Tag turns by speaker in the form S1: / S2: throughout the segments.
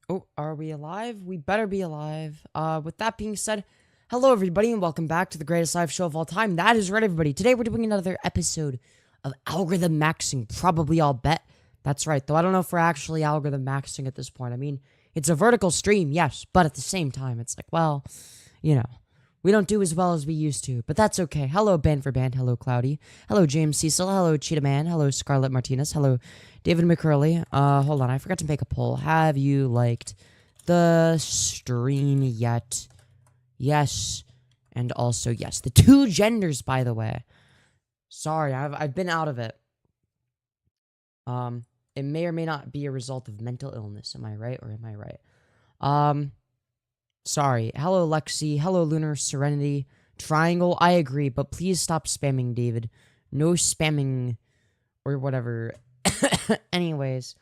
S1: Oh, are we alive? We better be alive. With that being said, hello everybody and welcome back to the greatest live show of all time. That is right, everybody. Today we're doing another episode of algorithm maxing. Probably I'll bet. That's right, though I don't know if we're actually algorithm maxing at this point. I mean, it's a vertical stream, yes, but at the same time, it's like, well, you know, we don't do as well as we used to, but that's okay. Hello, Band for Band. Hello, Cloudy. Hello, James Cecil. Hello, Cheetah Man. Hello, Scarlett Martinez. Hello, David McCurley. Hold on. I forgot to make a poll. Have you liked the stream yet? Yes. And also, yes. The two genders, by the way. Sorry, I've been out of it. It may or may not be a result of mental illness. Am I right or am I right? Sorry. Hello, Lexi. Hello, Lunar Serenity. Triangle. I agree, but please stop spamming, David. No spamming or whatever. Anyways.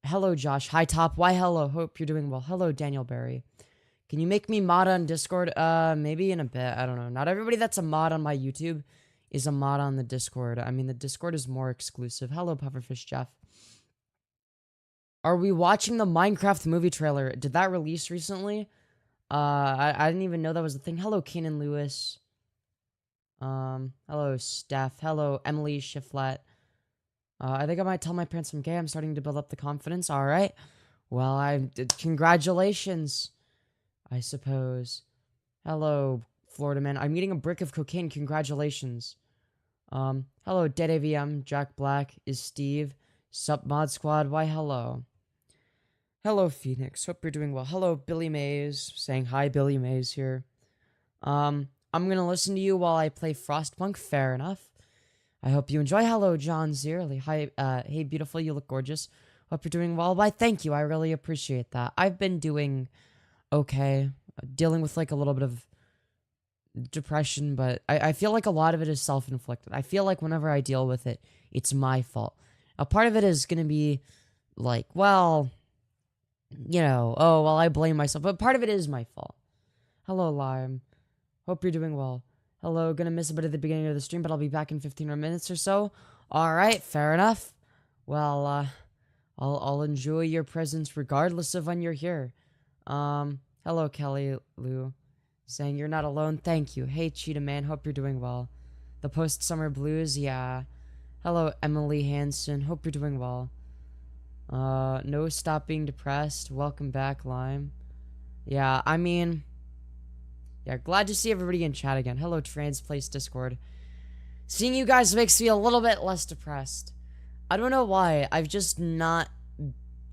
S1: Hello, Josh. Hi, Top. Why, hello. Hope you're doing well. Hello, Daniel Barry. Can you make me mod on Discord? Maybe in a bit. I don't know. Not everybody that's a mod on my YouTube is a mod on the Discord. I mean, the Discord is more exclusive. Hello, Pufferfish Jeff. Are we watching the Minecraft movie trailer? Did that release recently? I didn't even know that was a thing. Hello, Kenan Lewis. Hello, Steph. Hello, Emily Shiflet. I think I might tell my parents I'm gay. I'm starting to build up the confidence. All right. Well, congratulations, I suppose. Hello, Florida man. I'm eating a brick of cocaine. Congratulations. Hello, Dead AVM. Jack Black is Steve. Sup, Mod Squad. Why, hello. Hello, Phoenix. Hope you're doing well. Hello, Billy Mays. Saying hi, Billy Mays here. I'm gonna listen to you while I play Frostpunk. Fair enough. I hope you enjoy. Hello, John Zierly. Hi, hey, beautiful. You look gorgeous. Hope you're doing well. Why, thank you. I really appreciate that. I've been doing okay. Dealing with like a little bit of depression, but I feel like a lot of it is self-inflicted. I feel like whenever I deal with it, it's my fault. A part of it is gonna be like, well, you know, oh, well, I blame myself, but part of it is my fault. Hello, Lime. Hope you're doing well. Hello, gonna miss a bit at the beginning of the stream, but I'll be back in 15 more minutes or so. Alright, fair enough. Well, I'll enjoy your presence regardless of when you're here. Hello, Kelly Lou. Saying you're not alone. Thank you. Hey, Cheetah Man, hope you're doing well. The post-summer blues, yeah. Hello, Emily Hansen. Hope you're doing well. No, stop being depressed. Welcome back, Lime. Yeah, I mean, yeah, glad to see everybody in chat again. Hello, Transplace Discord. Seeing you guys makes me a little bit less depressed. I don't know why. I've just not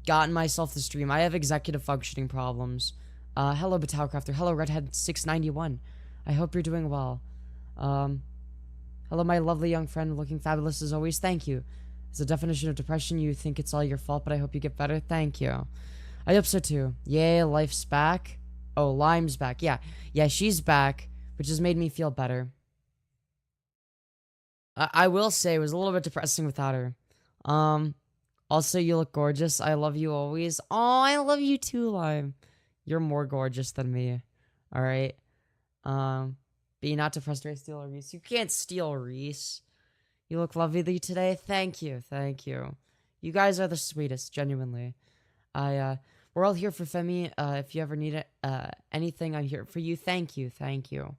S1: gotten myself to stream. I have executive functioning problems. Hello, Battlecrafter. Hello, Redhead691. I hope you're doing well. Hello, my lovely young friend, looking fabulous as always. Thank you. It's a definition of depression. You think it's all your fault, but I hope you get better. Thank you. I hope so too. Yay, life's back. Oh, Lime's back. Yeah. Yeah, she's back, which has made me feel better. I will say it was a little bit depressing without her. Also, you look gorgeous. I love you always. Oh, I love you too, Lime. You're more gorgeous than me. Alright. Be not depressed or steal a Reese. You can't steal Reese. You look lovely today. Thank you. Thank you. You guys are the sweetest, genuinely. We're all here for Femi. If you ever need anything, I'm here for you. Thank you. Thank you.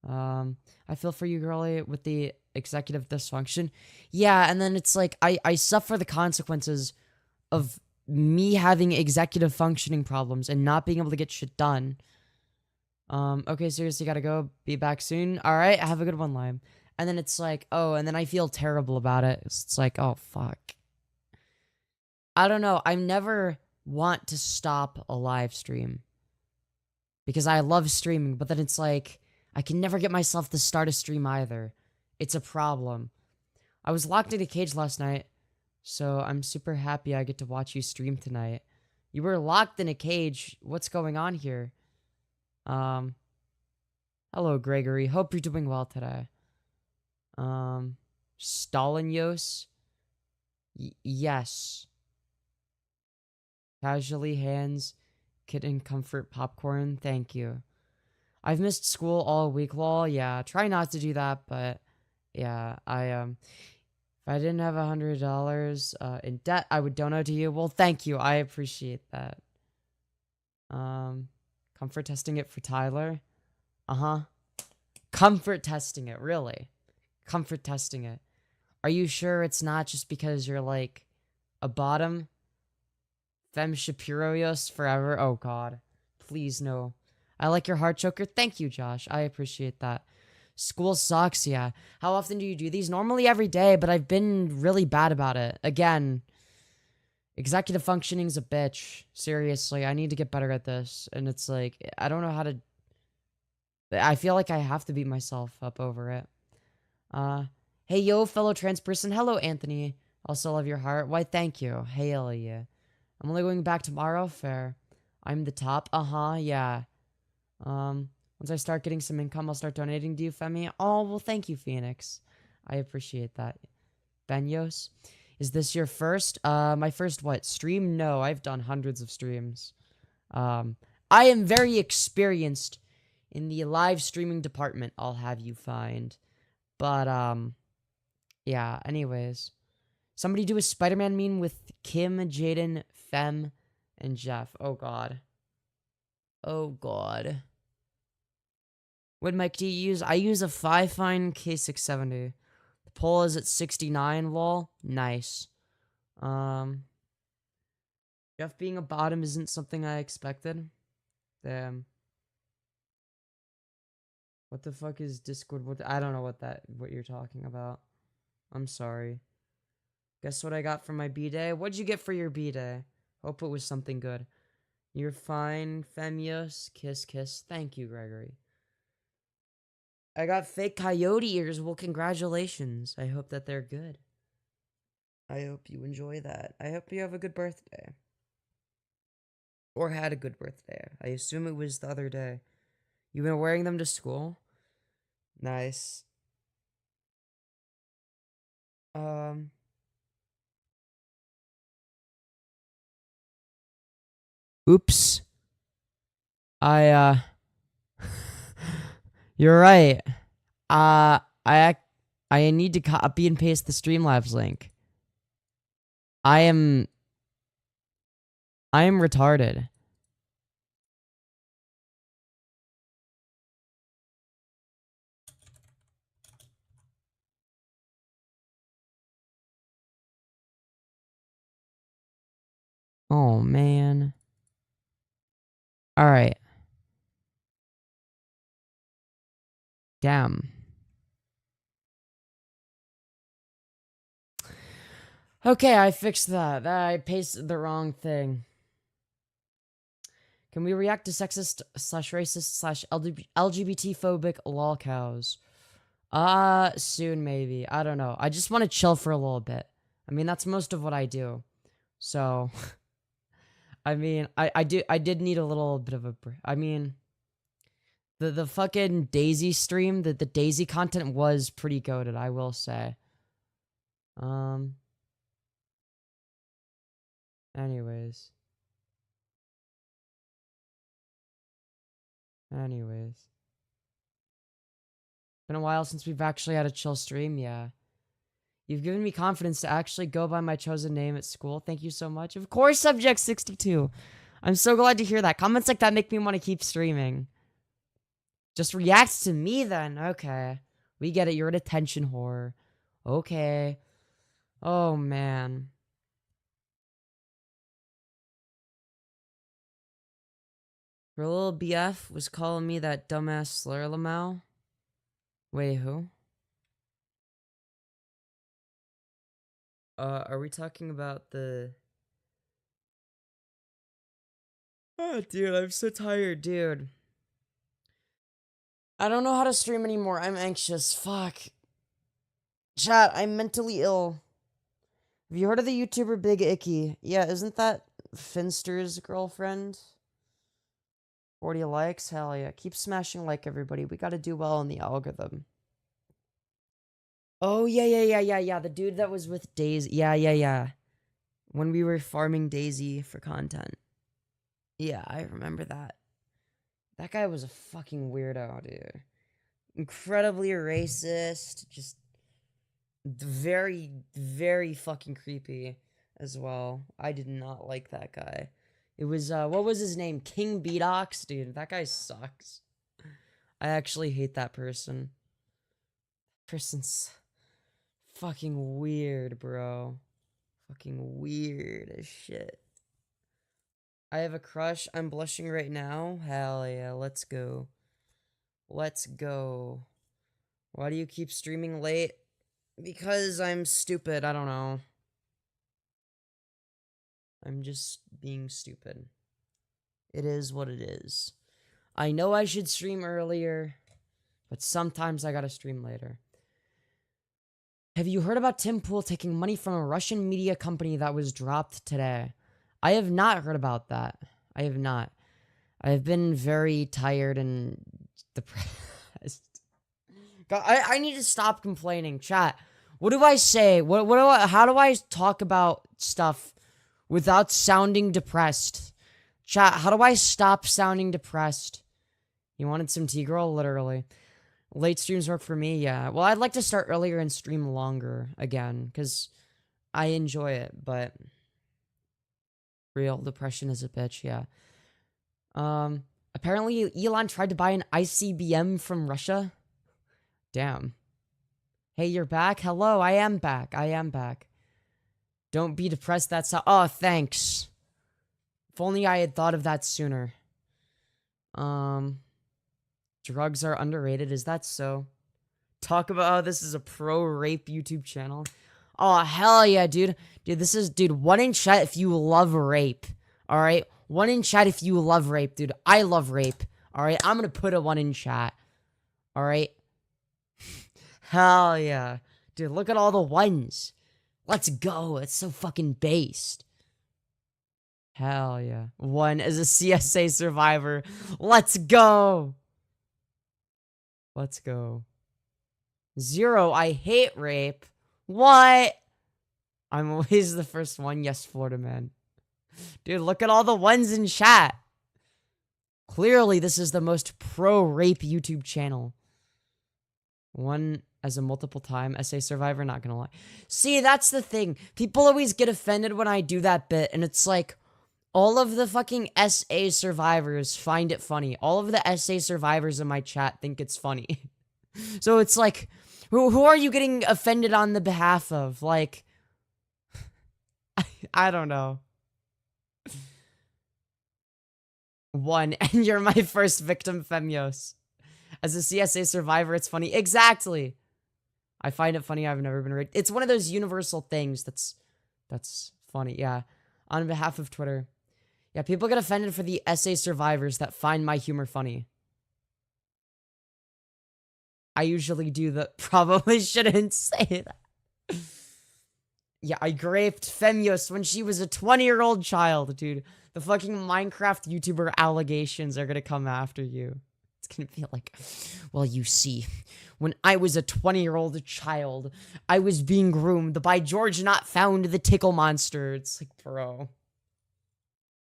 S1: I feel for you, girlie, with the executive dysfunction. Yeah, and then it's like, I suffer the consequences of me having executive functioning problems and not being able to get shit done. Okay, seriously, gotta go. Be back soon. Alright, have a good one, Lime. And then it's like, oh, and then I feel terrible about it. It's like, oh, fuck. I don't know. I never want to stop a live stream because I love streaming, but then it's like, I can never get myself to start a stream either. It's a problem. I was locked in a cage last night, so I'm super happy I get to watch you stream tonight. You were locked in a cage. What's going on here? Hello, Gregory. Hope you're doing well today. Stalinyos? Yes. Casually hands, kitten comfort popcorn. Thank you. I've missed school all week, lol. Yeah, try not to do that, but yeah, If I didn't have $100 in debt, I would donate to you. Well, thank you. I appreciate that. Comfort testing it for Tyler. Uh-huh. Comfort testing it, really. Comfort testing it. Are you sure it's not just because you're like a bottom? Fem Shapiroios forever? Oh god. Please no. I like your heart choker. Thank you, Josh. I appreciate that. School sucks, yeah. How often do you do these? Normally every day, but I've been really bad about it. Again, executive functioning's a bitch. Seriously, I need to get better at this. And it's like, I don't know how to... I feel like I have to beat myself up over it. Hey, yo, fellow trans person. Hello, Anthony. Also love your heart. Why, thank you. Hell yeah. I'm only going back tomorrow. Fair. I'm the top. Uh-huh, yeah. Once I start getting some income, I'll start donating to you, Femi. Oh, well, thank you, Phoenix. I appreciate that. Femyoz, is this your first? My first what? Stream? No, I've done hundreds of streams. I am very experienced in the live streaming department, I'll have you find. But, yeah, anyways. Somebody do a Spider-Man meme with Kim, Jaden, Fem, and Jeff. Oh, God. Oh, God. What mic do you use? I use a Fifine K670. The poll is at 69, lol. Nice. Jeff being a bottom isn't something I expected. Damn. What the fuck is Discord? I don't know what you're talking about. I'm sorry. Guess what I got for my B-Day? What'd you get for your B-Day? Hope it was something good. You're fine, Femyoz. Kiss, kiss. Thank you, Gregory. I got fake coyote ears. Well, congratulations. I hope that they're good. I hope you enjoy that. I hope you have a good birthday. Or had a good birthday. I assume it was the other day. You've been wearing them to school? Nice. Oops. You're right. I need to copy and paste the Streamlabs link. I am retarded. Oh, man. Alright. Damn. Okay, I fixed that. I pasted the wrong thing. Can we react to sexist slash racist slash LGBT phobic lol cows? Soon maybe. I don't know. I just want to chill for a little bit. I mean, that's most of what I do. So, I mean, I did need a little bit of a break. I mean, the fucking Daisy stream, the Daisy content was pretty goated, I will say. Anyways. Been a while since we've actually had a chill stream, yeah. You've given me confidence to actually go by my chosen name at school. Thank you so much. Of course, Subject 62. I'm so glad to hear that. Comments like that make me want to keep streaming. Just react to me then. Okay. We get it. You're an attention whore. Okay. Oh, man. Her little BF was calling me that dumbass slur, Lamau. Wait, who? Are we talking about the... Oh, dude, I'm so tired, dude. I don't know how to stream anymore. I'm anxious. Fuck. Chat, I'm mentally ill. Have you heard of the YouTuber Big Icky? Yeah, isn't that Finster's girlfriend? 40 likes? Hell yeah. Keep smashing like, everybody. We gotta do well in the algorithm. Oh, yeah. The dude that was with Daisy. Yeah. When we were farming Daisy for content. Yeah, I remember that. That guy was a fucking weirdo, dude. Incredibly racist. Just Very, very fucking creepy as well. I did not like that guy. It was, what was his name? King Beatox? Dude, that guy sucks. I actually hate that person. Person's fucking weird, bro. Fucking weird as shit. I have a crush. I'm blushing right now. Hell yeah, let's go. Let's go. Why do you keep streaming late? Because I'm stupid. I don't know. I'm just being stupid. It is what it is. I know I should stream earlier, but sometimes I gotta stream later. Have you heard about Tim Pool taking money from a Russian media company that was dropped today? I have not heard about that. I have not. I have been very tired and depressed. God, I need to stop complaining. Chat. What do I say? How do I talk about stuff without sounding depressed? Chat, how do I stop sounding depressed? You wanted some tea, girl? Literally. Late streams work for me, yeah. Well, I'd like to start earlier and stream longer again, because I enjoy it, but real depression is a bitch, yeah. Apparently Elon tried to buy an ICBM from Russia. Damn. Hey, you're back? Hello, I am back. I am back. Don't be depressed, that's how— oh, thanks. If only I had thought of that sooner. Drugs are underrated, is that so? Talk about how this is a pro-rape YouTube channel. Oh, hell yeah, dude. Dude, 1 in chat if you love rape. Alright? 1 in chat if you love rape, dude. I love rape. Alright? I'm gonna put a 1 in chat. Alright? Hell yeah. Dude, look at all the ones. Let's go. It's so fucking based. Hell yeah. 1 as a CSA survivor. Let's go. Let's go. 0, I hate rape. What? I'm always the first one. Yes, Florida man. Dude, look at all the ones in chat. Clearly, this is the most pro-rape YouTube channel. 1 as a multiple time SA survivor, not gonna lie. See, that's the thing. People always get offended when I do that bit, and it's like, all of the fucking SA survivors find it funny. All of the SA survivors in my chat think it's funny. So it's like, who are you getting offended on the behalf of? Like, I don't know. 1, and you're my first victim, Femyoz. As a CSA survivor, it's funny. Exactly. I find it funny. I've never been raped. It's one of those universal things that's funny. Yeah. On behalf of Twitter. Yeah, people get offended for the SA survivors that find my humor funny. I usually do that. Probably shouldn't say that. Yeah, I raped Femyoz when she was a 20-year-old child, dude. The fucking Minecraft YouTuber allegations are gonna come after you. It's gonna be like, well, you see, when I was a 20-year-old child, I was being groomed by George Not Found the Tickle Monster. It's like, bro.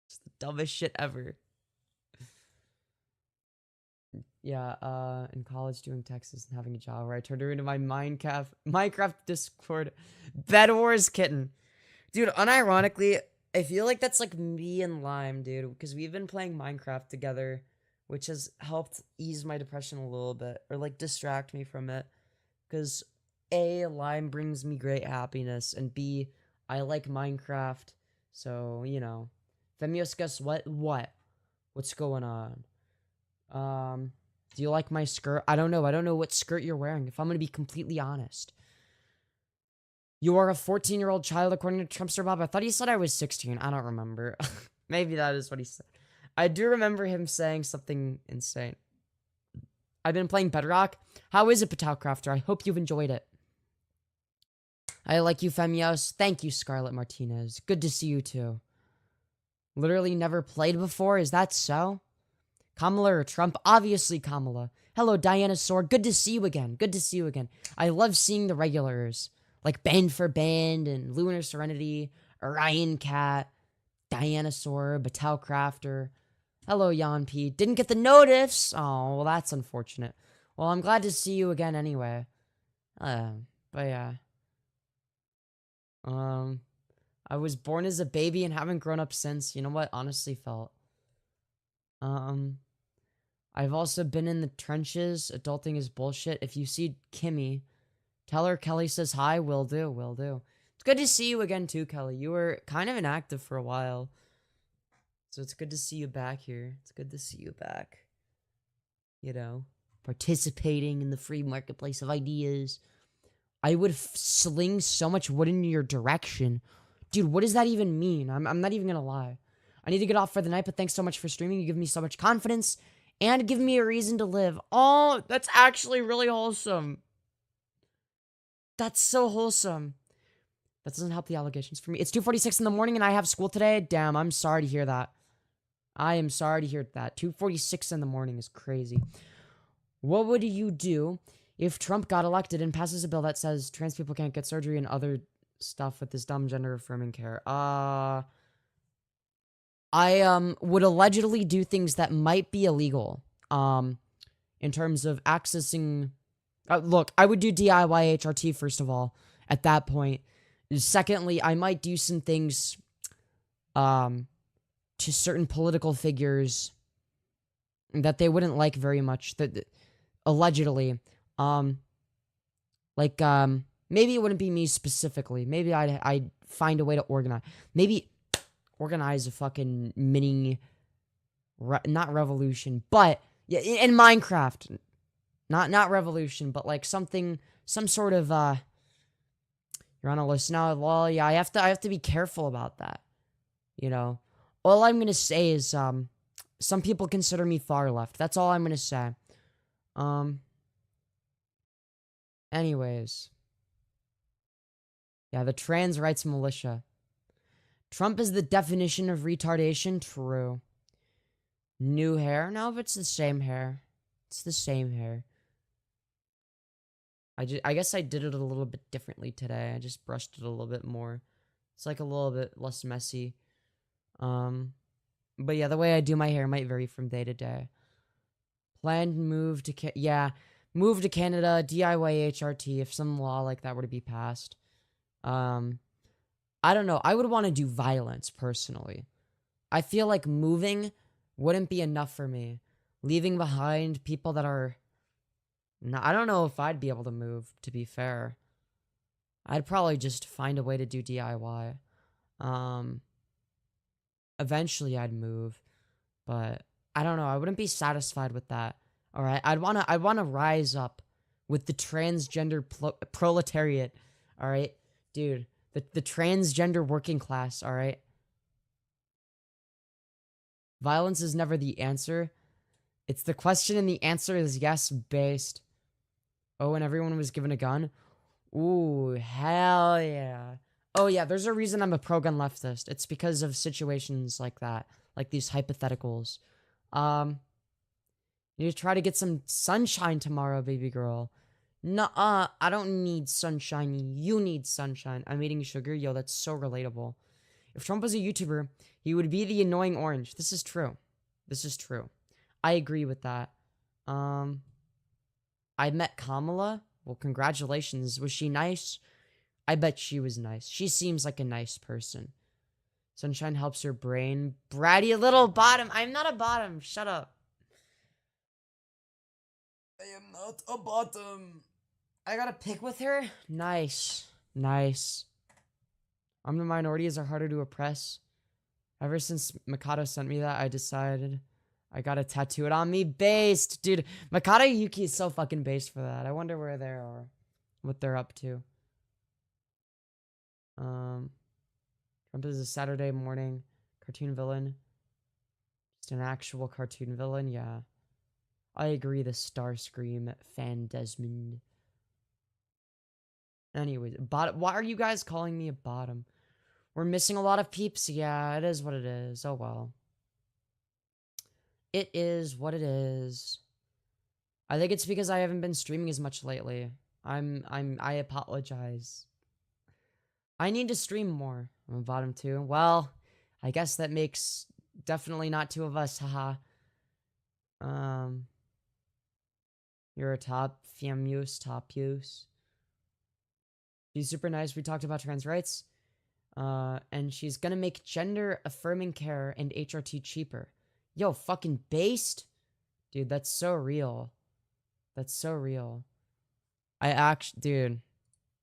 S1: It's the dumbest shit ever. Yeah, in college doing Texas and having a job where I turned her into my Minecraft Discord Bed Wars kitten. Dude, unironically, I feel like that's like me and Lime, dude, because we've been playing Minecraft together, which has helped ease my depression a little bit, or like distract me from it. Because A, Lime brings me great happiness, and B, I like Minecraft, so, you know. Femyoz, guess what? What's going on? Do you like my skirt? I don't know. I don't know what skirt you're wearing, if I'm gonna be completely honest. You are a 14-year-old child, according to Trumpster Bob. I thought he said I was 16. I don't remember. Maybe that is what he said. I do remember him saying something insane. I've been playing Bedrock. How is it, Patal Crafter? I hope you've enjoyed it. I like you, Femyoz. Thank you, Scarlett Martinez. Good to see you, too. Literally never played before? Is that so? Kamala or Trump? Obviously Kamala. Hello, Diana Sword. Good to see you again. Good to see you again. I love seeing the regulars. Like Band for Band and Lunar Serenity, Orion Cat, Diana Sword, Batal Crafter. Hello, Jan P. Didn't get the notice. Oh, well, that's unfortunate. Well, I'm glad to see you again anyway. But yeah. I was born as a baby and haven't grown up since. You know what? Honestly felt. Um, I've also been in the trenches. Adulting is bullshit. If you see Kimmy, tell her Kelly says hi. Will do. Will do. It's good to see you again too, Kelly. You were kind of inactive for a while. So it's good to see you back here. It's good to see you back. You know, participating in the free marketplace of ideas. I would sling so much wood in your direction. Dude, what does that even mean? I'm not even gonna lie. I need to get off for the night, but thanks so much for streaming. You give me so much confidence and give me a reason to live. Oh, that's actually really wholesome. That's so wholesome. That doesn't help the allegations for me. It's 2:46 in the morning and I have school today. Damn, I'm sorry to hear that. I am sorry to hear that. 2:46 in the morning is crazy. What would you do if Trump got elected and passes a bill that says trans people can't get surgery and other stuff with this dumb gender affirming care? I would allegedly do things that might be illegal. In terms of accessing look, I would do DIY HRT first of all at that point. Secondly, I might do some things to certain political figures that they wouldn't like very much, that allegedly. Maybe it wouldn't be me specifically. Maybe I'd find a way to organize. Maybe organize a fucking mini not revolution, but yeah, in Minecraft. Not revolution, but like some sort of you're on a list now. Well, yeah, I have to be careful about that. You know. All I'm gonna say is some people consider me far left. That's all I'm gonna say. Anyways. Yeah, the trans rights militia. Trump is the definition of retardation. True. New hair? No, but it's the same hair. It's the same hair. I guess I did it a little bit differently today. I just brushed it a little bit more. It's like a little bit less messy. But yeah, the way I do my hair might vary from day to day. Planned move to move to Canada, DIY HRT if some law like that were to be passed. I don't know. I would want to do violence personally. I feel like moving wouldn't be enough for me. Leaving behind people that are no, I don't know if I'd be able to move, to be fair. I'd probably just find a way to do DIY. Eventually I'd move, but I don't know. I wouldn't be satisfied with that. All right, I'd wanna rise up with the transgender proletariat. All right, dude, the transgender working class. All right, violence is never the answer. It's the question, and the answer is yes, based. Oh, and everyone was given a gun. Ooh, hell yeah. Oh yeah, there's a reason I'm a pro-gun leftist. It's because of situations like that, like these hypotheticals. You try to get some sunshine tomorrow, baby girl. Nuh-uh, I don't need sunshine. You need sunshine. I'm eating sugar. Yo, that's so relatable. If Trump was a YouTuber, he would be the annoying orange. This is true. This is true. I agree with that. I met Kamala. Well, congratulations. Was she nice? I bet she was nice. She seems like a nice person. Sunshine helps her brain. Bratty little bottom. I'm not a bottom. Shut up. I am not a bottom. I got to pick with her? Nice. Nice. I'm the minorities are harder to oppress. Ever since Mikado sent me that, I decided I gotta tattoo it on me. Based. Dude, Mikado Yuki is so fucking based for that. I wonder where they are. What they're up to. Trump is a Saturday morning cartoon villain. Just an actual cartoon villain, yeah. I agree, the Starscream fan Desmond. Anyways, why are you guys calling me a bottom? We're missing a lot of peeps. Yeah, it is what it is. Oh well. It is what it is. I think it's because I haven't been streaming as much lately. I apologize. I need to stream more. I'm a bottom two. Well, I guess that makes definitely not two of us, haha. You're a Femyoz, top use. She's super nice. We talked about trans rights. And she's gonna make gender-affirming care and HRT cheaper. Yo, fucking based? Dude, that's so real. That's so real. Dude,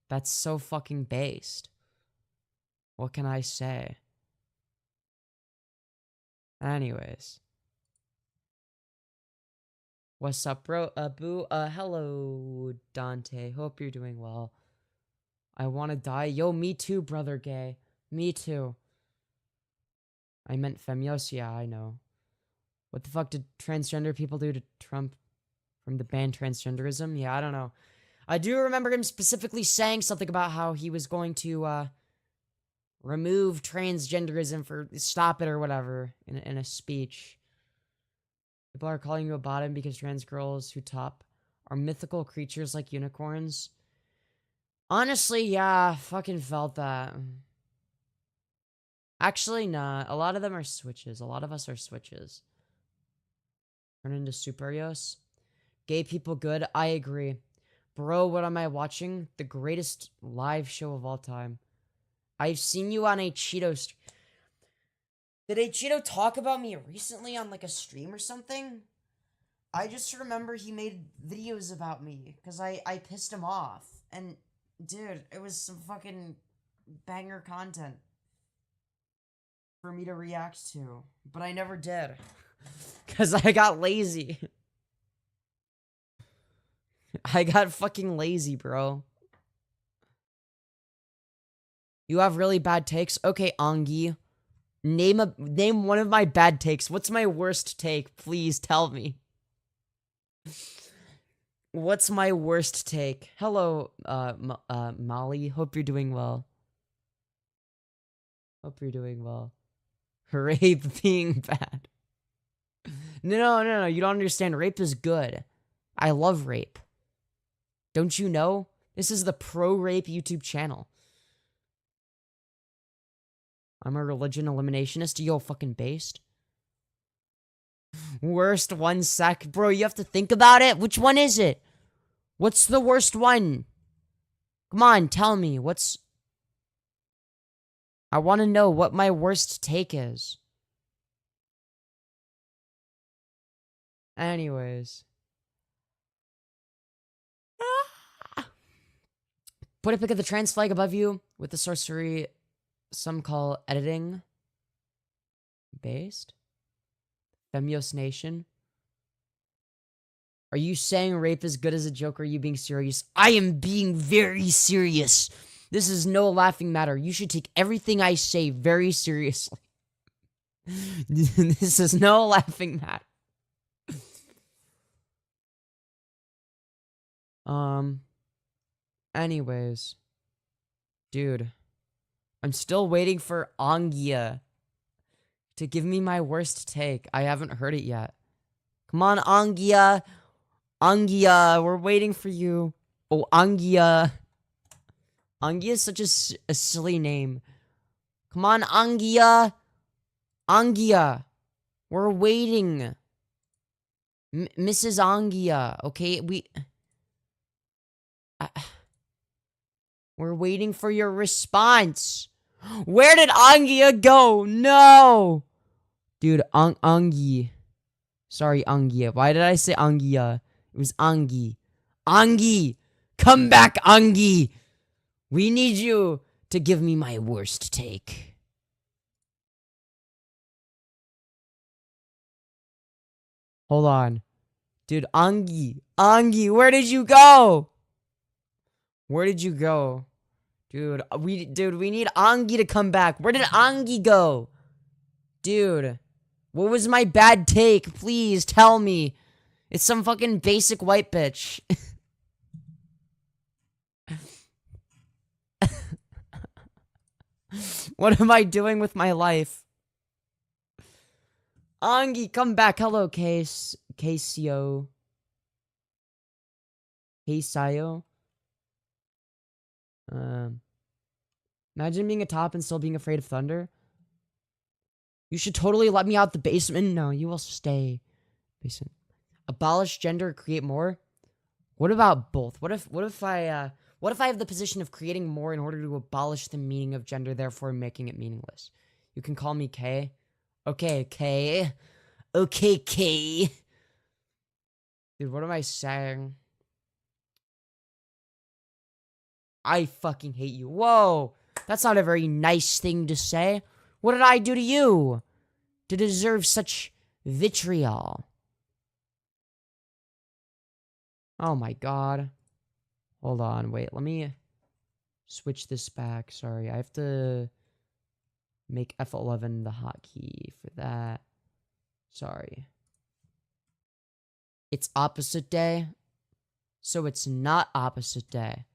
S1: that's so fucking based. What can I say? Anyways. What's up, bro? Boo, hello, Dante. Hope you're doing well. I wanna die. Yo, me too, brother gay. Me too. I meant Femyoz, yeah, I know. What the fuck did transgender people do to Trump from the ban transgenderism? Yeah, I don't know. I do remember him specifically saying something about how he was going to, remove transgenderism for stop it or whatever in a speech. People are calling you a bottom because trans girls who top are mythical creatures like unicorns. Honestly, yeah, fucking felt that. Actually, nah. A lot of them are switches. A lot of us are switches. Turn into superios. Gay people good. I agree. Bro, what am I watching? The greatest live show of all time. I've seen you on a Cheeto Did a Cheeto talk about me recently on like a stream or something? I just remember he made videos about me because I pissed him off. And dude, it was some fucking banger content for me to react to. But I never did. Because I got lazy. I got fucking lazy, bro. You have really bad takes? Okay, Angi. Name one of my bad takes. What's my worst take? Please tell me. What's my worst take? Hello, Molly. Hope you're doing well. Hope you're doing well. Rape being bad. No. You don't understand. Rape is good. I love rape. Don't you know? This is the pro-rape YouTube channel. I'm a religion eliminationist. Yo, fucking based. Worst 1 sec. Bro, you have to think about it. Which one is it? What's the worst one? Come on, tell me. I want to know what my worst take is. Anyways. Put a pic of the trans flag above you with the sorcery some call editing. Based? Femyoz Nation. Are you saying rape is good as a joke, or are you being serious? I am being very serious. This is no laughing matter. You should take everything I say very seriously. This is no laughing matter. Anyways. Dude. I'm still waiting for Angia to give me my worst take. I haven't heard it yet. Come on, Angia. Angia, we're waiting for you. Oh, Angia. Angia is such a silly name. Come on, Angia. Angia. We're waiting. Mrs. Angia, okay? We're waiting for your response. Where did Angia go? No! Dude, Angi. Sorry, Angia. Why did I say Angia? It was Angi. Angi! Come back, Angi! We need you to give me my worst take. Hold on. Dude, Angi. Angi, where did you go? Where did you go? Dude, we need Angi to come back. Where did Angi go? Dude, what was my bad take? Please tell me. It's some fucking basic white bitch. What am I doing with my life? Angi, come back. Hello, Casio. Sayo. Imagine being a top and still being afraid of thunder. You should totally let me out the basement. No, you will stay. Basement. Abolish gender, create more. What about both? What if What if I have the position of creating more in order to abolish the meaning of gender, therefore making it meaningless? You can call me K. Okay, K. Okay, K. Dude, what am I saying? I fucking hate you. Whoa! That's not a very nice thing to say. What did I do to you to deserve such vitriol? Oh my god. Hold on, wait, let me switch this back. Sorry, I have to make F11 the hotkey for that. Sorry. It's opposite day, so it's not opposite day.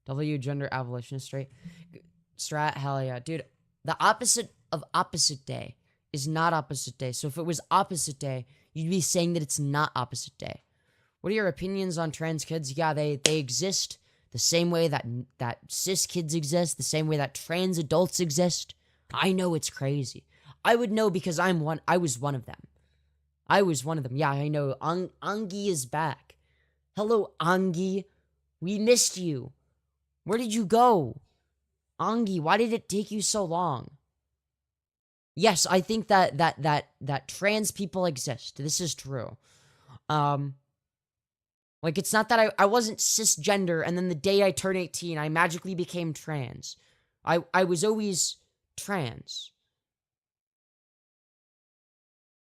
S1: W gender abolitionist strat, hell yeah. Dude, the opposite of opposite day is not opposite day. So if it was opposite day, you'd be saying that it's not opposite day. What are your opinions on trans kids? Yeah, they exist the same way that cis kids exist, the same way that trans adults exist. I know it's crazy. I would know because I was one of them. I was one of them. Yeah, I know. Angi is back. Hello, Angi. We missed you. Where did you go? Angi, why did it take you so long? Yes, I think that trans people exist. This is true. Like, it's not that I wasn't cisgender, and then the day I turned 18, I magically became trans. I was always trans.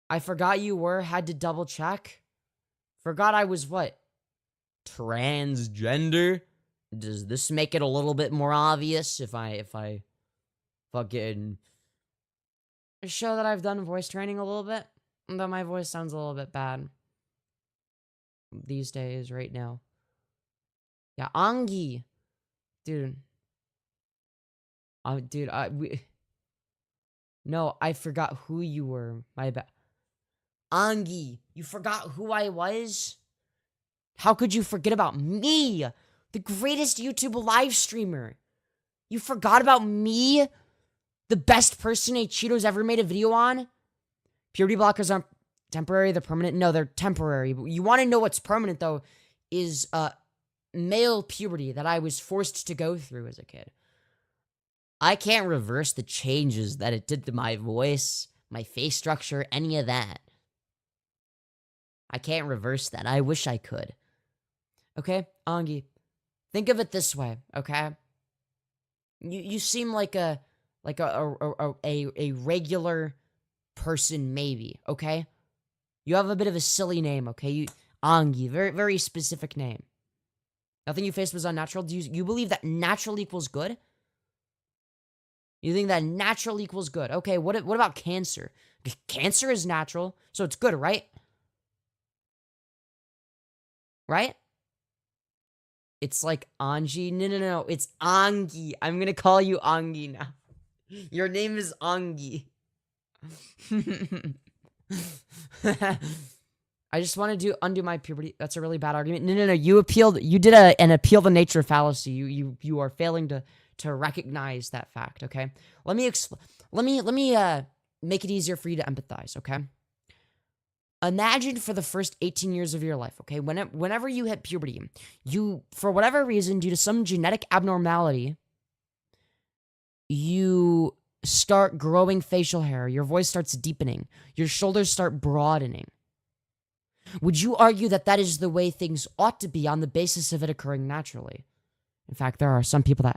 S1: I forgot you were, had to double check. Forgot I was what? Transgender? Does this make it a little bit more obvious if I fucking show that I've done voice training a little bit? Though my voice sounds a little bit bad these days, right now. Yeah, Angi. Dude. No, I forgot who you were. My bad. Angi, you forgot who I was? How could you forget about me? The greatest YouTube live streamer. You forgot about me? The best person Cheeto's ever made a video on? Puberty blockers aren't temporary, they're permanent. No, they're temporary. But you want to know what's permanent, though, is male puberty that I was forced to go through as a kid. I can't reverse the changes that it did to my voice, my face structure, any of that. I can't reverse that. I wish I could. Okay, Angi, think of it this way, okay? You seem like a regular person, maybe, okay? You have a bit of a silly name, okay? Angi, very, very specific name. Nothing you faced was unnatural. Do you believe that natural equals good? You think that natural equals good? Okay, what about cancer? Cancer is natural, so it's good, right? Right? It's like Anji. No. It's Angi. I'm gonna call you Angi now. Your name is Angi. I just wanted to undo my puberty. That's a really bad argument. No. You appealed. You did an appeal to nature fallacy. You are failing to recognize that fact. Okay. Let me make it easier for you to empathize. Okay. Imagine for the first 18 years of your life, okay? Whenever you hit puberty, you, for whatever reason, due to some genetic abnormality, you start growing facial hair, your voice starts deepening, your shoulders start broadening. Would you argue that that is the way things ought to be on the basis of it occurring naturally? In fact, there are some people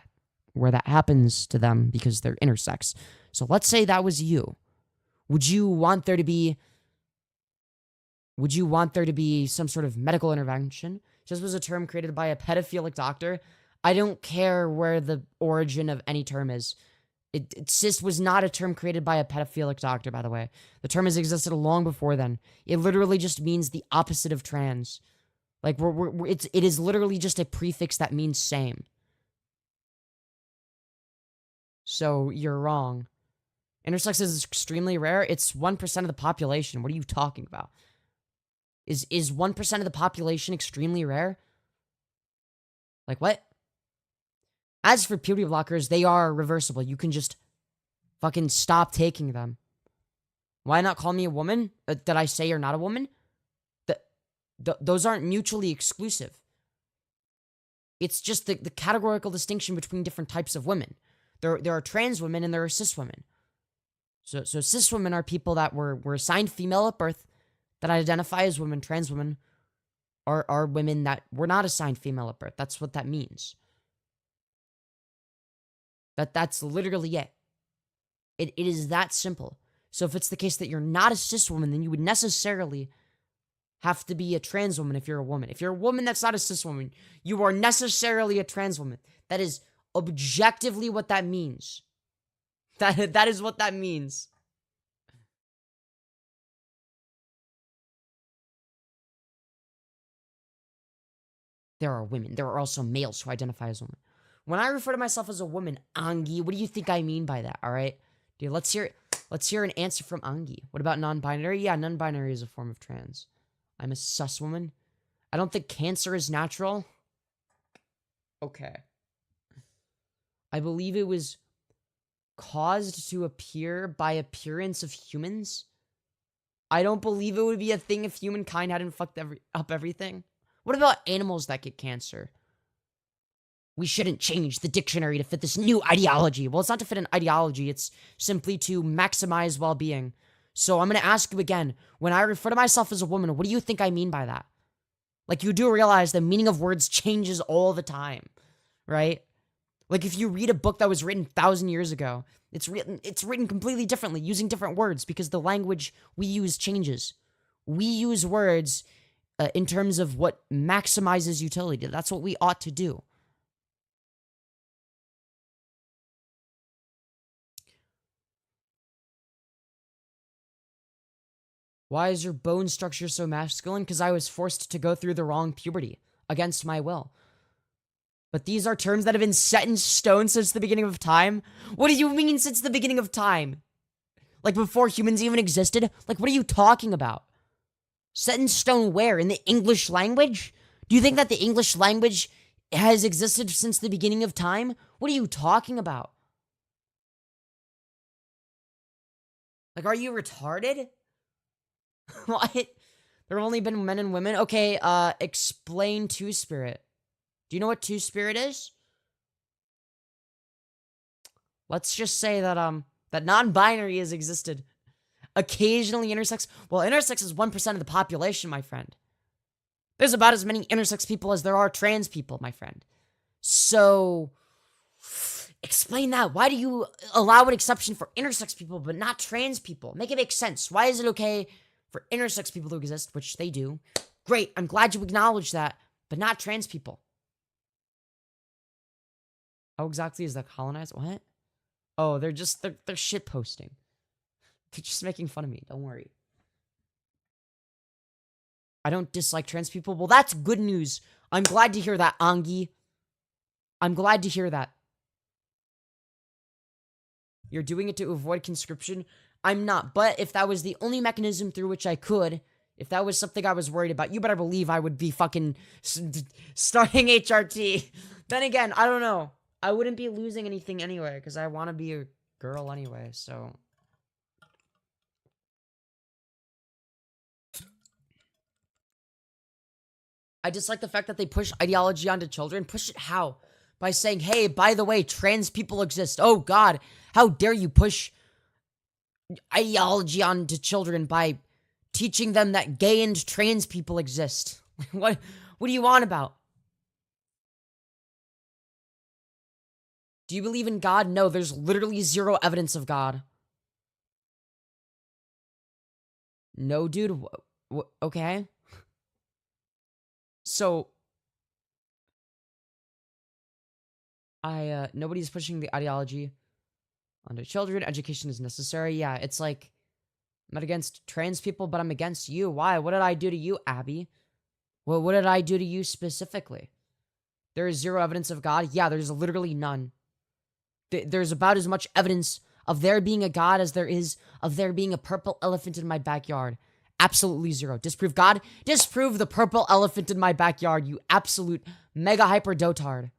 S1: where that happens to them because they're intersex. So let's say that was you. Would you want there to be some sort of medical intervention? This was a term created by a pedophilic doctor. I don't care where the origin of any term is. Cis was not a term created by a pedophilic doctor, by the way. The term has existed long before then. It literally just means the opposite of trans. Like, it is literally just a prefix that means same. So, you're wrong. Intersex is extremely rare. It's 1% of the population. What are you talking about? Is 1% of the population extremely rare? Like, what? As for puberty blockers, they are reversible. You can just fucking stop taking them. Why not call me a woman? Did I say you're not a woman? Those aren't mutually exclusive. It's just the categorical distinction between different types of women. There are trans women and there are cis women. So cis women are people that were assigned female at birth, that identify as women. Trans women are women that were not assigned female at birth. That's what that means. That's literally it. It is that simple. So if it's the case that you're not a cis woman, then you would necessarily have to be a trans woman if you're a woman. If you're a woman that's not a cis woman, you are necessarily a trans woman. That is objectively what that means. That is what that means. There are women. There are also males who identify as women. When I refer to myself as a woman, Angi, what do you think I mean by that? All right, dude. Let's hear an answer from Angi. What about non-binary? Yeah, non-binary is a form of trans. I'm a sus woman. I don't think cancer is natural. Okay. I believe it was caused to appear by appearance of humans. I don't believe it would be a thing if humankind hadn't fucked up everything. What about animals that get cancer? We shouldn't change the dictionary to fit this new ideology. Well, it's not to fit an ideology. It's simply to maximize well-being. So I'm going to ask you again. When I refer to myself as a woman, what do you think I mean by that? Like, you do realize the meaning of words changes all the time, right? Like, if you read a book that was written 1,000 years ago, it's written completely differently, using different words, because the language we use changes. We use words in terms of what maximizes utility. That's what we ought to do. Why is your bone structure so masculine? Because I was forced to go through the wrong puberty against my will. But these are terms that have been set in stone since the beginning of time. What do you mean since the beginning of time? Like before humans even existed? Like, what are you talking about? Set in stone where? In the English language? Do you think that the English language has existed since the beginning of time? What are you talking about? Like, are you retarded? What? There have only been men and women? Okay, explain two-spirit. Do you know what two-spirit is? Let's just say that, that non-binary has existed. Occasionally intersex. Well, intersex is 1% of the population, my friend. There's about as many intersex people as there are trans people, my friend. So, explain that. Why do you allow an exception for intersex people but not trans people? Make it make sense. Why is it okay for intersex people to exist, which they do? Great, I'm glad you acknowledge that, but not trans people. How exactly is that colonized? What? Oh, they're shit posting. They're just making fun of me. Don't worry. I don't dislike trans people. Well, that's good news. I'm glad to hear that, Angi. I'm glad to hear that. You're doing it to avoid conscription? I'm not. But if that was the only mechanism through which I could, if that was something I was worried about, you better believe I would be fucking starting HRT. Then again, I don't know. I wouldn't be losing anything anyway, because I want to be a girl anyway, so. I dislike the fact that they push ideology onto children. Push it how? By saying, hey, by the way, trans people exist. Oh, God, how dare you push ideology onto children by teaching them that gay and trans people exist. What do you want about? Do you believe in God? No, there's literally zero evidence of God. No, dude. Okay. So, nobody's pushing the ideology onto children. Education is necessary. Yeah, it's like, I'm not against trans people, but I'm against you. Why? What did I do to you, Abby? Well, what did I do to you specifically? There is zero evidence of God? Yeah, there's literally none. There's about as much evidence of there being a God as there is of there being a purple elephant in my backyard. Absolutely zero. Disprove God? Disprove the purple elephant in my backyard, you absolute mega hyper dotard.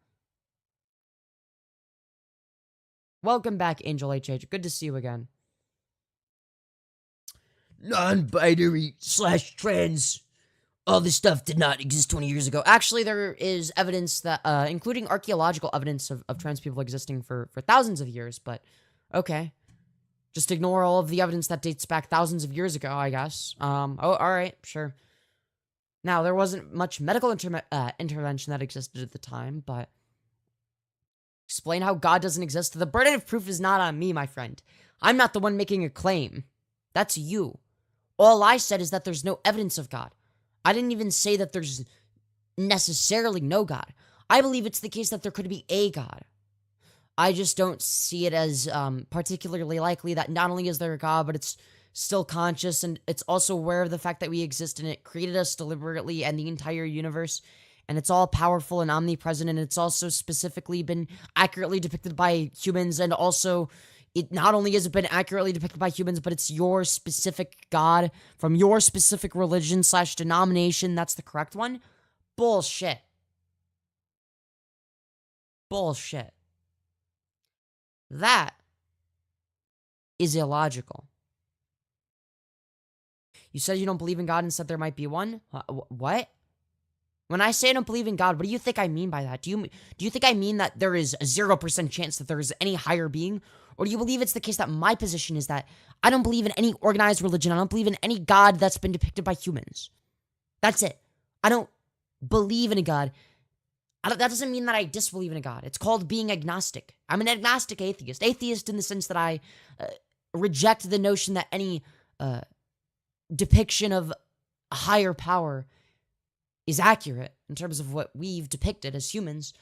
S1: Welcome back, Angel HH. Good to see you again. Non-binary / trans. all this stuff did not exist 20 years ago. Actually, there is evidence that, including archaeological evidence of trans people existing for thousands of years, but okay. Just ignore all of the evidence that dates back thousands of years ago, I guess. Oh, alright, sure. Now, there wasn't much medical intervention that existed at the time, but explain how God doesn't exist. The burden of proof is not on me, my friend. I'm not the one making a claim. That's you. All I said is that there's no evidence of God. I didn't even say that there's necessarily no God. I believe it's the case that there could be a God. I just don't see it as particularly likely that not only is there a God, but it's still conscious, and it's also aware of the fact that we exist, and it created us deliberately and the entire universe, and it's all powerful and omnipresent, and it's also specifically been accurately depicted by humans, and also it not only has it been accurately depicted by humans, but it's your specific God from your specific religion / denomination. That's the correct one. Bullshit. Bullshit. That is illogical. You said you don't believe in God and said there might be one? What? When I say I don't believe in God, what do you think I mean by that? Do you think I mean that there is a 0% chance that there is any higher being? Or do you believe it's the case that my position is that I don't believe in any organized religion, I don't believe in any God that's been depicted by humans? That's it. I don't believe in a God. That doesn't mean that I disbelieve in a God. It's called being agnostic. I'm an agnostic atheist. Atheist in the sense that I reject the notion that any depiction of a higher power is accurate in terms of what we've depicted as humans.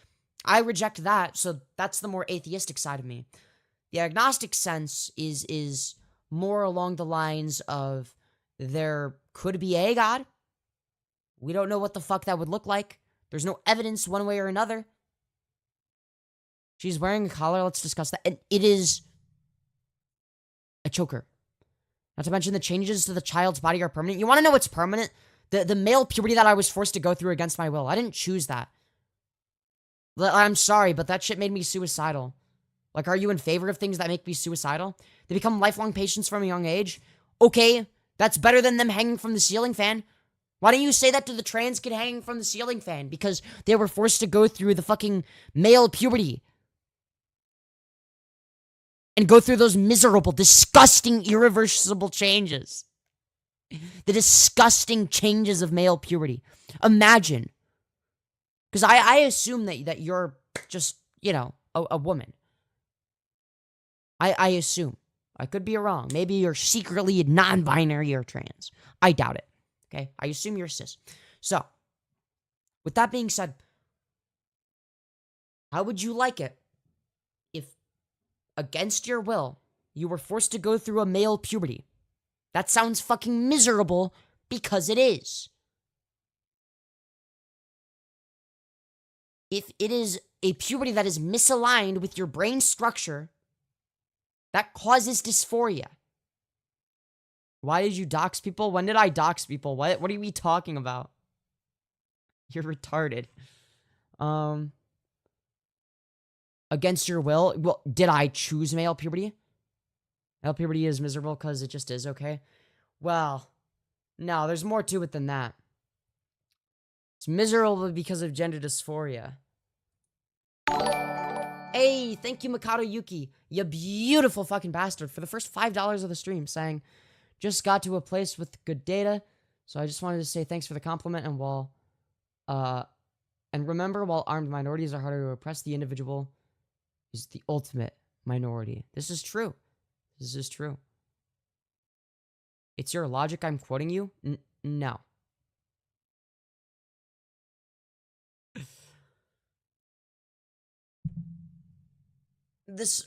S1: I reject that, so that's the more atheistic side of me. The agnostic sense is more along the lines of there could be a God. We don't know what the fuck that would look like. There's no evidence one way or another. She's wearing a collar. Let's discuss that. And it is a choker. Not to mention the changes to the child's body are permanent. You want to know what's permanent? The male puberty that I was forced to go through against my will. I didn't choose that. I'm sorry, but that shit made me suicidal. Like, are you in favor of things that make me suicidal? They become lifelong patients from a young age? Okay, that's better than them hanging from the ceiling fan. Why don't you say that to the trans kid hanging from the ceiling fan? Because they were forced to go through the fucking male puberty. And go through those miserable, disgusting, irreversible changes. The disgusting changes of male puberty. Imagine. Because I assume that you're just, you know, a woman. I assume. I could be wrong. Maybe you're secretly non-binary or trans. I doubt it. Okay? I assume you're cis. So, with that being said, how would you like it if, against your will, you were forced to go through a male puberty? That sounds fucking miserable because it is. If it is a puberty that is misaligned with your brain structure, that causes dysphoria. Why did you dox people? When did I dox people? What are we talking about? You're retarded. Against your will? Well, did I choose male puberty? Male puberty is miserable because it just is, okay? Well, no, there's more to it than that. It's miserable because of gender dysphoria. Hey, thank you, Mikado Yuki. You beautiful fucking bastard for the first $5 of the stream, saying, just got to a place with good data, so I just wanted to say thanks for the compliment, and remember, while armed minorities are harder to oppress, the individual is the ultimate minority. This is true. This is true. It's your logic I'm quoting you? No.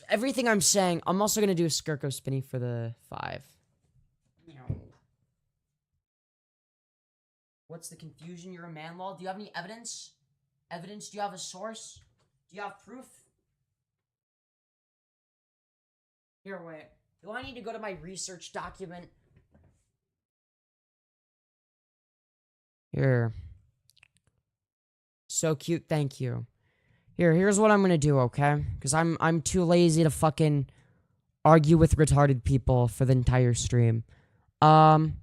S1: Everything I'm saying, I'm also going to do a Skirt Go Spinny for the 5. What's the confusion? You're a man, lol. Do you have any evidence? Evidence? Do you have a source? Do you have proof? Here, wait. Do I need to go to my research document? Here. So cute, thank you. Here's what I'm gonna do, okay? Because I'm too lazy to fucking argue with retarded people for the entire stream. Hold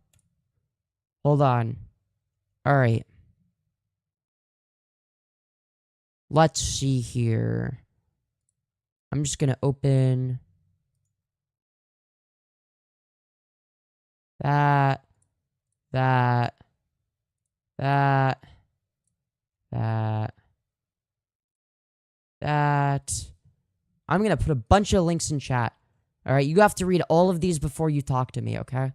S1: on. Alright. Let's see here. I'm just gonna open that. I'm gonna put a bunch of links in chat. Alright, you have to read all of these before you talk to me, okay?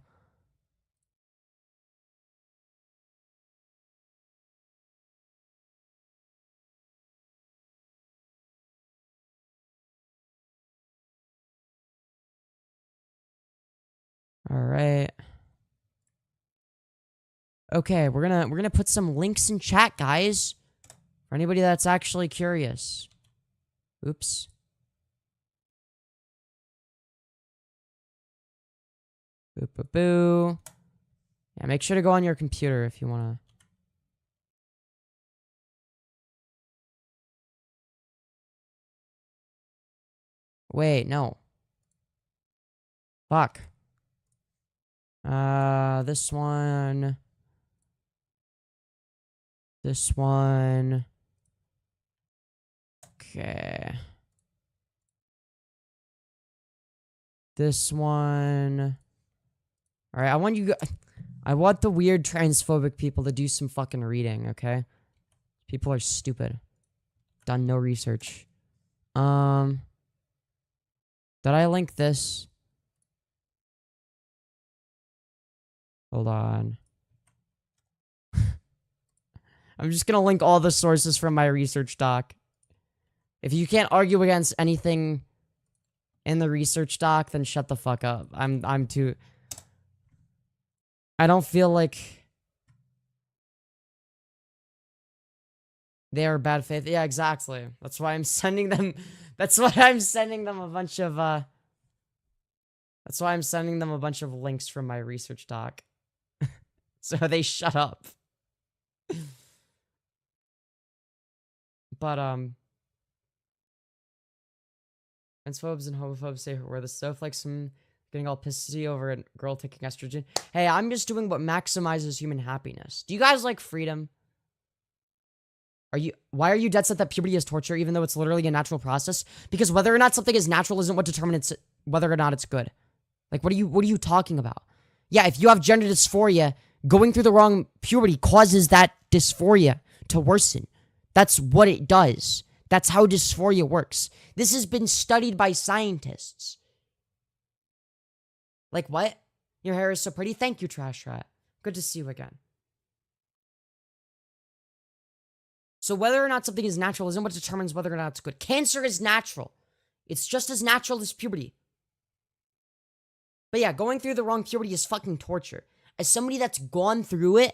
S1: Alright. Okay, we're gonna put some links in chat, guys. For anybody that's actually curious. Oops. Boo boo boo. Yeah, make sure to go on your computer if you wanna. Wait, no. Fuck. This one. This one. Okay. This one. Alright, I want the weird transphobic people to do some fucking reading, okay? People are stupid. Done no research. Did I link this? Hold on. I'm just gonna link all the sources from my research doc. If you can't argue against anything in the research doc, then shut the fuck up. I'm too... I don't feel like they are bad faith. Yeah, exactly. That's why I'm sending them... That's why I'm sending them a bunch of, That's why I'm sending them a bunch of links from my research doc. So they shut up. But, transphobes and homophobes say we're the snowflakes from getting all pissy over a girl taking estrogen. Hey, I'm just doing what maximizes human happiness. Do you guys like freedom? Why are you dead set that puberty is torture, even though it's literally a natural process? Because whether or not something is natural isn't what determines whether or not it's good. Like, what are you talking about? Yeah, if you have gender dysphoria, going through the wrong puberty causes that dysphoria to worsen. That's what it does. That's how dysphoria works. This has been studied by scientists. Like, what? Your hair is so pretty? Thank you, Trash Rat. Good to see you again. So whether or not something is natural isn't what determines whether or not it's good. Cancer is natural. It's just as natural as puberty. But yeah, going through the wrong puberty is fucking torture. As somebody that's gone through it,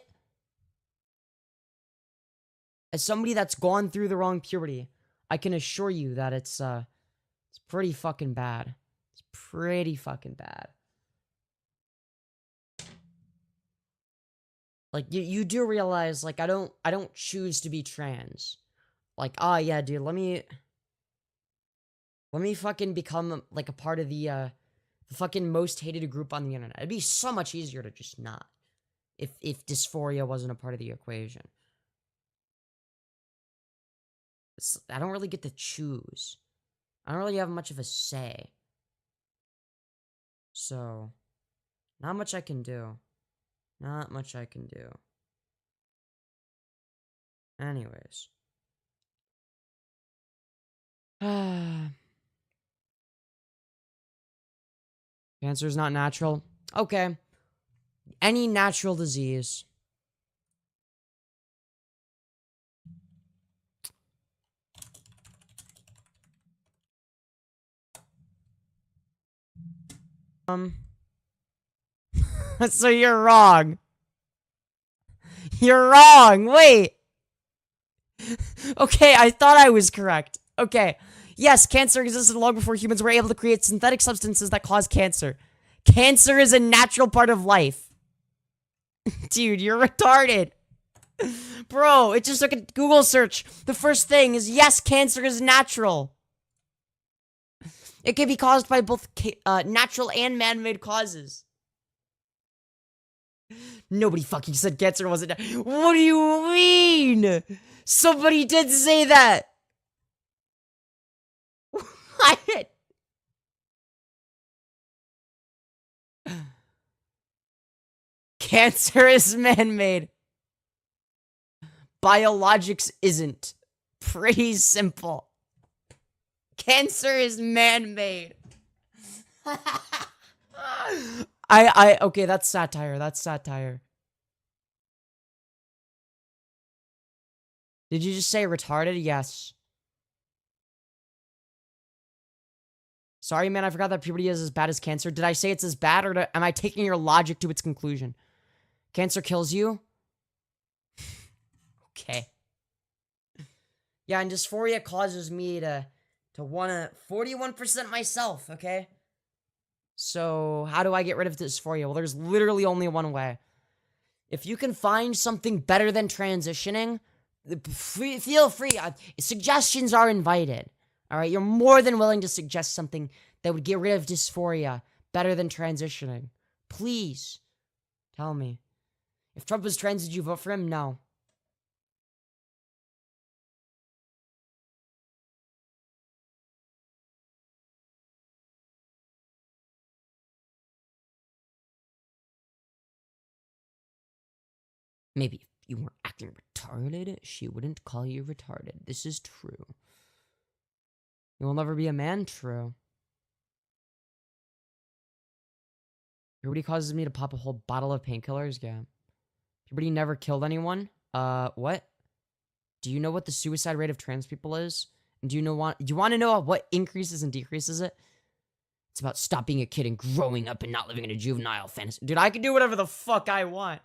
S1: as somebody that's gone through the wrong puberty, I can assure you that it's pretty fucking bad. It's pretty fucking bad. Like, you do realize, like, I don't choose to be trans. Like, yeah, dude, let me fucking become, like, a part of the fucking most hated group on the internet. It'd be so much easier to just not. If dysphoria wasn't a part of the equation. I don't really get to choose. I don't really have much of a say. So, not much I can do. Not much I can do. Anyways. Cancer is not natural. Okay. Any natural disease. So you're wrong. You're wrong. Wait. Okay, I thought I was correct. Okay. Yes, cancer existed long before humans were able to create synthetic substances that cause cancer. Cancer is a natural part of life. Dude, you're retarded. Bro, it just took a Google search. The first thing is, yes, cancer is natural. It can be caused by both natural and man-made causes. Nobody fucking said cancer wasn't. What do you mean? Somebody did say that. What? Cancer is man-made. Biologics isn't. Pretty simple. Cancer is man-made. Okay, that's satire. That's satire. Did you just say retarded? Yes. Sorry, man, I forgot that puberty is as bad as cancer. Did I say it's as bad, or am I taking your logic to its conclusion? Cancer kills you? Okay. Yeah, and dysphoria causes me to wanna 41% myself, okay? So, how do I get rid of dysphoria? Well, there's literally only one way. If you can find something better than transitioning, feel free. Suggestions are invited. All right, you're more than willing to suggest something that would get rid of dysphoria better than transitioning. Please, tell me. If Trump was trans, did you vote for him? No. Maybe if you weren't acting retarded, she wouldn't call you retarded. This is true. You will never be a man? True. Puberty causes me to pop a whole bottle of painkillers? Yeah. Puberty never killed anyone? What? Do you know what the suicide rate of trans people is? And do you want to know what increases and decreases it? It's about stop being a kid and growing up and not living in a juvenile fantasy. Dude, I can do whatever the fuck I want.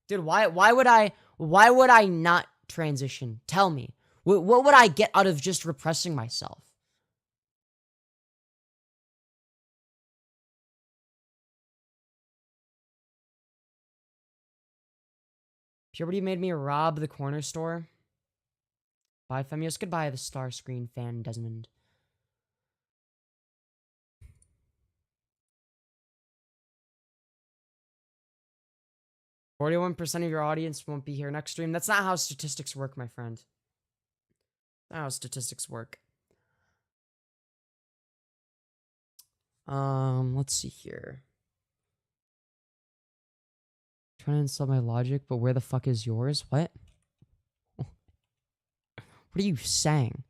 S1: Dude, why would I not transition? Tell me. What would I get out of just repressing myself? Puberty made me rob the corner store. Bye, Femyoz. Goodbye, the star screen fan, Desmond. "41% of your audience won't be here next stream." That's not how statistics work, my friend. That's not how statistics work. Let's see here. Trying to install my logic, but where the fuck is yours? What? What are you saying?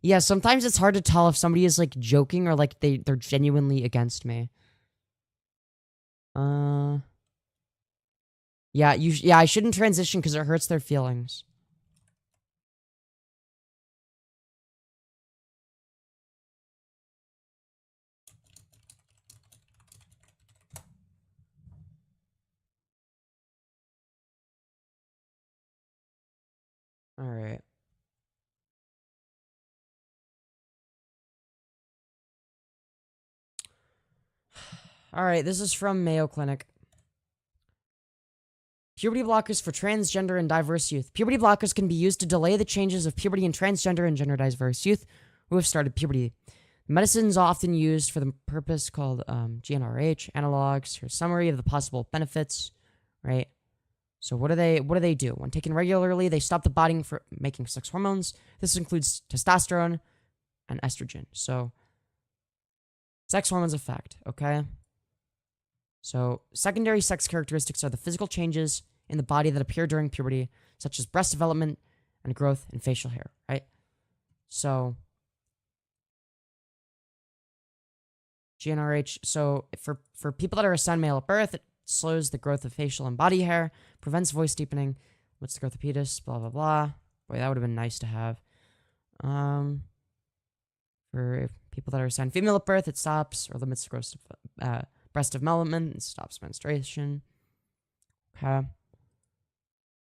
S1: Yeah, sometimes it's hard to tell if somebody is like joking or like they're genuinely against me. Yeah, I shouldn't transition because it hurts their feelings. All right. All right, this is from Mayo Clinic. Puberty blockers for transgender and diverse youth. Puberty blockers can be used to delay the changes of puberty in transgender and gender diverse youth who have started puberty. Medicines often used for the purpose called GnRH analogs. Here's a summary of the possible benefits, right? So what do they do? When taken regularly, they stop the body from making sex hormones. This includes testosterone and estrogen. So sex hormones effect, okay? So secondary sex characteristics are the physical changes in the body that appear during puberty, such as breast development and growth in facial hair, right? So GnRH, so for people that are assigned male at birth, it slows the growth of facial and body hair, prevents voice deepening, limits the growth of penis, blah, blah, blah. Boy, that would have been nice to have. For people that are assigned female at birth, it stops or limits the growth of breast development, it stops menstruation. Okay.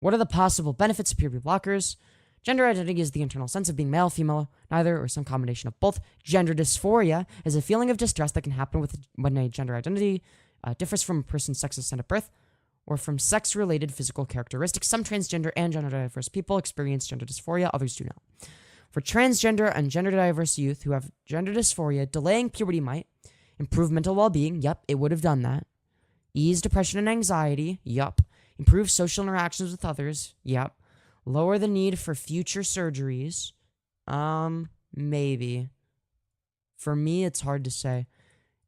S1: What are the possible benefits of puberty blockers? Gender identity is the internal sense of being male, female, neither, or some combination of both. Gender dysphoria is a feeling of distress that can happen when a gender identity differs from a person's sex assigned at birth or from sex-related physical characteristics. Some transgender and gender diverse people experience gender dysphoria, others do not. For transgender and gender diverse youth who have gender dysphoria, delaying puberty might improve mental well-being. Yep, it would have done that. Ease depression and anxiety. Yup. Improve social interactions with others. Yup. Lower the need for future surgeries. Maybe. For me, it's hard to say.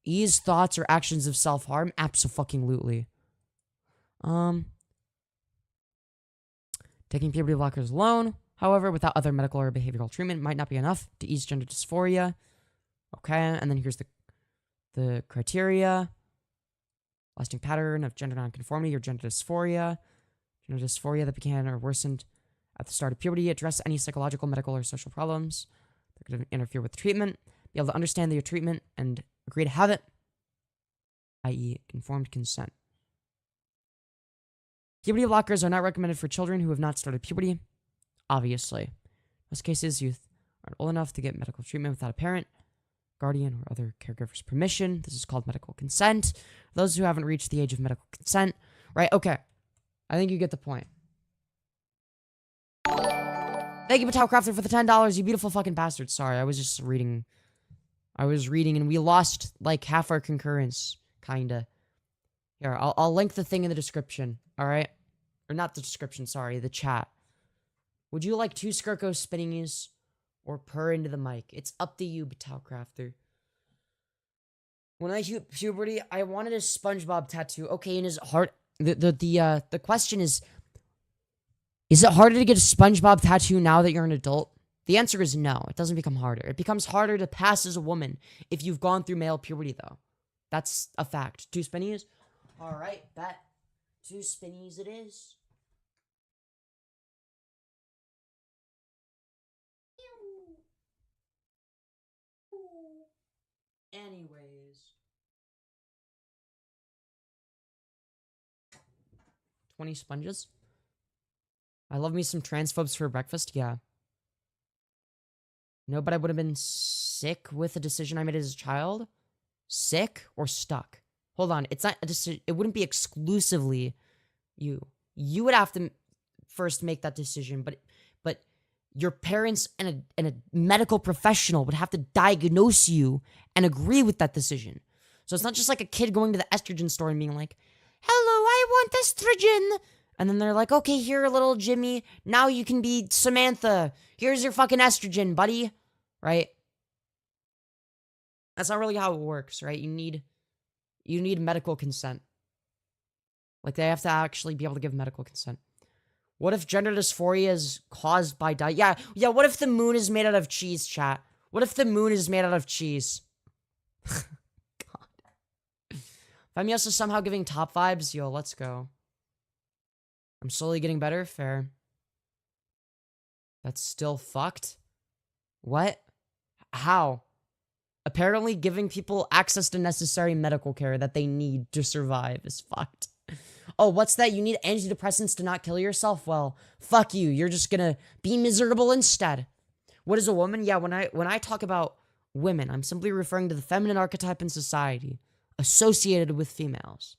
S1: Ease thoughts or actions of self-harm. Abso-fucking-lutely. Taking puberty blockers alone, however, without other medical or behavioral treatment might not be enough to ease gender dysphoria. Okay, and then here's the criteria. Lasting pattern of gender nonconformity or gender dysphoria. Gender dysphoria that began or worsened at the start of puberty. Address any psychological, medical, or social problems that could interfere with treatment. Be able to understand your treatment and agree to have it, i.e. informed consent. Puberty blockers are not recommended for children who have not started puberty, obviously. In most cases, youth aren't old enough to get medical treatment without a parent, guardian, or other caregiver's permission. This is called medical consent. Those who haven't reached the age of medical consent, right? Okay. I think you get the point. Thank you, Patel Crafter, for the $10, you beautiful fucking bastard. Sorry, I was just reading. I was reading and we lost like half our concurrence, kinda. Here, I'll link the thing in the description, alright? Or not the description, sorry, the chat. Would you like 2 Skirt Go Spinnies or Purr into the mic? It's up to you, Patel Crafter. When I hit puberty, I wanted a SpongeBob tattoo. Okay, and is it hard? The question is it harder to get a SpongeBob tattoo now that you're an adult? The answer is no. It doesn't become harder. It becomes harder to pass as a woman if you've gone through male puberty, though. That's a fact. 2 spinnies? Alright, bet. 2 spinnies it is. Anyways. 20 sponges? I love me some transphobes for breakfast, yeah. No, but I would have been sick with the decision I made as a child. Sick or stuck? Hold on, it's not a decision. It wouldn't be exclusively you. You would have to first make that decision, but your parents and a medical professional would have to diagnose you and agree with that decision. So it's not just like a kid going to the estrogen store and being like, "Hello, I want estrogen." And then they're like, "Okay, here, little Jimmy. Now you can be Samantha. Here's your fucking estrogen, buddy." Right? That's not really how it works, right? You need medical consent. Like, they have to actually be able to give medical consent. What if gender dysphoria is caused by diet? Yeah, what if the moon is made out of cheese, chat? What if the moon is made out of cheese? God. Femyoz is somehow giving top vibes. Yo, let's go. I'm slowly getting better. Fair. That's still fucked? What? How? Apparently giving people access to necessary medical care that they need to survive is fucked. Oh, what's that? You need antidepressants to not kill yourself? Well, fuck you. You're just gonna be miserable instead. What is a woman? Yeah, when I talk about women, I'm simply referring to the feminine archetype in society associated with females.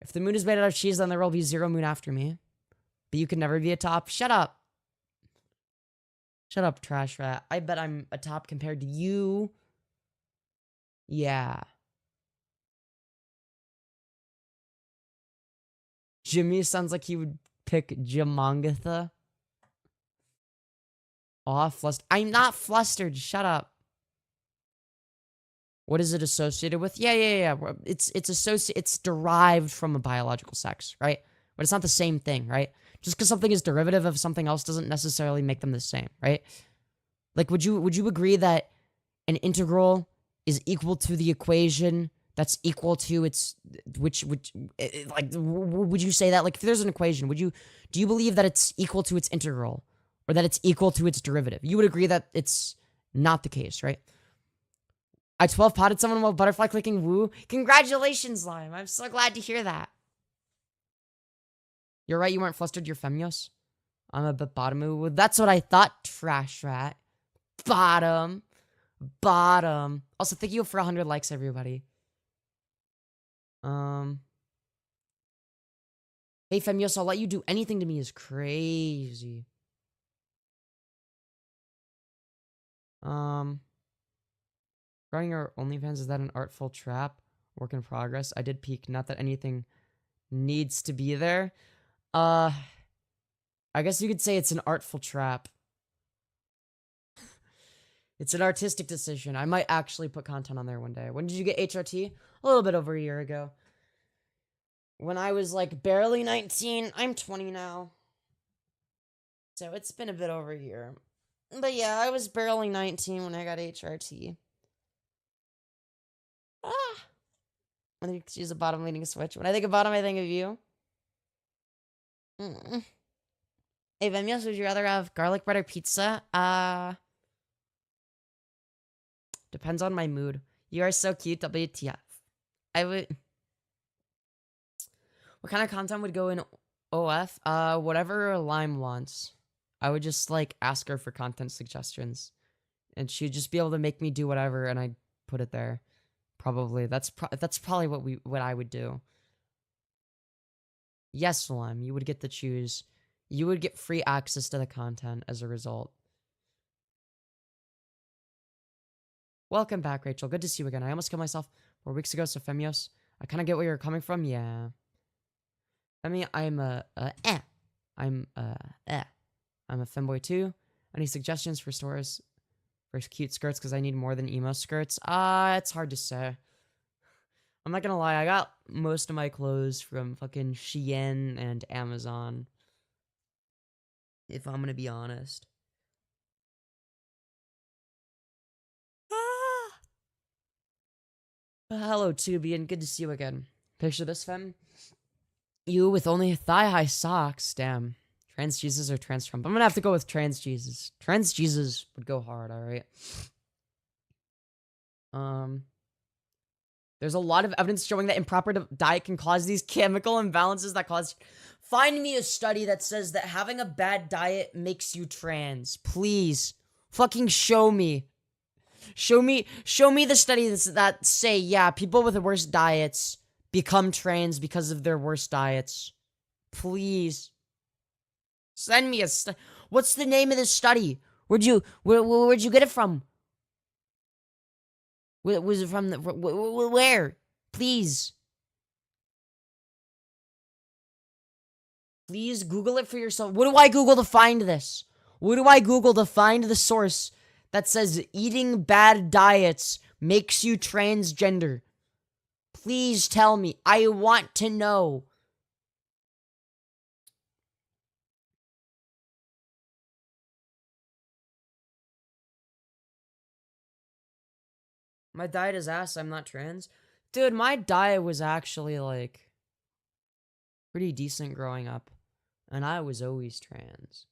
S1: If the moon is made out of cheese, then there will be 0 moon after me. But you can never be a top. Shut up. Shut up, trash rat. I bet I'm a top compared to you. Yeah. Jimmy sounds like he would pick Jamangatha. Aw, flustered. I'm not flustered. Shut up. What is it associated with? Yeah. It's derived from a biological sex, right? But it's not the same thing, right? Just because something is derivative of something else doesn't necessarily make them the same, right? Like, would you agree that an integral is equal to the equation that's equal to its would you say that, like, if there's an equation, do you believe that it's equal to its integral or that it's equal to its derivative? You would agree that it's not the case, right? I 12 potted someone while butterfly clicking woo. Congratulations, Lime. I'm so glad to hear that. You're right, you weren't flustered, you're Femyoz. I'm a bit bottom. That's what I thought, trash rat. Bottom. Also, thank you for 100 likes, everybody. Hey, Femyoz, I'll let you do anything to me is crazy. Running our OnlyFans, is that an artful trap? Work in progress. I did peek. Not that anything needs to be there. I guess you could say it's an artful trap. It's an artistic decision. I might actually put content on there one day. When did you get HRT? A little bit over a year ago. When I was like barely 19. I'm 20 now. So it's been a bit over a year. But yeah, I was barely 19 when I got HRT. Ah! I think she's a bottom leading switch. When I think of bottom, I think of you. Hey, Femyoz, would you rather have garlic bread or pizza? Depends on my mood. You are so cute, WTF. I would... What kind of content would go in OF? Whatever Lime wants. I would just, like, ask her for content suggestions. And she'd just be able to make me do whatever, and I'd put it there. Probably. That's probably what I would do. Yes, Lime, you would get to choose. You would get free access to the content as a result. Welcome back, Rachel. Good to see you again. I almost killed myself 4 weeks ago, so Femyoz. I kind of get where you're coming from, yeah. I mean, I'm a femboy too. Any suggestions for stores for cute skirts? Because I need more than emo skirts. It's hard to say. I'm not gonna lie, I got most of my clothes from fucking Shein and Amazon. If I'm gonna be honest. Hello, Tubian. Good to see you again. Picture this, Fem. You with only thigh-high socks. Damn. Trans Jesus or Trans Trump? I'm gonna have to go with Trans Jesus. Trans Jesus would go hard, alright? There's a lot of evidence showing that improper diet can cause these chemical imbalances that cause... Find me a study that says that having a bad diet makes you trans. Please. Fucking show me. Show me the studies that say, yeah, people with the worst diets become trans because of their worst diets. Please. Send me a What's the name of this study? Where'd you get it from? Was it from where? Please. Please Google it for yourself. What do I Google to find this? What do I Google to find the source that says eating bad diets makes you transgender? Please tell me. I want to know. My diet is ass. I'm not trans. Dude, my diet was actually, like, pretty decent growing up. And I was always trans.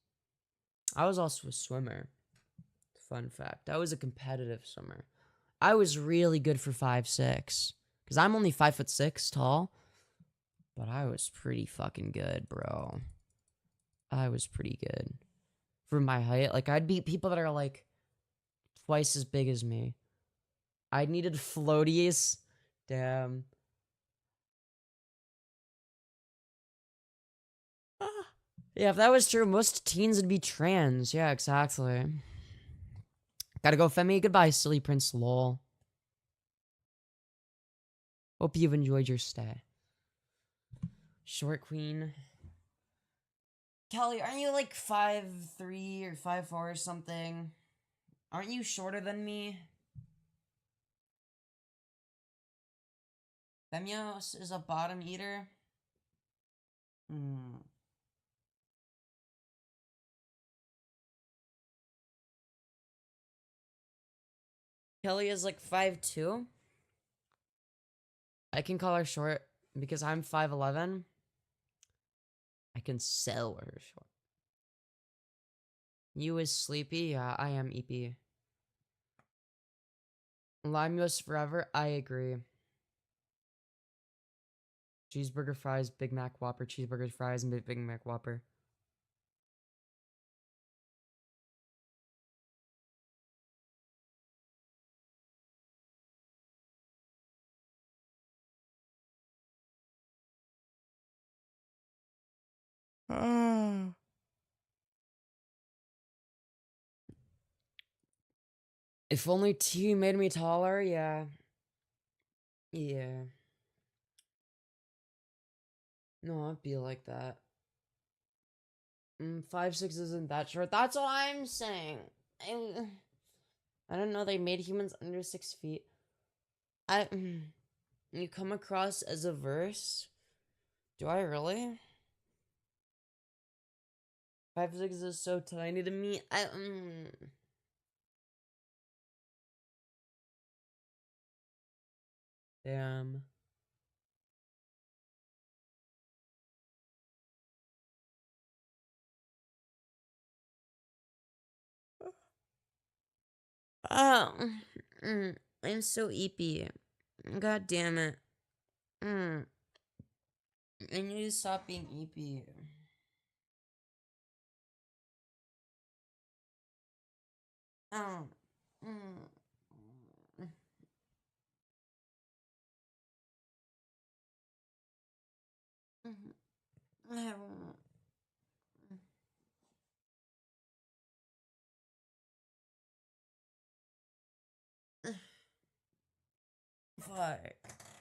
S1: I was also a swimmer. Fun fact. I was a competitive swimmer. I was really good for 5'6". Because I'm only 5'6" tall. But I was pretty fucking good, bro. I was pretty good. For my height. Like, I'd beat people that are, like, twice as big as me. I needed floaties. Damn. Yeah, if that was true, most teens would be trans. Yeah, exactly. Gotta go, Femi. Goodbye, silly prince. Lol. Hope you've enjoyed your stay. Short queen. Kelly, aren't you like 5'3" or 5'4" or something? Aren't you shorter than me? Femyoz is a bottom eater. Kelly is like 5'2". I can call her short because I'm 5'11". I can sell her short. You is sleepy? Yeah, I am EP. Limeos forever? I agree. Cheeseburger, fries, Big Mac, Whopper, cheeseburger, fries, and Big Mac, Whopper. If only tea made me taller, yeah. Yeah. No, I'd be like that. 5'6" isn't that short. That's what I'm saying. I don't know. They made humans under 6 feet. You come across as a verse? Do I really? 5'6" is so tiny to me. Damn. Oh, I'm so eepy. God damn it. I need to stop being eepy. Oh. Fuck.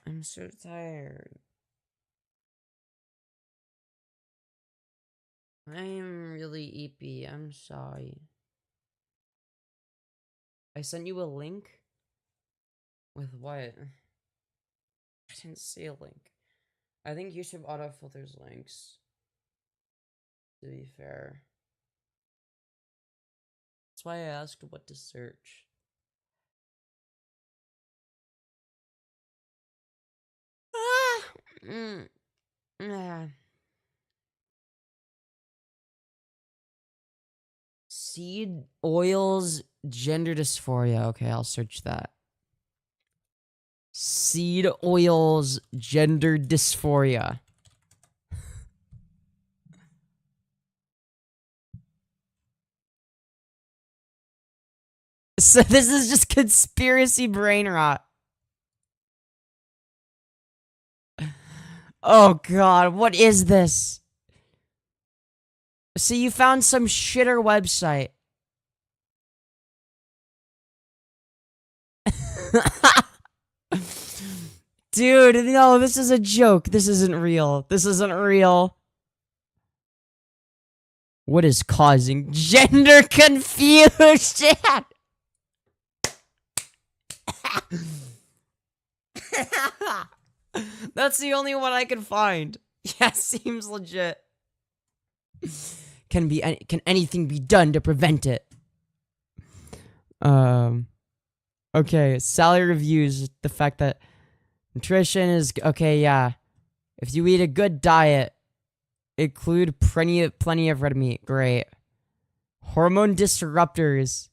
S1: I'm so tired. I am really eepy. I'm sorry. I sent you a link? With what? I didn't see a link. I think YouTube auto-filters links. To be fair. That's why I asked what to search. Seed oils, gender dysphoria. Okay, I'll search that. Seed oils, gender dysphoria. So this is just conspiracy brain rot. Oh god, what is this? So you found some shitter website. Dude, no, this is a joke. This isn't real. This isn't real. What is causing gender confusion? That's the only one I can find. Yeah, seems legit. Can anything be done to prevent it? Okay, Sally reviews the fact that nutrition is okay, yeah. If you eat a good diet, include plenty of red meat. Great. Hormone disruptors.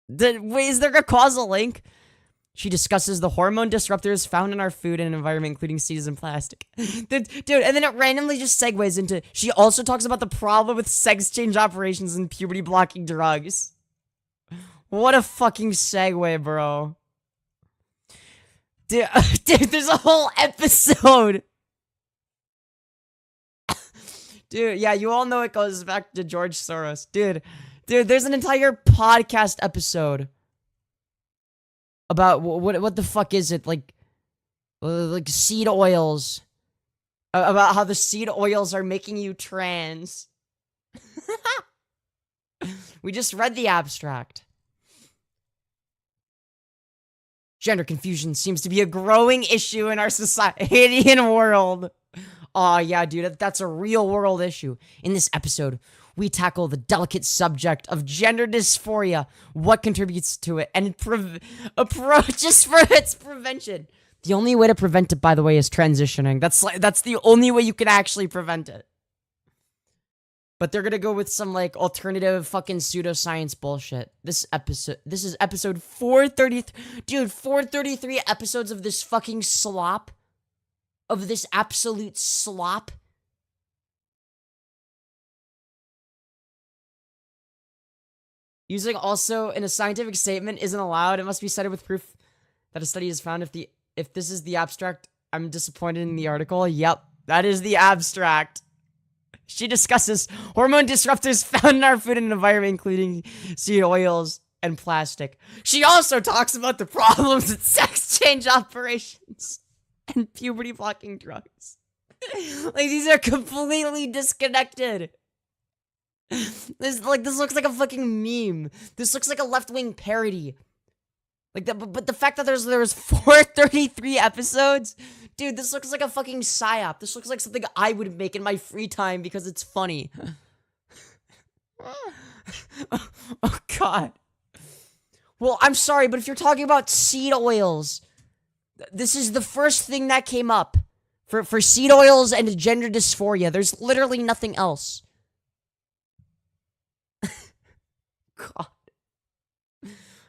S1: Wait, is there a causal link? She discusses the hormone disruptors found in our food and environment, including seeds and plastic. Dude, and then it randomly just segues into... She also talks about the problem with sex change operations and puberty-blocking drugs. What a fucking segue, bro. Dude, there's a whole episode. Dude, yeah, you all know it goes back to George Soros. Dude, there's an entire podcast episode about what the fuck is it, like seed oils, about how the seed oils are making you trans. We just read the abstract. Gender confusion seems to be a growing issue in our society and world. Aw, yeah, dude, that's a real world issue. In this episode, we tackle the delicate subject of gender dysphoria, what contributes to it, and approaches for its prevention. The only way to prevent it, by the way, is transitioning. That's the only way you can actually prevent it. But they're gonna go with some, like, alternative fucking pseudoscience bullshit. This is episode 433. Dude, 433 episodes of this fucking slop. Of this absolute slop. Using also in a scientific statement isn't allowed. It must be cited with proof that a study has found. If this is the abstract, I'm disappointed in the article. Yep, that is the abstract. She discusses hormone disruptors found in our food and environment, including seed oils and plastic. She also talks about the problems with sex change operations and puberty blocking drugs. Like, these are completely disconnected. This looks like a fucking meme. This looks like a left-wing parody. Like that, but the fact that there was 433 episodes, dude, this looks like a fucking psyop. This looks like something I would make in my free time because it's funny. Oh god. Well, I'm sorry, but if you're talking about seed oils, this is the first thing that came up for seed oils and gender dysphoria. There's literally nothing else. God.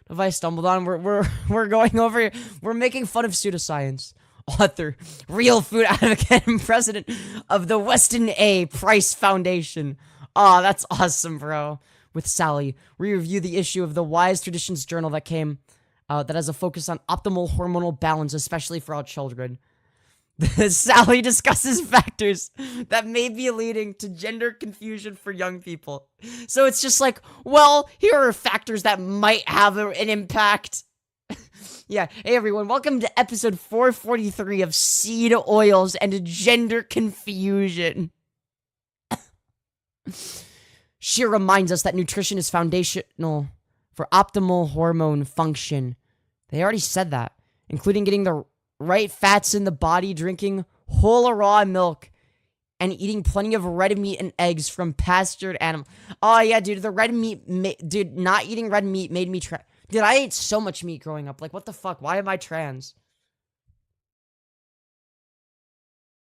S1: Have I stumbled on? We're going over. We're making fun of pseudoscience. Author, real food advocate, and president of the Weston A. Price Foundation. Aw, that's awesome, bro. With Sally, we review the issue of the Wise Traditions Journal that came out that has a focus on optimal hormonal balance, especially for all children. Sally discusses factors that may be leading to gender confusion for young people. So it's just like, well, here are factors that might have an impact. Yeah, hey everyone, welcome to episode 443 of Seed Oils and Gender Confusion. She reminds us that nutrition is foundational for optimal hormone function. They already said that, including getting the right fats in the body, drinking whole or raw milk, and eating plenty of red meat and eggs from pastured animals. Oh yeah, dude, the red meat, dude, not eating red meat made me dude, I ate so much meat growing up. Like, what the fuck? Why am I trans?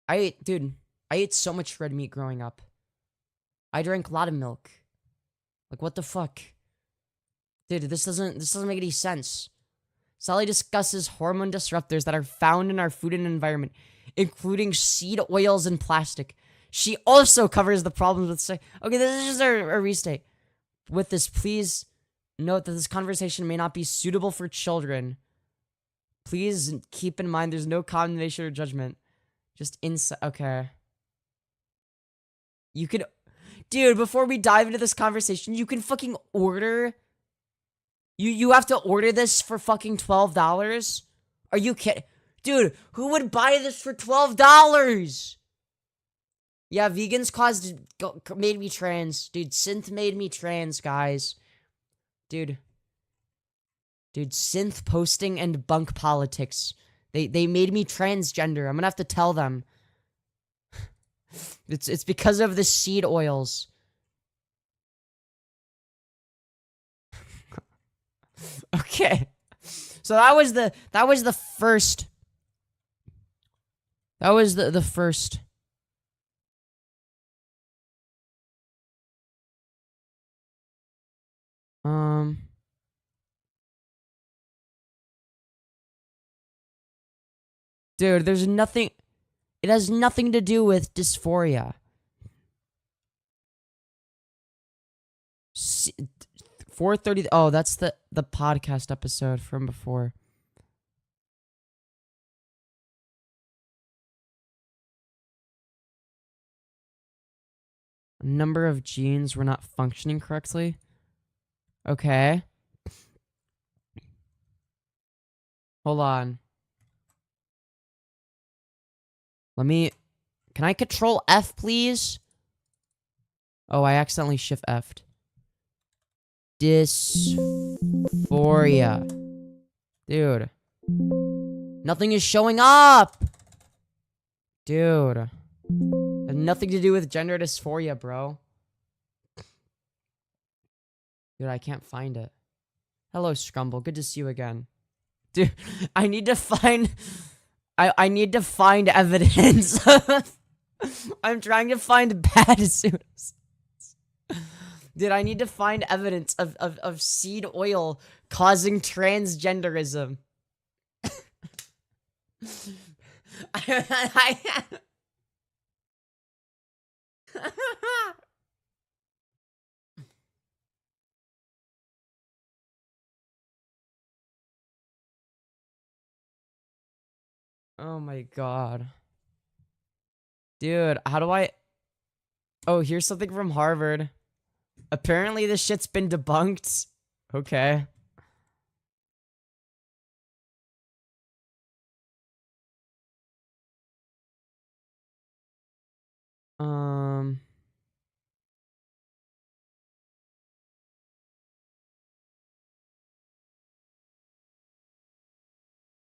S1: Dude, I ate so much red meat growing up. I drank a lot of milk. Like, what the fuck? Dude, this doesn't make any sense. Sally discusses hormone disruptors that are found in our food and environment, including seed oils and plastic. She also covers the problems with okay, this is just a restate. With this, please note that this conversation may not be suitable for children. Please keep in mind there's no condemnation or judgment. Just insight. Okay. You could... Dude, before we dive into this conversation, you can fucking order... You have to order this for fucking $12? Are you kidding? Dude, who would buy this for $12? Yeah, vegans made me trans. Dude, synth made me trans, guys. Dude, synth posting and bunk politics. They made me transgender. I'm gonna have to tell them. It's because of the seed oils. Okay. So that was the first. That was the first. Dude, there's nothing. It has nothing to do with dysphoria. 430. Oh, that's the podcast episode from before. A number of genes were not functioning correctly. Okay. Hold on. Can I control F, please? Oh, I accidentally shift F'd. Dysphoria. Dude. Nothing is showing up! Dude. Has nothing to do with gender dysphoria, bro. Dude, I can't find it. Hello, Scrumble. Good to see you again. Dude, I need to find... I need to find evidence. I'm trying to find bad pseudoscience. Dude, I need to find evidence of seed oil causing transgenderism. Oh my god. Dude, how do I... Oh, here's something from Harvard. Apparently this shit's been debunked. Okay.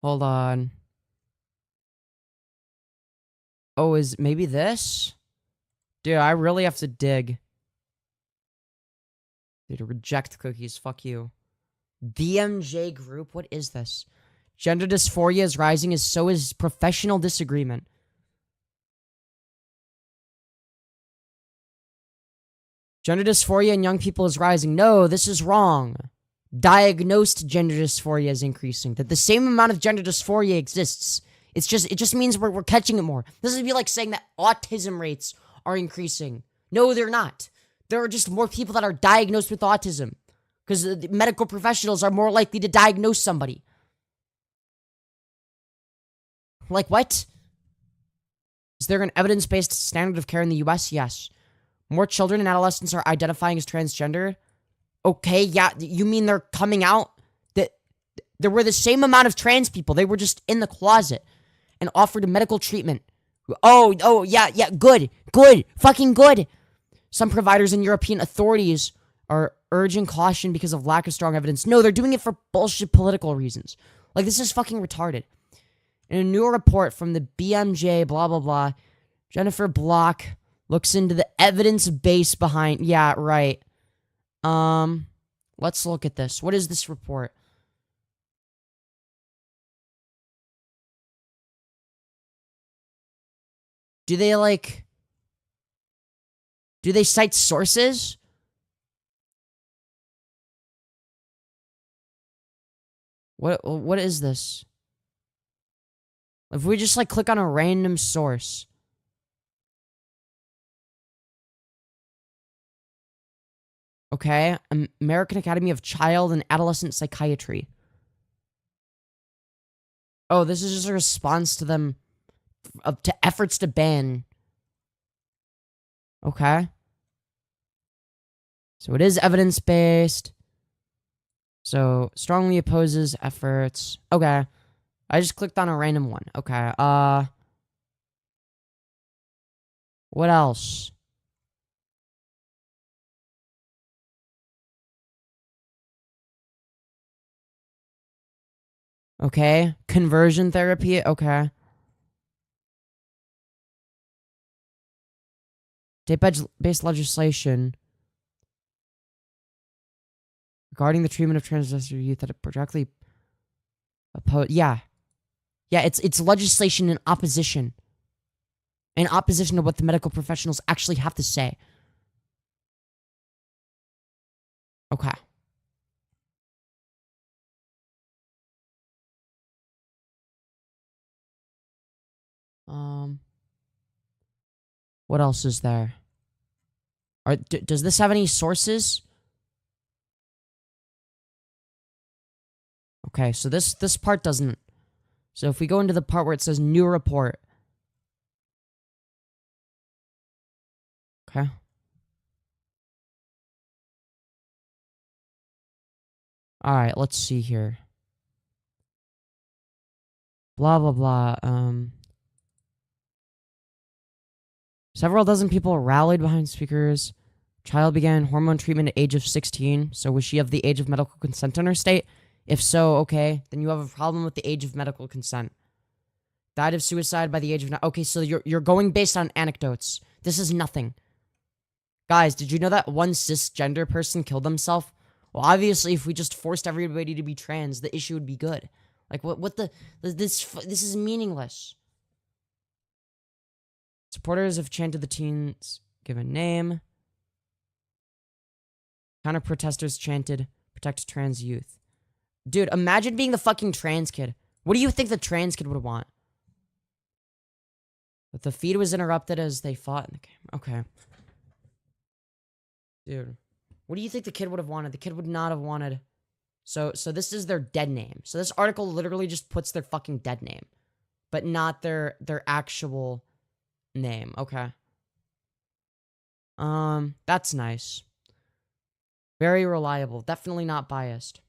S1: Hold on. Oh, is maybe this? Dude, I really have to dig. Dude, reject cookies. Fuck you. BMJ group? What is this? Gender dysphoria is rising, as so is professional disagreement. Gender dysphoria in young people is rising. No, this is wrong. Diagnosed gender dysphoria is increasing. That the same amount of gender dysphoria exists. It just means we're catching it more. This would be like saying that autism rates are increasing. No, they're not. There are just more people that are diagnosed with autism. Because the medical professionals are more likely to diagnose somebody. Like what? Is there an evidence-based standard of care in the US? Yes. More children and adolescents are identifying as transgender? Okay, yeah, you mean they're coming out? There were the same amount of trans people. They were just in the closet and offered medical treatment. Oh, yeah, good, fucking good. Some providers and European authorities are urging caution because of lack of strong evidence. No, they're doing it for bullshit political reasons. Like, this is fucking retarded. In a new report from the BMJ, blah, blah, blah, Jennifer Block looks into the evidence base behind... Yeah, right. Let's look at this. What is this report? Do they cite sources? What is this? If we just click on a random source. Okay, American Academy of Child and Adolescent Psychiatry. Oh, this is just a response to them, to efforts to ban. Okay. So it is evidence-based. So, strongly opposes efforts. Okay. I just clicked on a random one. Okay, what else? Okay, conversion therapy, okay. State-based legislation regarding the treatment of transgender youth that directly oppose... Yeah, it's legislation in opposition. In opposition to what the medical professionals actually have to say. Okay. What else is there? Does this have any sources? Okay, so this part doesn't. So if we go into the part where it says new report. Okay. Alright, let's see here. Blah, blah, blah. Several dozen people rallied behind speakers. Child began hormone treatment at age of 16. So was she of the age of medical consent in her state? If so, okay, then you have a problem with the age of medical consent. Died of suicide by the age of... Okay, so you're going based on anecdotes. This is nothing. Guys, did you know that one cisgender person killed himself? Well, obviously, if we just forced everybody to be trans, the issue would be good. Like, this is meaningless. Supporters have chanted the teen's given name. Counter-protesters chanted, protect trans youth. Dude, imagine being the fucking trans kid. What do you think the trans kid would want? But the feed was interrupted as they fought in the game. Okay. Dude. What do you think the kid would have wanted? The kid would not have wanted... So this is their dead name. So this article literally just puts their fucking dead name. But not their actual name. Okay. That's nice. Very reliable. Definitely not biased.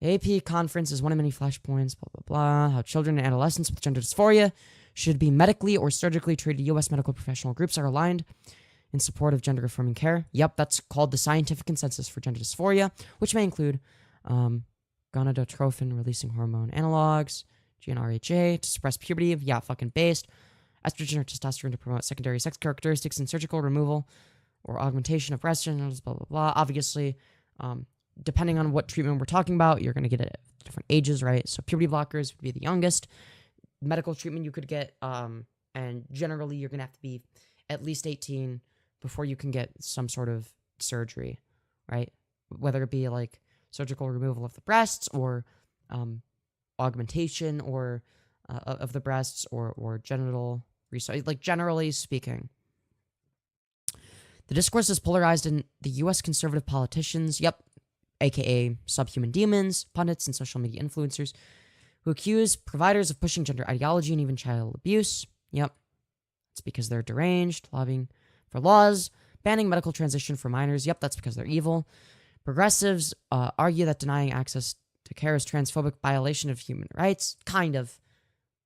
S1: The AP conference is one of many flashpoints, blah, blah, blah. How children and adolescents with gender dysphoria should be medically or surgically treated. U.S. medical professional groups are aligned in support of gender-affirming care. Yep, that's called the Scientific Consensus for Gender Dysphoria, which may include gonadotrophin-releasing hormone analogs, GnRHA to suppress puberty. Yeah, fucking based. Estrogen or testosterone to promote secondary sex characteristics and surgical removal or augmentation of breast genitals, blah, blah, blah. Obviously, depending on what treatment we're talking about, you're going to get it at different ages, right? So puberty blockers would be the youngest. Medical treatment you could get, and generally you're going to have to be at least 18 before you can get some sort of surgery, right? Whether it be like surgical removal of the breasts or augmentation or of the breasts or genital research, like generally speaking. The discourse is polarized in the U.S. conservative politicians, yep, aka subhuman demons, pundits, and social media influencers, who accuse providers of pushing gender ideology and even child abuse. Yep, it's because they're deranged, lobbying for laws, banning medical transition for minors. Yep, that's because they're evil. Progressives argue that denying access to care is transphobic violation of human rights. Kind of.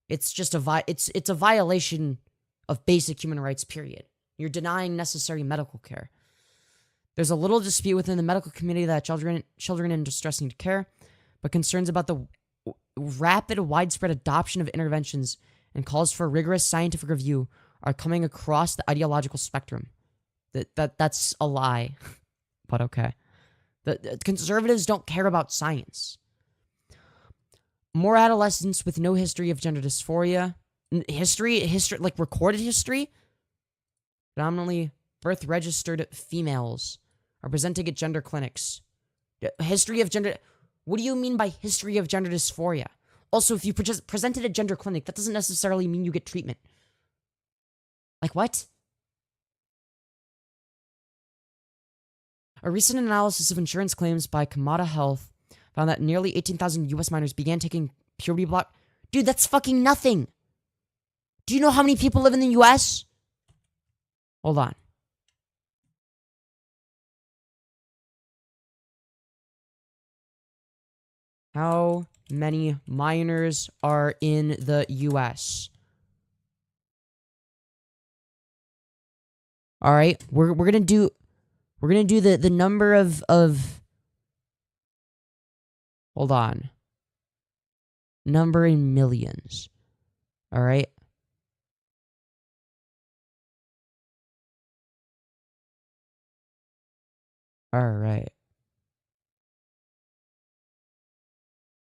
S1: It's just it's a violation of basic human rights, period. You're denying necessary medical care. There's a little dispute within the medical community that children in distress need care, but concerns about the rapid, widespread adoption of interventions and calls for rigorous scientific review are coming across the ideological spectrum. That's a lie, but okay. The conservatives don't care about science. More adolescents with no history of gender dysphoria, history like recorded history, predominantly birth-registered females, are presenting at gender clinics. History of gender... What do you mean by history of gender dysphoria? Also, if you present at a gender clinic, that doesn't necessarily mean you get treatment. Like, what? A recent analysis of insurance claims by Kamada Health found that nearly 18,000 U.S. minors began taking puberty block... Dude, that's fucking nothing! Do you know how many people live in the U.S.? Hold on. How many minors are in the U.S.? All right, we're gonna do the number of hold on, number in millions. All right. All right.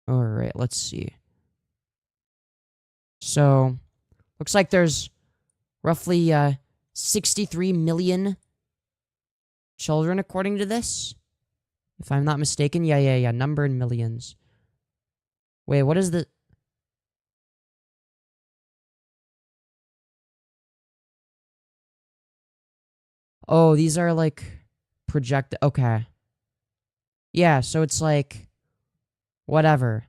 S1: All right, let's see. So, looks like there's roughly 63 million children according to this. If I'm not mistaken. Yeah. Number in millions. Wait, what is the... Oh, these are like projected. Okay. Yeah, so it's like whatever.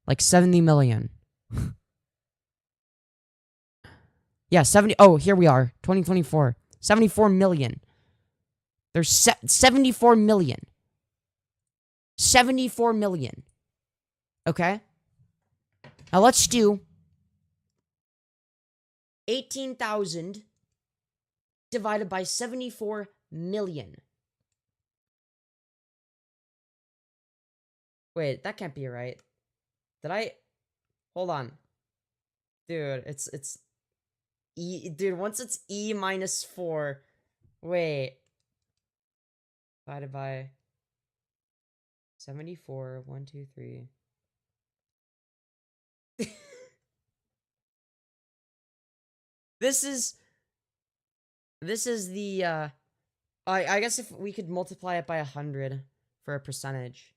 S1: Like 70 million. Yeah, 70. Oh, here we are. 2024. 74 million. There's 74 million. 74 million. Okay? Now let's do 18,000 divided by 74 million. Wait, that can't be right. Did I... Hold on. Dude, it's... E... Dude, once it's E minus 4... Wait. Divided by... 74, 1, 2, 3... This is the, I guess if we could multiply it by 100 for a percentage.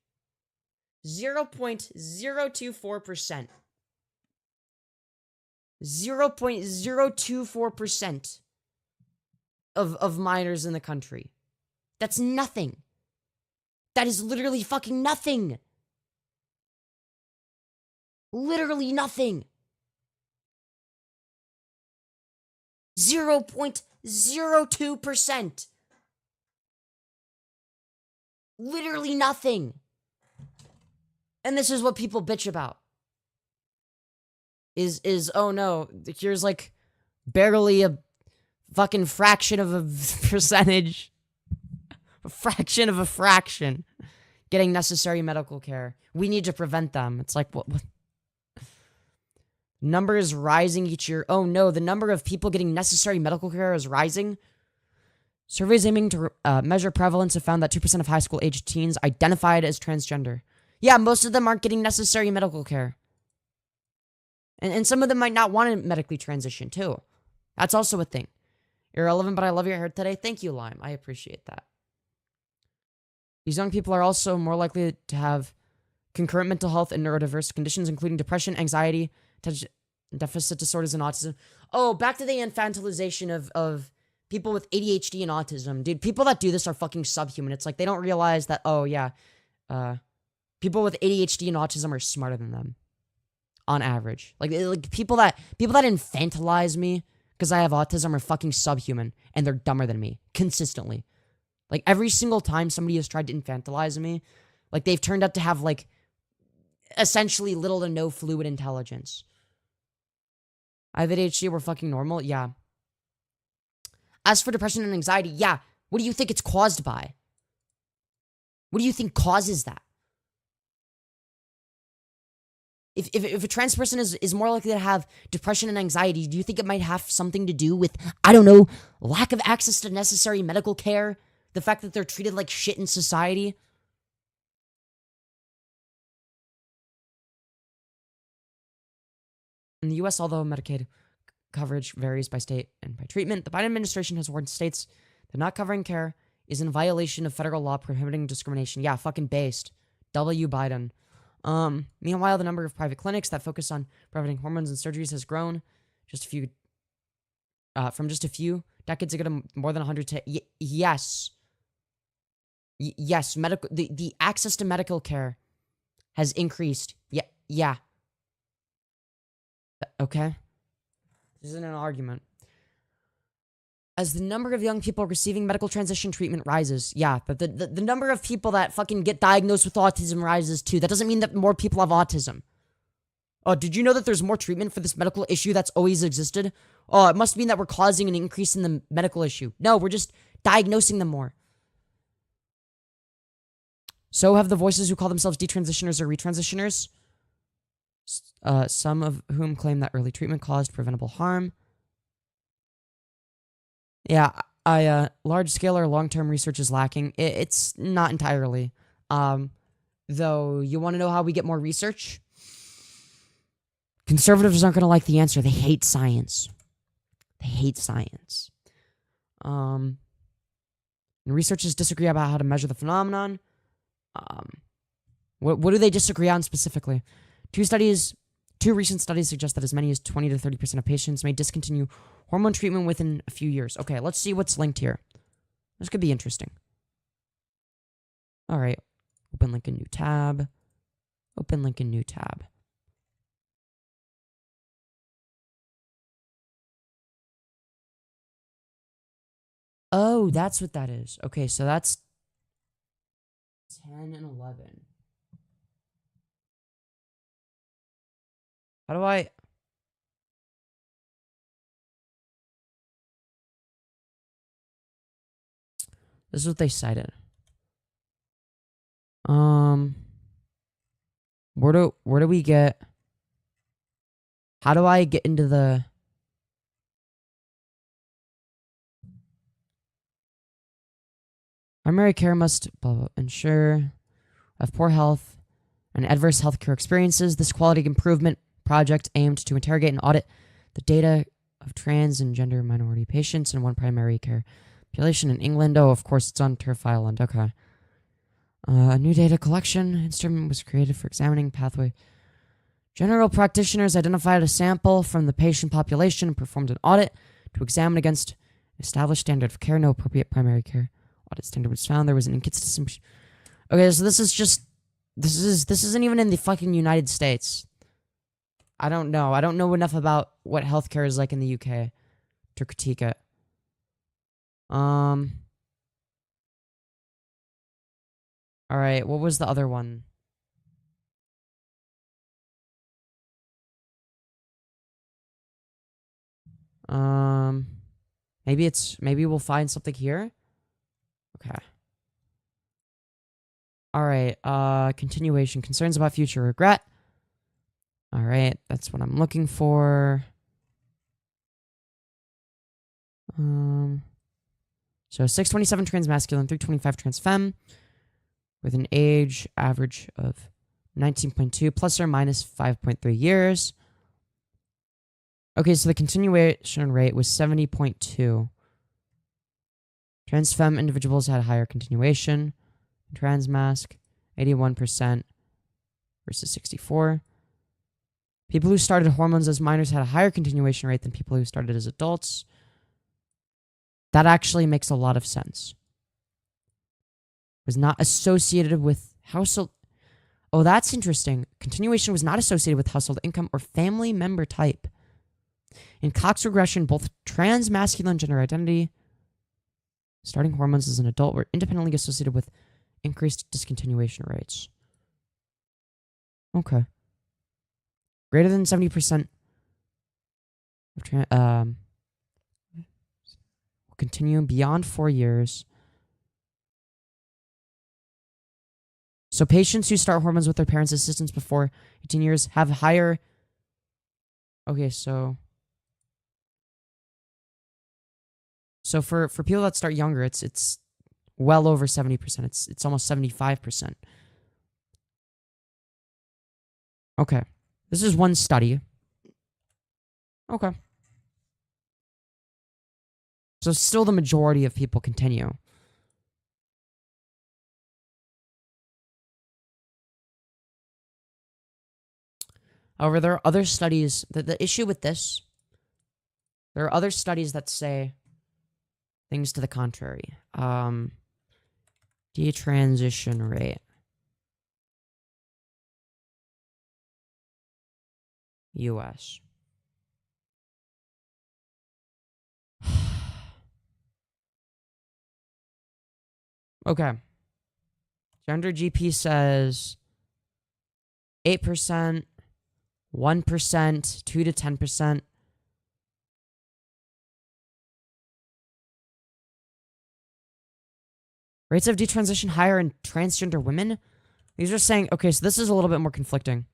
S1: 0.024%. 0.024% of minors in the country. That's nothing. That is literally fucking nothing. Literally nothing. 0.02%. Literally nothing. And this is what people bitch about. Oh no, here's like barely a fucking fraction of a percentage. A fraction of a fraction. Getting necessary medical care. We need to prevent them. It's like, what? Number is rising each year. Oh no, the number of people getting necessary medical care is rising. Surveys aiming to measure prevalence have found that 2% of high school aged teens identified as transgender. Yeah, most of them aren't getting necessary medical care. And some of them might not want to medically transition too. That's also a thing. Irrelevant, but I love your hair today. Thank you, Lime. I appreciate that. These young people are also more likely to have concurrent mental health and neurodiverse conditions, including depression, anxiety, deficit disorders, and autism. Oh, back to the infantilization of people with ADHD and autism. Dude, people that do this are fucking subhuman. It's like they don't realize that, oh, yeah, people with ADHD and autism are smarter than them. On average. Like people that infantilize me because I have autism are fucking subhuman, and they're dumber than me. Consistently. Like, every single time somebody has tried to infantilize me, like, they've turned out to have, like, essentially little to no fluid intelligence. I have ADHD, we're fucking normal? Yeah. As for depression and anxiety, yeah. What do you think it's caused by? What do you think causes that? If a trans person is more likely to have depression and anxiety, do you think it might have something to do with, I don't know, lack of access to necessary medical care? The fact that they're treated like shit in society? In the US, although Medicaid coverage varies by state and by treatment, the Biden administration has warned states that not covering care is in violation of federal law prohibiting discrimination. Yeah, fucking based. W. Biden. Meanwhile, the number of private clinics that focus on providing hormones and surgeries has grown from just a few decades ago to more than 100 to yes. Yes, the access to medical care has increased. Yeah. Okay. This isn't an argument. As the number of young people receiving medical transition treatment rises, yeah, the number of people that fucking get diagnosed with autism rises too. That doesn't mean that more people have autism. Oh, did you know that there's more treatment for this medical issue that's always existed? Oh, it must mean that we're causing an increase in the medical issue. No, we're just diagnosing them more. So have the voices who call themselves detransitioners or retransitioners, some of whom claim that early treatment caused preventable harm. Yeah, large-scale or long-term research is lacking. It's not entirely. Though, you want to know how we get more research? Conservatives aren't going to like the answer. They hate science. They hate science. And researchers disagree about how to measure the phenomenon. What do they disagree on specifically? Two recent studies suggest that as many as 20 to 30% of patients may discontinue hormone treatment within a few years. Okay, let's see what's linked here. This could be interesting. All right. Open link in new tab. Open link in new tab. Oh, that's what that is. Okay, so that's 10 and 11. How do I... This is what they cited. Where do we get... How do I get into the... Primary care must ensure of poor health and adverse healthcare experiences. This quality improvement project aimed to interrogate and audit the data of trans and gender minority patients in one primary care population in England. Oh, of course, it's on Turf Island. Okay. A new data collection instrument was created for examining pathway. General practitioners identified a sample from the patient population and performed an audit to examine against an established standard of care. No appropriate primary care audit standard was found. There was an inconsistency. Okay, so this isn't even in the fucking United States. I don't know. I don't know enough about what healthcare is like in the UK to critique it. All right, what was the other one? Maybe we'll find something here. Okay. All right, continuation. Concerns about future regret. All right, that's what I'm looking for. So 627 transmasculine, 325 transfem, with an age average of 19.2 plus or minus 5.3 years. Okay, so the continuation rate was 70.2. Transfem individuals had higher continuation. Transmask, 81% versus 64. People who started hormones as minors had a higher continuation rate than people who started as adults. That actually makes a lot of sense. Was not associated with household... Oh, that's interesting. Continuation was not associated with household income or family member type. In Cox regression, both transmasculine gender identity, starting hormones as an adult, were independently associated with increased discontinuation rates. Okay. Greater than 70% of will continue beyond 4 years. So patients who start hormones with their parents' assistance before 18 years have higher... Okay, so for people that start younger, it's well over 70%. It's almost 75%. Okay. This is one study. Okay. So still the majority of people continue. However, there are other studies that the issue with this, there are other studies that say things to the contrary. Detransition rate. US. Okay. Gender GP says 8%, 1%, 2 to 10%. Rates of detransition higher in transgender women? These are saying, okay, so this is a little bit more conflicting.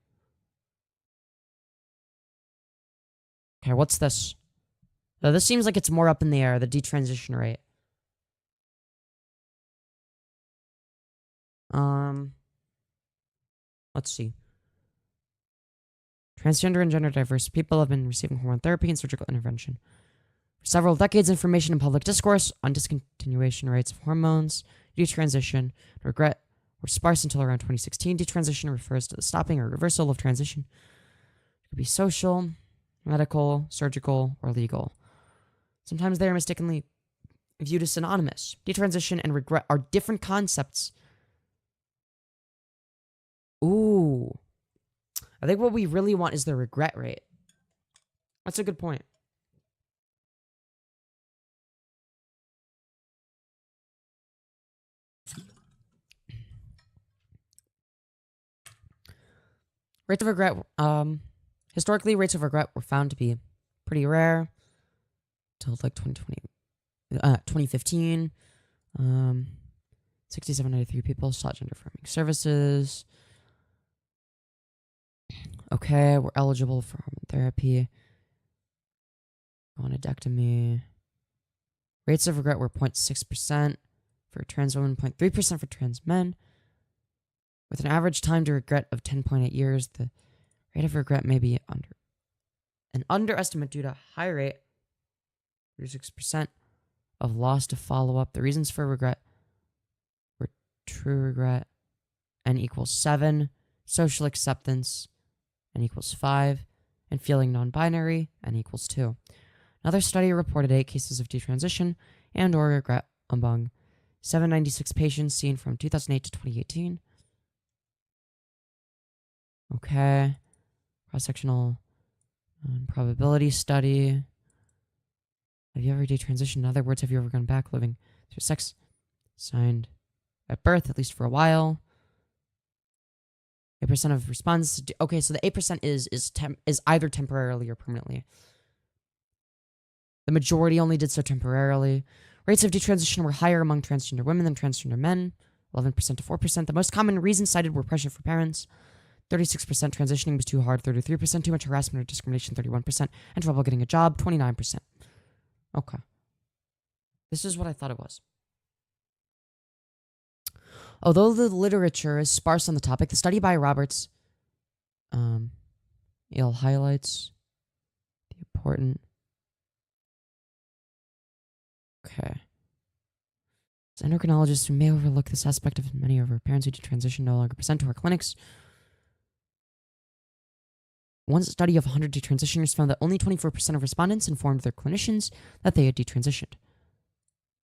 S1: Okay, what's this? So this seems like it's more up in the air, the detransition rate. Let's see. Transgender and gender diverse people have been receiving hormone therapy and surgical intervention. For several decades, information in public discourse on discontinuation rates of hormones, detransition, regret were sparse until around 2016. Detransition refers to the stopping or reversal of transition. It could be social, medical, surgical, or legal. Sometimes they are mistakenly viewed as synonymous. Detransition and regret are different concepts. Ooh. I think what we really want is the regret rate. That's a good point. Rates of regret, historically, rates of regret were found to be pretty rare until like 2015. 6,793 people sought gender affirming services. Okay, we're eligible for hormone therapy. Gonadectomy. Rates of regret were 0.6% for trans women, 0.3% for trans men. With an average time to regret of 10.8 years, the rate of regret may be an underestimate due to high rate, 36% of loss to follow-up. The reasons for regret were true regret, n equals 7, social acceptance, n equals 5, and feeling non-binary, n equals 2. Another study reported 8 cases of detransition and or regret among 796 patients seen from 2008 to 2018. Okay. Cross-sectional probability study. Have you ever detransitioned? In other words, have you ever gone back living through sex signed at birth, at least for a while? 8% of response. Okay, so the 8% is either temporarily or permanently. The majority only did so temporarily. Rates of detransition were higher among transgender women than transgender men, 11% to 4%. The most common reasons cited were pressure for parents, 36% transitioning was too hard, 33% too much harassment or discrimination, 31%, and trouble getting a job, 29%. Okay. This is what I thought it was. Although the literature is sparse on the topic, the study by Roberts it highlights the important. Okay. As endocrinologists, we may overlook this aspect of many of our parents who detransition no longer present to our clinics. One study of 100 detransitioners found that only 24% of respondents informed their clinicians that they had detransitioned.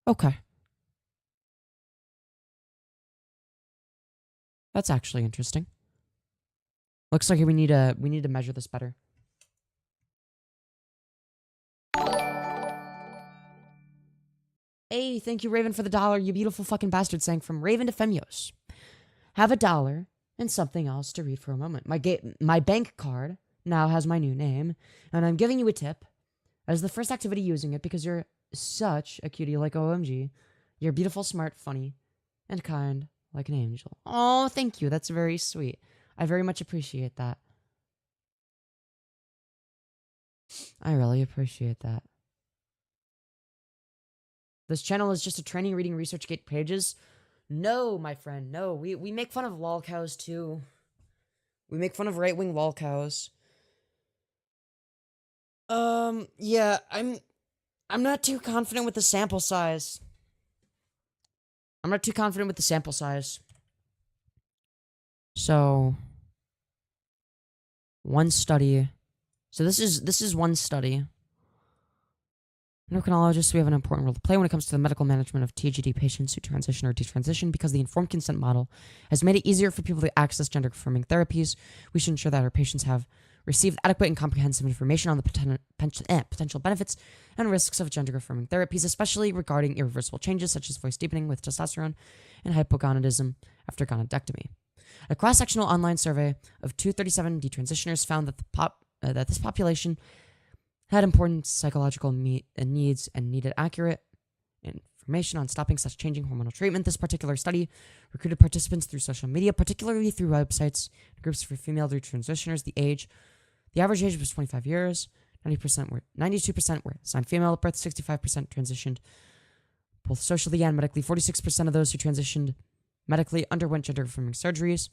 S1: Okay. That's actually interesting. Looks like we need to measure this better. Hey, thank you, Raven, for the $1, you beautiful fucking bastard, saying from Raven to Femyoz. Have $1 and something else to read for a moment. My bank card now has my new name, and I'm giving you a tip as the first activity using it because you're such a cutie like OMG. You're beautiful, smart, funny, and kind like an angel. Oh, thank you. That's very sweet. I very much appreciate that. I really appreciate that. This channel is just a training, reading, ResearchGate pages. No, my friend, no. We make fun of lol cows too. We make fun of right-wing lol cows. Yeah, I'm not too confident with the sample size. So, one study. So this is one study. Endocrinologists, we have an important role to play when it comes to the medical management of TGD patients who transition or detransition because the informed consent model has made it easier for people to access gender-affirming therapies. We should ensure that our patients have received adequate and comprehensive information on the potential benefits and risks of gender-affirming therapies, especially regarding irreversible changes such as voice deepening with testosterone and hypogonadism after gonadectomy. A cross-sectional online survey of 237 detransitioners found that this population had important psychological needs and needed accurate information on stopping such changing hormonal treatment. This particular study recruited participants through social media, particularly through websites and groups for female detransitioners. The average age was 25 years. 92% were assigned female at birth. 65% transitioned both socially and medically. 46% of those who transitioned medically underwent gender-affirming surgeries.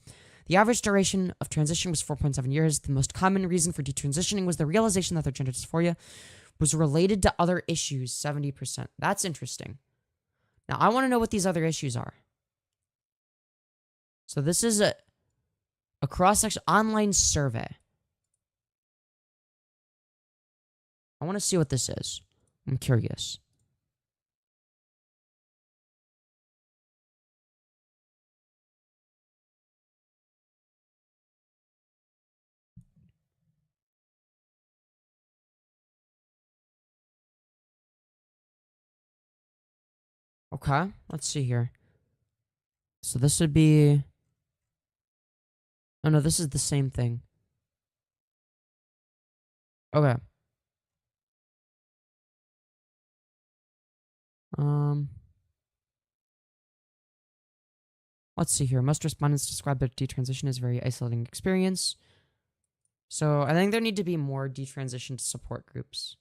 S1: The average duration of transition was 4.7 years. The most common reason for detransitioning was the realization that their gender dysphoria was related to other issues, 70%. That's interesting. Now, I want to know what these other issues are. So this is a cross-section online survey. I want to see what this is. I'm curious. Okay, let's see here. So this would be... Oh no, this is the same thing. Okay. Let's see here. Most respondents describe their detransition as a very isolating experience. So I think there need to be more detransition support groups.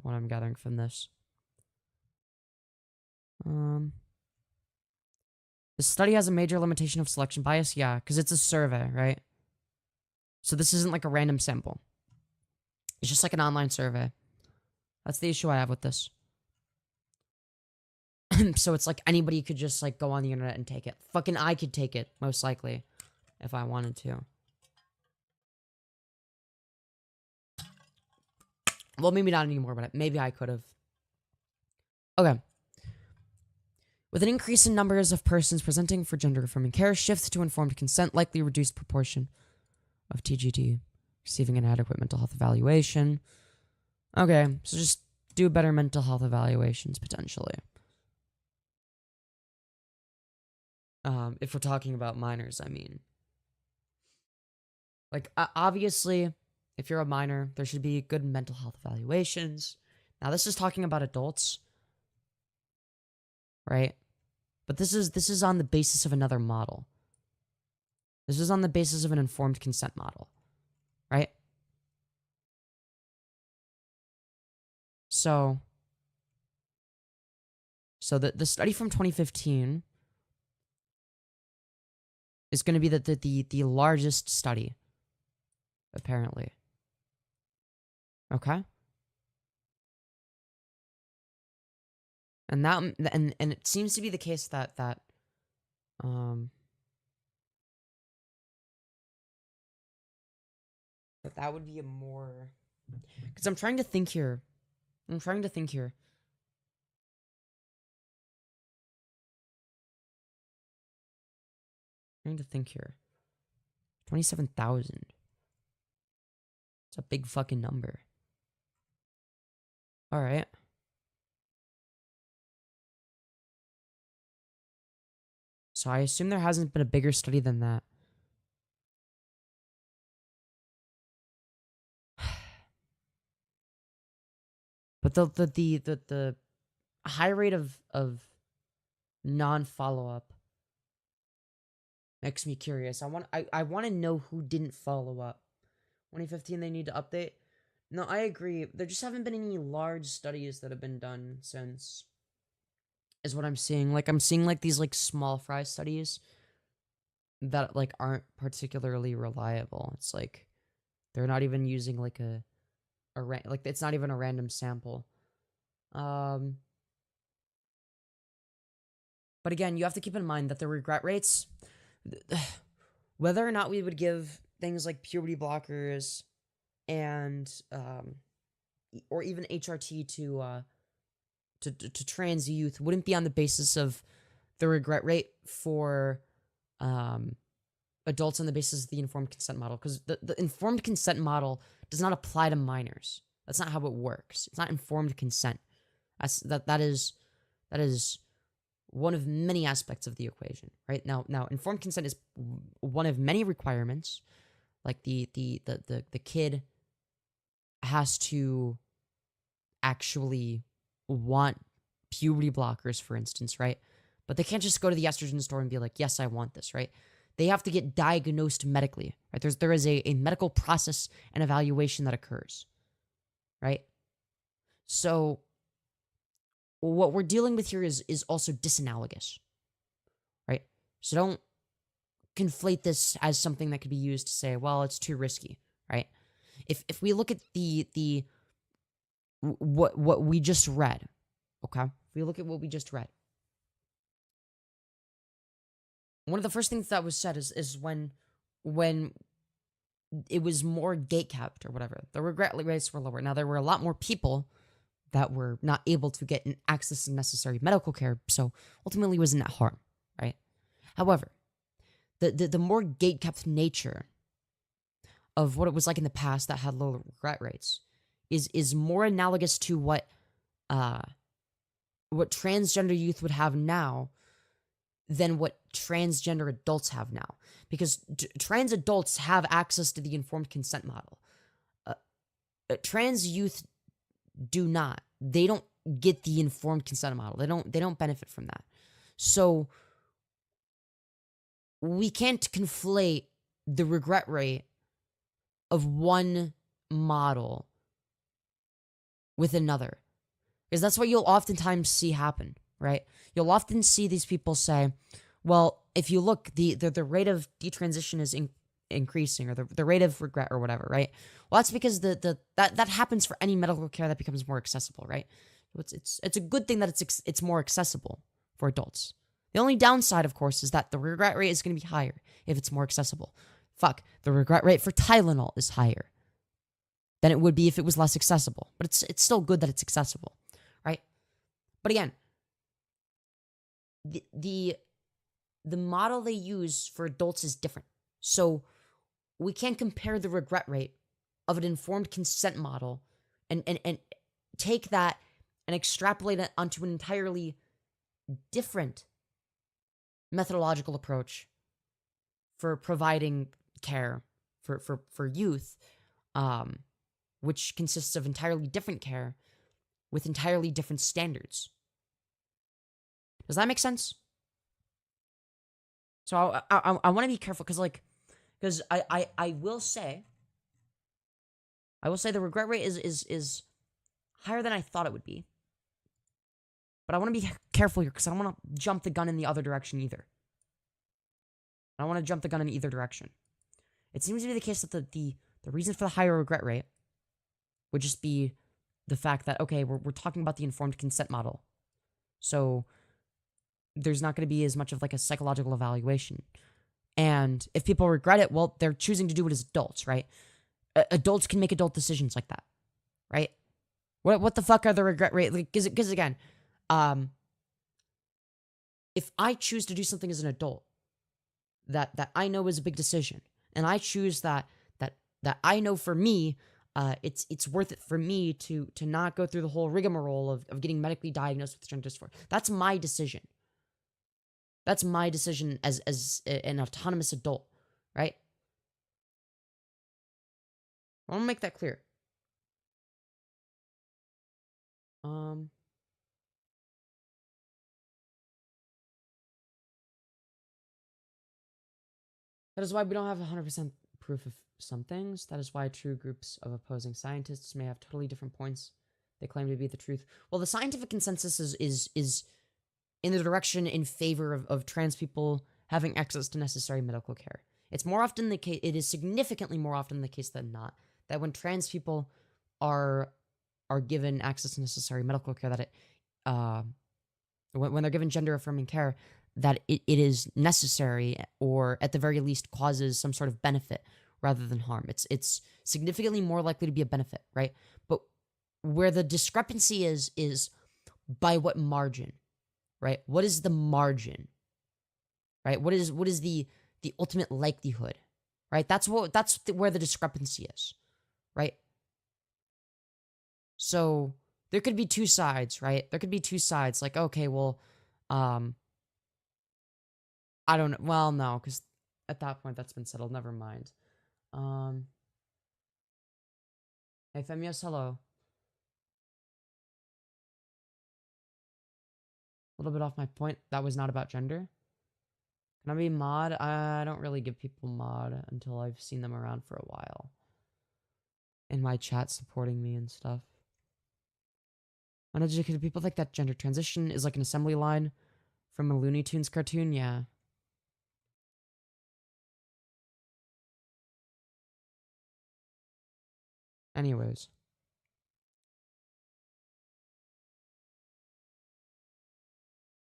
S1: What I'm gathering from this. The study has a major limitation of selection bias. Yeah, because it's a survey, right? So this isn't like a random sample. It's just like an online survey. That's the issue I have with this. So it's like anybody could just like go on the internet and take it. Fucking I could take it, most likely, if I wanted to. Well, maybe not anymore, but maybe I could have. Okay. With an increase in numbers of persons presenting for gender-affirming care, shifts to informed consent likely reduced proportion of TGD receiving an adequate mental health evaluation. Okay, so just do better mental health evaluations, potentially. If we're talking about minors, I mean. Like, obviously, if you're a minor, there should be good mental health evaluations. Now, this is talking about adults, right? But this is on the basis of another model. This is on the basis of an informed consent model, right? So the study from 2015 is going to be the largest study, apparently. Okay? And it seems to be the case that that would be a more, because I'm trying to think here. Trying to think here. 27,000. It's a big fucking number. All right. So I assume there hasn't been a bigger study than that. But the high rate of non-follow-up makes me curious. I want to know who didn't follow up. 2015 they need to update. No, I agree. There just haven't been any large studies that have been done since, is what I'm seeing. Like, I'm seeing like these like small fry studies that like aren't particularly reliable. It's like they're not even using like like it's not even a random sample. But again, you have to keep in mind that the regret rates, whether or not we would give things like puberty blockers and or even HRT to trans youth, wouldn't be on the basis of the regret rate for adults on the basis of the informed consent model, because the informed consent model does not apply to minors. That's not how it works. It's not informed consent. That is one of many aspects of the equation, right? Now informed consent is one of many requirements. Like the kid has to actually want puberty blockers, for instance, right? But they can't just go to the estrogen store and be like, yes, I want this, right? They have to get diagnosed medically, right? There is a medical process and evaluation that occurs, right? So what we're dealing with here is also disanalogous, right? So don't conflate this as something that could be used to say, well, it's too risky, right? If we look at what we just read, okay? If we look at what we just read, one of the first things that was said is when it was more gate capped or whatever, the regret rates were lower. Now, there were a lot more people that were not able to get access to necessary medical care, so ultimately it wasn't that harm, right? However, the more gate kept nature of what it was like in the past that had low regret rates is more analogous to what transgender youth would have now than what transgender adults have now, because trans adults have access to the informed consent model. Trans youth do not. They don't get the informed consent model. They don't benefit from that. So we can't conflate the regret rate of one model with another, because that's what you'll oftentimes see happen, right? You'll often see these people say, well, if you look, the rate of detransition is increasing, or the rate of regret or whatever, right? Well, that's because that happens for any medical care that becomes more accessible, right? It's a good thing that it's more accessible for adults. The only downside, of course, is that the regret rate is going to be higher if it's more accessible. Fuck, the regret rate for Tylenol is higher than it would be if it was less accessible. But it's still good that it's accessible, right? But again, the model they use for adults is different. So we can't compare the regret rate of an informed consent model and take that and extrapolate it onto an entirely different methodological approach for providing care for youth, which consists of entirely different care with entirely different standards. Does that make sense? So I want to be careful because I will say the regret rate is higher than I thought it would be. But I want to be careful here because I don't want to jump the gun in the other direction either. I don't want to jump the gun in either direction. It seems to be the case that the reason for the higher regret rate would just be the fact that, okay, we're talking about the informed consent model. So there's not going to be as much of like a psychological evaluation. And if people regret it, well, they're choosing to do it as adults, right? Adults can make adult decisions like that, right? What the fuck are the regret rate? Because again, if I choose to do something as an adult that I know is a big decision, and I choose that I know for me, it's worth it for me to not go through the whole rigmarole of getting medically diagnosed with gender dysphoria. That's my decision. That's my decision as an autonomous adult, right? I want to make that clear. That is why we don't have 100% proof of some things. That is why true groups of opposing scientists may have totally different points they claim to be the truth. Well, the scientific consensus is in the direction in favor of trans people having access to necessary medical care. It's more often the case, it is significantly more often the case than not, that when trans people are given access to necessary medical care, that when they're given gender affirming care, that it is necessary, or at the very least causes some sort of benefit rather than harm. It's significantly more likely to be a benefit, right? But where the discrepancy is by what margin, right? What is the margin, right? What is the ultimate likelihood, right? That's where the discrepancy is, right? So there could be two sides, right? There could be two sides. Like, okay, well, I don't know. Well, no, because at that point that's been settled. Never mind. Hey, Femyoz, hello. A little bit off my point. That was not about gender. Can I be mod? I don't really give people mod until I've seen them around for a while. In my chat supporting me and stuff. Uneducated people think that gender transition is like an assembly line from a Looney Tunes cartoon. Yeah. Anyways.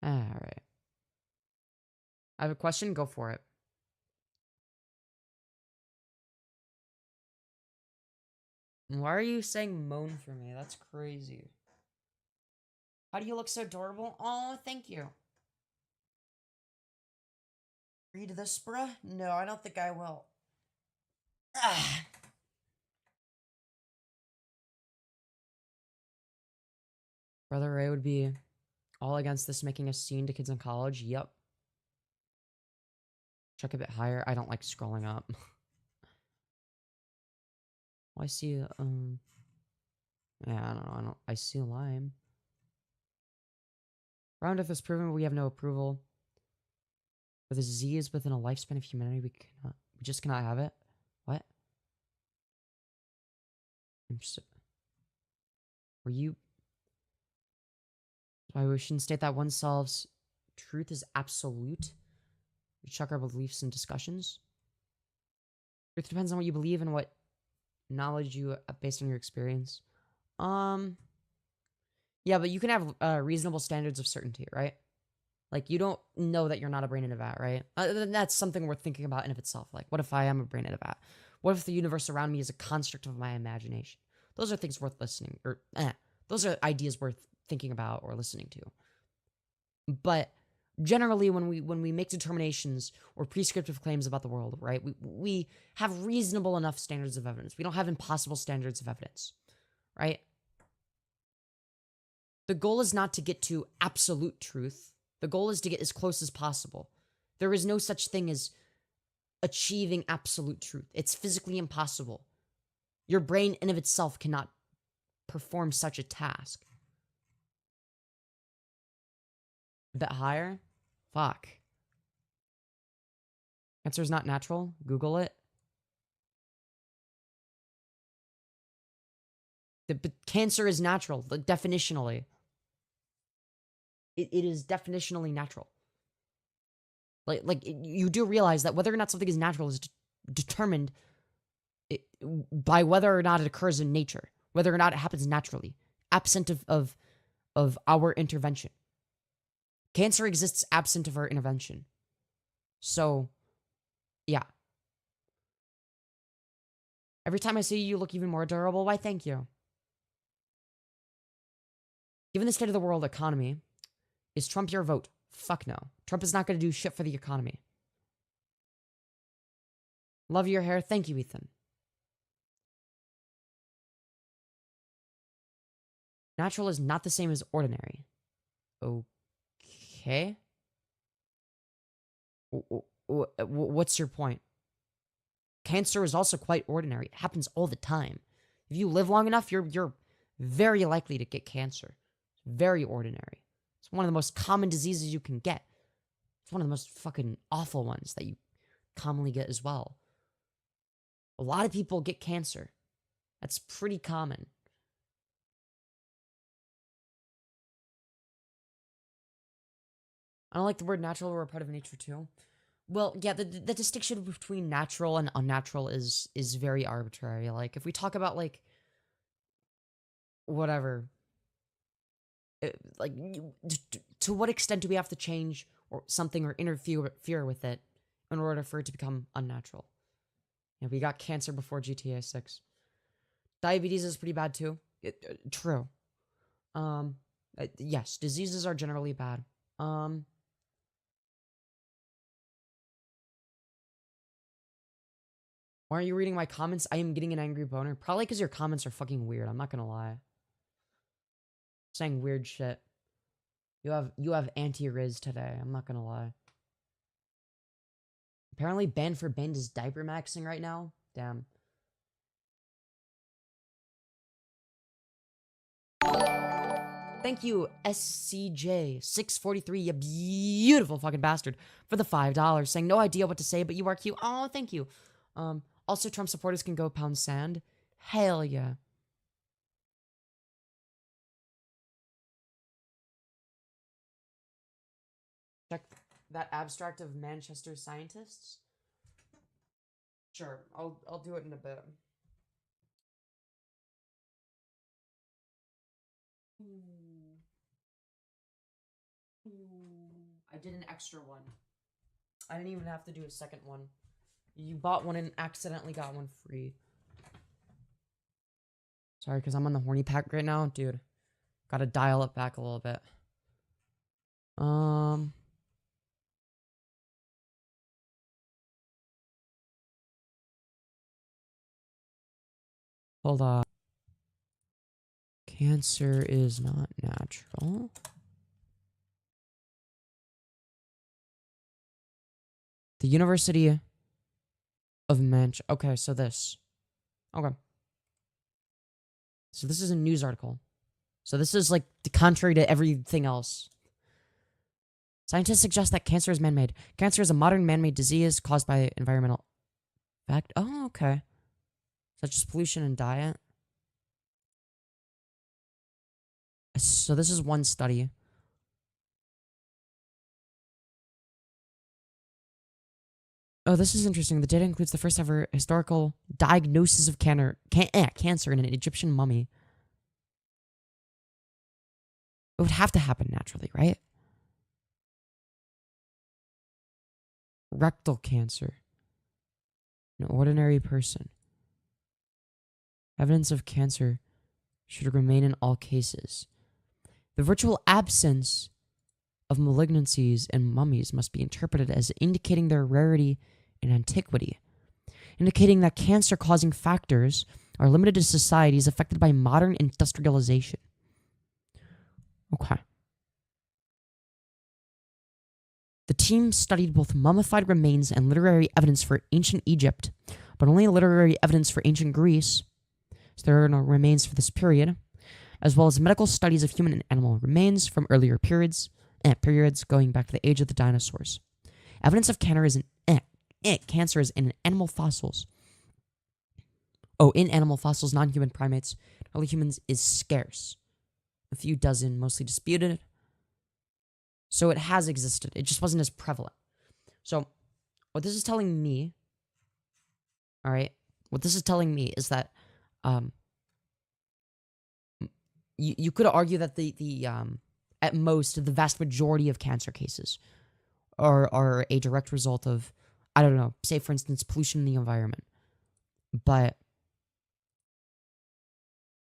S1: Alright. I have a question. Go for it. Why are you saying moan for me? That's crazy. How do you look so adorable? Oh, thank you. Read this, bruh? No, I don't think I will. Ah. Brother Ray would be all against this making a scene to kids in college. Yep. Check a bit higher. I don't like scrolling up. Oh, I see, yeah, I don't know. I see lime. Round Earth has proven we have no approval. But the Z is within a lifespan of humanity. We just cannot have it. What? Were you? Why we shouldn't state that oneself's truth is absolute. We check our beliefs and discussions. Truth depends on what you believe and what knowledge you based on your experience. Yeah, but you can have reasonable standards of certainty, right? Like, you don't know that you're not a brain in a vat, right? That's something worth thinking about in of itself. Like, what if I am a brain in a vat? What if the universe around me is a construct of my imagination? Those are things worth listening, or those are ideas worth thinking about or listening to. But generally, when we make determinations or prescriptive claims about the world, right, we have reasonable enough standards of evidence. We don't have impossible standards of evidence, right? The goal is not to get to absolute truth. The goal is to get as close as possible. There is no such thing as achieving absolute truth. It's physically impossible. Your brain in of itself cannot perform such a task. A bit higher? Fuck. Cancer is not natural? Google it. But cancer is natural, definitionally. It is definitionally natural. Like you do realize that whether or not something is natural is determined by whether or not it occurs in nature, whether or not it happens naturally, absent of our intervention. Cancer exists absent of our intervention. So, yeah. Every time I see you look even more adorable, why thank you. Given the state of the world economy, is Trump your vote? Fuck no. Trump is not going to do shit for the economy. Love your hair. Thank you, Ethan. Natural is not the same as ordinary. Okay. What's your point? Cancer is also quite ordinary. It happens all the time. If you live long enough, you're very likely to get cancer. It's very ordinary. It's one of the most common diseases you can get. It's one of the most fucking awful ones that you commonly get as well. A lot of people get cancer. That's pretty common. I don't like the word natural. We're a part of nature too. Well, yeah, the distinction between natural and unnatural is very arbitrary. Like, if we talk about, like, whatever, like, to what extent do we have to change or something or interfere with it in order for it to become unnatural? Yeah, we got cancer before GTA 6. Diabetes is pretty bad too. True. Yes, diseases are generally bad. Why aren't you reading my comments? I am getting an angry boner. Probably because your comments are fucking weird. I'm not gonna lie. Saying weird shit. You have anti-riz today. I'm not gonna lie. Apparently banned for banned is diaper maxing right now. Damn. Thank you, SCJ643, you beautiful fucking bastard, for the $5, saying no idea what to say, but you are cute. Oh, thank you. Also, Trump supporters can go pound sand. Hell yeah. Check that abstract of Manchester scientists. Sure, I'll do it in a bit. I did an extra one. I didn't even have to do a second one. You bought one and accidentally got one free. Sorry, because I'm on the horny pack right now. Dude, gotta dial it back a little bit. Hold on. Cancer is not natural. The University of Manchester. Okay, so this. Okay. So this is a news article. So this is like the contrary to everything else. Scientists suggest that cancer is man-made. Cancer is a modern man-made disease caused by environmental fact. Oh, okay. Such as pollution and diet. So this is one study. Oh, this is interesting. The data includes the first ever historical diagnosis of cancer in an Egyptian mummy. It would have to happen naturally, right? Rectal cancer. An ordinary person. Evidence of cancer should remain in all cases. The virtual absence of malignancies in mummies must be interpreted as indicating their rarity in antiquity, indicating that cancer-causing factors are limited to societies affected by modern industrialization. Okay. The team studied both mummified remains and literary evidence for ancient Egypt, but only literary evidence for ancient Greece, so there are no remains for this period, as well as medical studies of human and animal remains from earlier periods going back to the age of the dinosaurs. Evidence of cancer is in animal fossils. Oh, in animal fossils, non-human primates, early humans is scarce. A few dozen, mostly disputed. So it has existed. It just wasn't as prevalent. So what this is telling me, all right, what this is telling me is that you could argue that the at most the vast majority of cancer cases are a direct result of, I don't know, say for instance pollution in the environment. But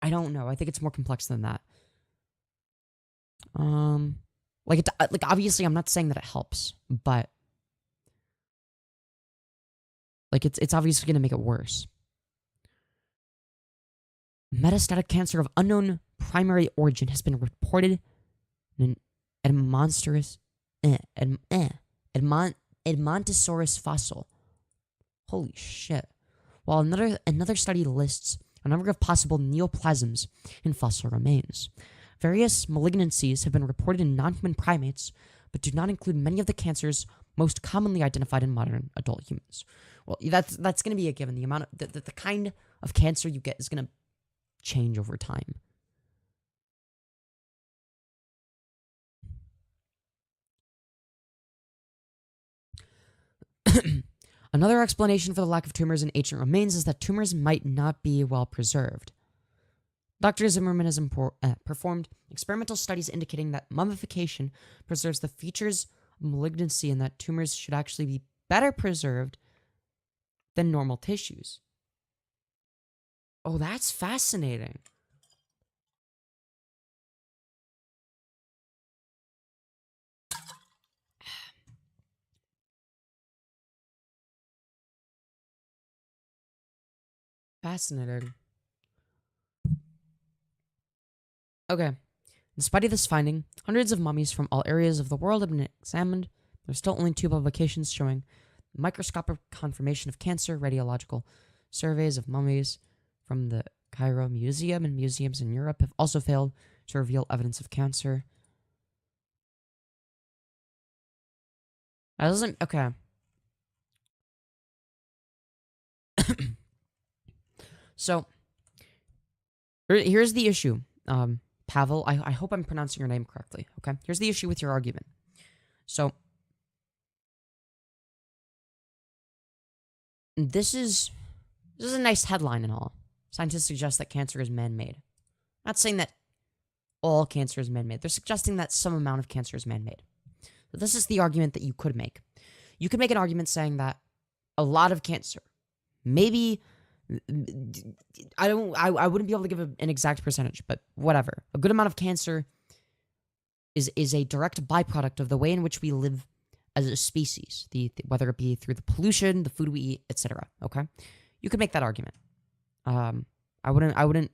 S1: I don't know. I think it's more complex than that. Like obviously I'm not saying that it helps, but like it's obviously going to make it worse. Metastatic cancer of unknown primary origin has been reported in an Edmontosaurus fossil. Holy shit. While another study lists a number of possible neoplasms in fossil remains. Various malignancies have been reported in non-human primates, but do not include many of the cancers most commonly identified in modern adult humans. Well, that's going to be a given. The amount of the kind of cancer you get is going to change over time. Another explanation for the lack of tumors in ancient remains is that tumors might not be well preserved. Dr. Zimmerman has performed experimental studies indicating that mummification preserves the features of malignancy and that tumors should actually be better preserved than normal tissues. Oh, that's fascinating. Fascinating. Okay. In spite of this finding, hundreds of mummies from all areas of the world have been examined. There's still only 2 publications showing microscopic confirmation of cancer. Radiological surveys of mummies from the Cairo Museum and museums in Europe have also failed to reveal evidence of cancer. That doesn't... Okay. So, here's the issue. Pavel, I hope I'm pronouncing your name correctly, okay? Here's the issue with your argument. So, this is a nice headline and all. Scientists suggest that cancer is man-made. Not saying that all cancer is man-made. They're suggesting that some amount of cancer is man-made. So this is the argument that you could make. You could make an argument saying that a lot of cancer, maybe... I wouldn't be able to give an exact percentage, but whatever. A good amount of cancer is a direct byproduct of the way in which we live as a species, whether it be through the pollution, the food we eat, etc. Okay, you could make that argument. I wouldn't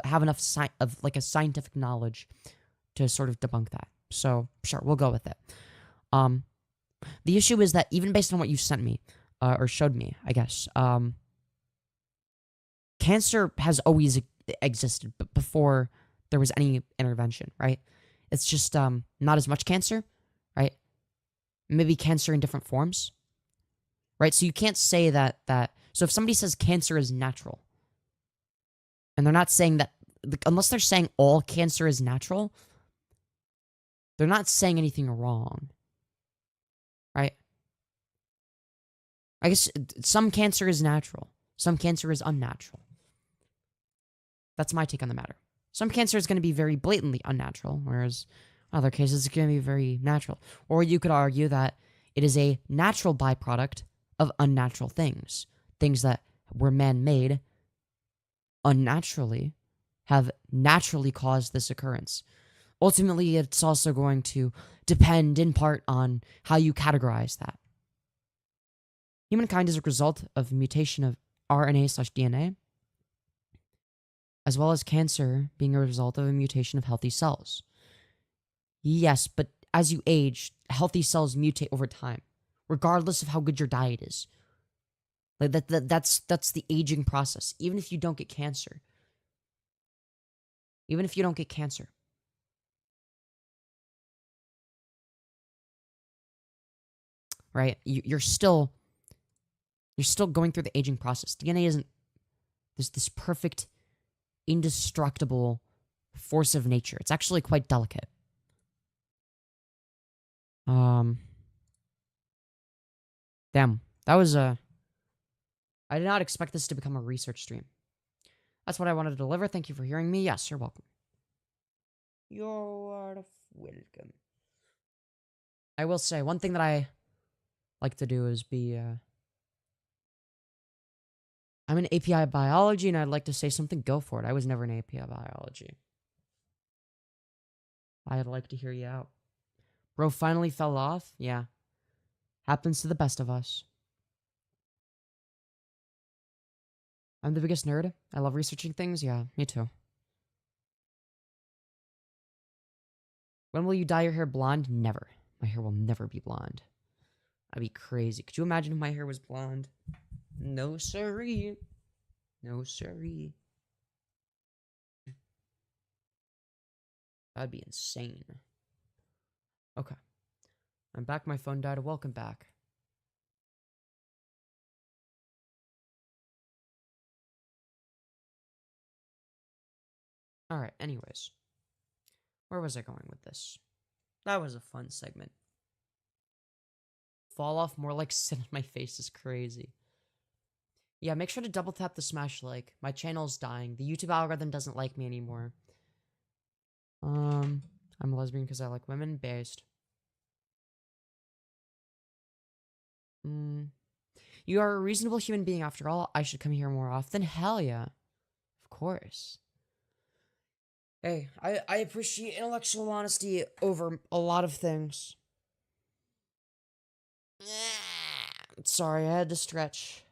S1: have enough of a scientific knowledge to sort of debunk that. So sure, we'll go with it. The issue is that even based on what you sent me or showed me, I guess, cancer has always existed before there was any intervention, right? It's just not as much cancer, right? Maybe cancer in different forms, right? So you can't say that. So if somebody says cancer is natural, and they're not saying that, unless they're saying all cancer is natural, they're not saying anything wrong, right? I guess some cancer is natural, some cancer is unnatural. That's my take on the matter. Some cancer is going to be very blatantly unnatural, whereas in other cases it's going to be very natural. Or you could argue that it is a natural byproduct of unnatural things. Things that were man-made unnaturally have naturally caused this occurrence. Ultimately, it's also going to depend in part on how you categorize that. Humankind is a result of mutation of RNA/DNA, as well as cancer being a result of a mutation of healthy cells. Yes, but as you age, healthy cells mutate over time, regardless of how good your diet is. Like that's the aging process. Even if you don't get cancer. Even if you don't get cancer. Right? You're still going through the aging process. DNA isn't this perfect, indestructible force of nature. It's actually quite delicate. Damn. That was a I did not expect this to become a research stream. That's what I wanted to deliver. Thank you for hearing me. Yes, you're welcome. You're welcome. I will say, one thing that I like to do is be, I'm in API biology, and I'd like to say something. Go for it. I was never in API biology. I'd like to hear you out. Bro finally fell off? Yeah. Happens to the best of us. I'm the biggest nerd. I love researching things. Yeah, me too. When will you dye your hair blonde? Never. My hair will never be blonde. That'd be crazy. Could you imagine if my hair was blonde? No siree. No siree. That'd be insane. Okay. I'm back. My phone died. Welcome back. Alright, anyways. Where was I going with this? That was a fun segment. Fall off more like sit on my face is crazy. Yeah, make sure to double tap the smash like. My channel's dying. The YouTube algorithm doesn't like me anymore. I'm a lesbian because I like women. Based. You are a reasonable human being after all. I should come here more often. Hell yeah. Of course. Hey, I appreciate intellectual honesty over a lot of things. Sorry, I had to stretch.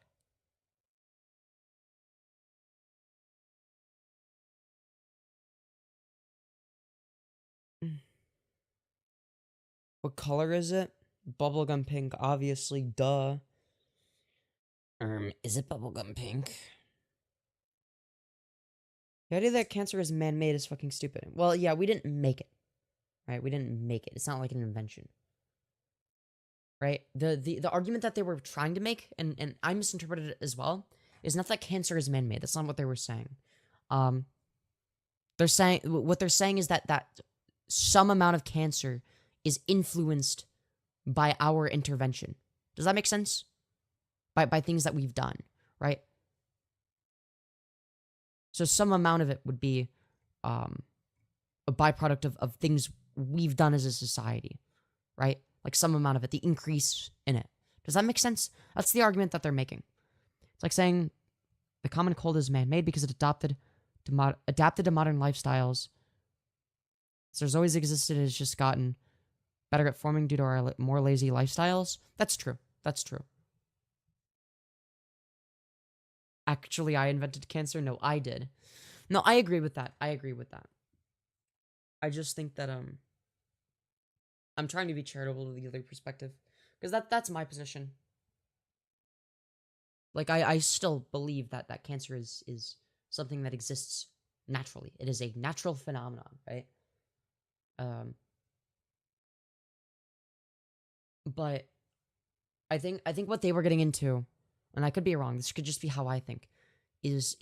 S1: What color is it? Bubblegum pink, obviously, duh. Is it bubblegum pink? The idea that cancer is man-made is fucking stupid. Well, yeah, we didn't make it. Right? We didn't make it. It's not like an invention. Right? The argument that they were trying to make, and I misinterpreted it as well, is not that cancer is man-made. That's not what they were saying. They're saying what they're saying is that some amount of cancer is influenced by our intervention. Does that make sense? By things that we've done, right? So some amount of it would be a byproduct of things we've done as a society, right? Like some amount of it, the increase in it. Does that make sense? That's the argument that they're making. It's like saying the common cold is man-made because it adapted to modern lifestyles. So there's always existed, it's just gotten better at forming due to our more lazy lifestyles. That's true. That's true. Actually, I invented cancer? No, I did. No, I agree with that. I agree with that. I just think that I'm trying to be charitable to the other perspective. Because that's my position. Like I still believe that cancer is something that exists naturally. It is a natural phenomenon, right? But I think what they were getting into, and I could be wrong, this could just be how I think, is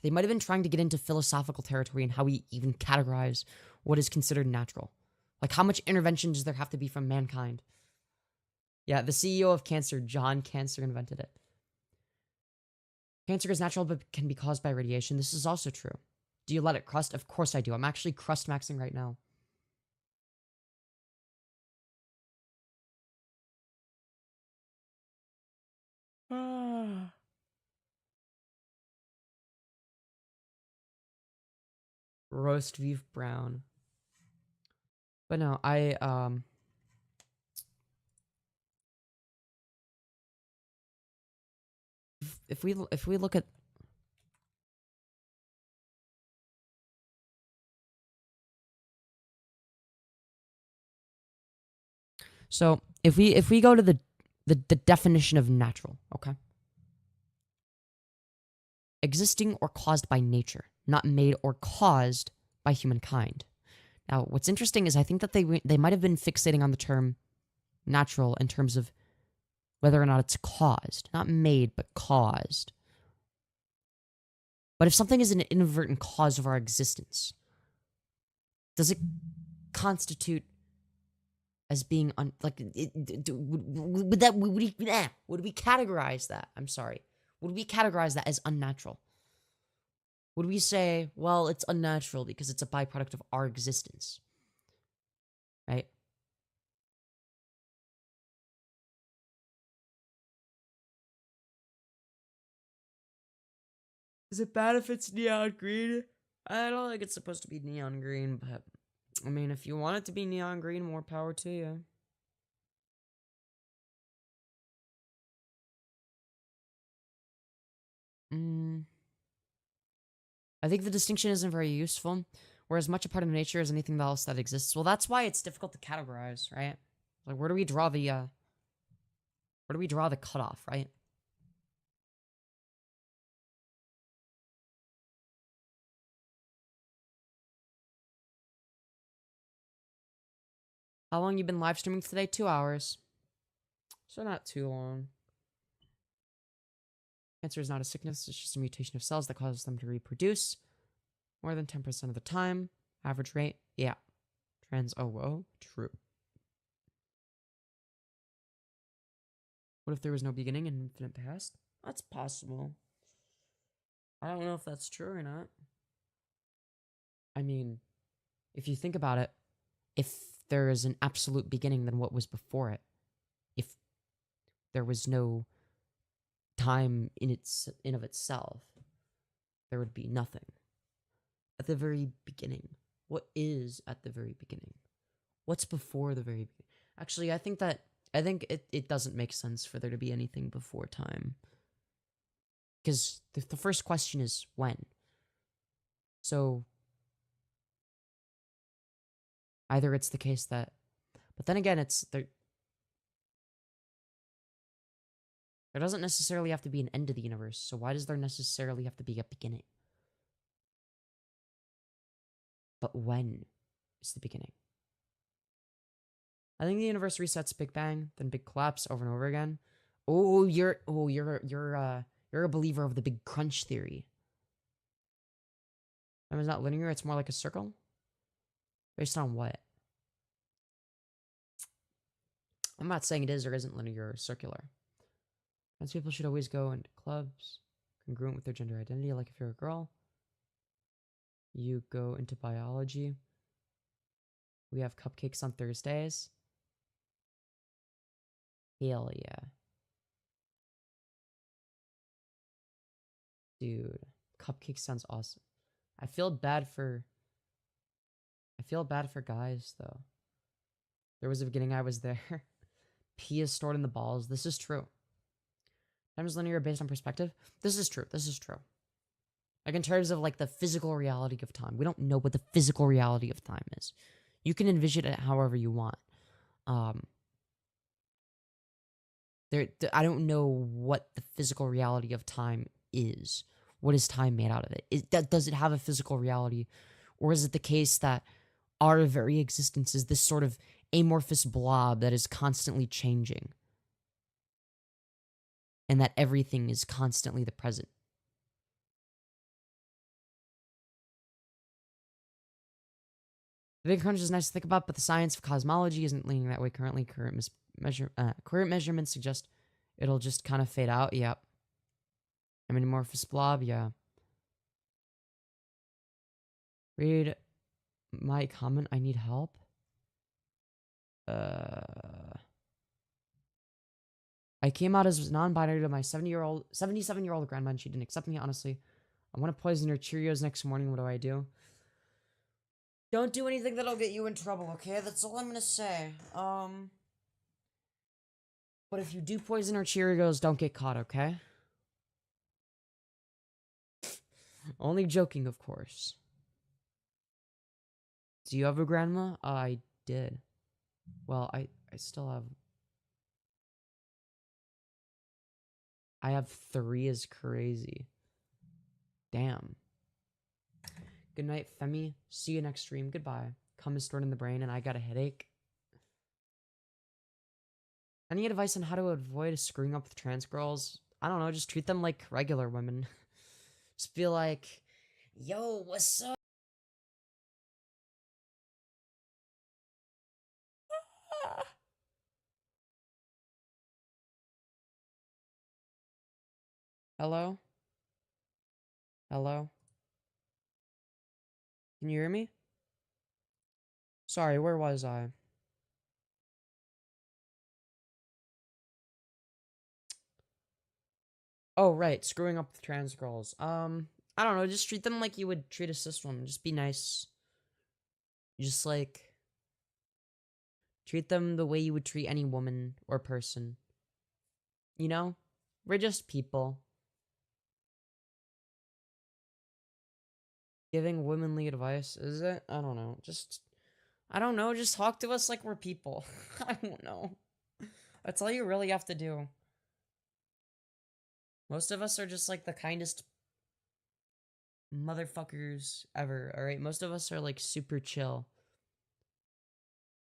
S1: they might have been trying to get into philosophical territory and how we even categorize what is considered natural. Like, how much intervention does there have to be from mankind? Yeah, the CEO of cancer, John Cancer, invented it. Cancer is natural but can be caused by radiation. This is also true. Do you let it crust? Of course I do. I'm actually crust maxing right now. Roast beef brown. But no, if we look at So if we go to the definition of natural, okay? Existing or caused by nature, not made or caused by humankind. Now, what's interesting is I think that they might have been fixating on the term natural in terms of whether or not it's caused, not made, but caused. But if something is an inadvertent cause of our existence, does it constitute as being would we categorize that? I'm sorry. Would we categorize that as unnatural? Would we say, well, it's unnatural because it's a byproduct of our existence? Right? Is it bad if it's neon green? I don't think it's supposed to be neon green, but I mean, if you want it to be neon green, more power to you. I think the distinction isn't very useful. We're as much a part of nature as anything else that exists. Well, that's why it's difficult to categorize, right? Like, where do we draw the cutoff, right? How long you been live streaming today? 2 hours. So not too long. Cancer is not a sickness, it's just a mutation of cells that causes them to reproduce. More than 10% of the time. Average rate, yeah. True. What if there was no beginning and infinite past? That's possible. I don't know if that's true or not. I mean, if you think about it, if there is an absolute beginning, then what was before it? If there was no time in of itself, there would be nothing. At the very beginning, what is at the very beginning? What's before the very beginning? Actually, I think it doesn't make sense for there to be anything before time. Because the first question is when. So either it's the case that, but then again, it's there doesn't necessarily have to be an end to the universe. So why does there necessarily have to be a beginning? But when is the beginning? I think the universe resets Big Bang, then Big Collapse over and over again. You're a believer of the Big Crunch theory. Time is not linear, it's more like a circle. Based on what? I'm not saying it is or isn't linear or circular. Trans people should always go into clubs congruent with their gender identity. Like if you're a girl, you go into biology. We have cupcakes on Thursdays. Hell yeah. Dude, cupcake sounds awesome. I feel bad for guys though. There was a beginning, I was there. Pee is stored in the balls. This is true. Time is linear based on perspective. This is true. Like in terms of like the physical reality of time. We don't know what the physical reality of time is. You can envision it however you want. I don't know what the physical reality of time is. What is time made out of it? Does it have a physical reality? Or is it the case that our very existence is this sort of amorphous blob that is constantly changing? And that everything is constantly the present? The Big Crunch is nice to think about, but the science of cosmology isn't leaning that way currently. Current measurements suggest it'll just kind of fade out. Yep. Amorphous blob, yeah. Read my comment. I need help. I came out as non-binary to my 77-year-old grandma, and she didn't accept me. Honestly, I want to poison her Cheerios next morning. What do I do? Don't do anything that'll get you in trouble, okay? That's all I'm gonna say. But if you do poison her Cheerios, don't get caught, okay? Only joking, of course. Do you have a grandma? I did. Well, I I still have... I have 3 is crazy. Damn. Good night, Femi. See you next stream. Goodbye. Cum is stored in the brain and I got a headache. Any advice on how to avoid screwing up with trans girls? I don't know, just treat them like regular women. Just be like, yo, what's up? Hello? Hello? Can you hear me? Sorry, where was I? Oh, right, screwing up with trans girls. I don't know, just treat them like you would treat a cis woman. Just be nice. Just, like, treat them the way you would treat any woman or person. You know? We're just people. Giving womanly advice, is it? I don't know. I don't know, just talk to us like we're people. I don't know. That's all you really have to do. Most of us are just like the kindest motherfuckers ever, alright? Most of us are like super chill.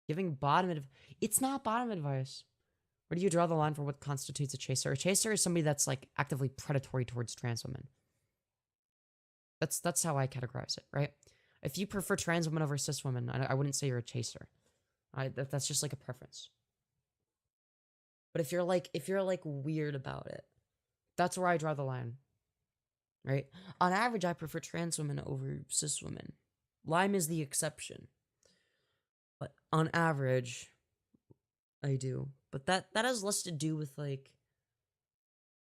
S1: Giving bottom advice. It's not bottom advice. Where do you draw the line for what constitutes a chaser? A chaser is somebody that's like actively predatory towards trans women. That's how I categorize it, right? If you prefer trans women over cis women, I wouldn't say you're a chaser. That's just like a preference. But if you're like weird about it, that's where I draw the line. Right? On average, I prefer trans women over cis women. Lime is the exception. But on average, I do. But that has less to do with like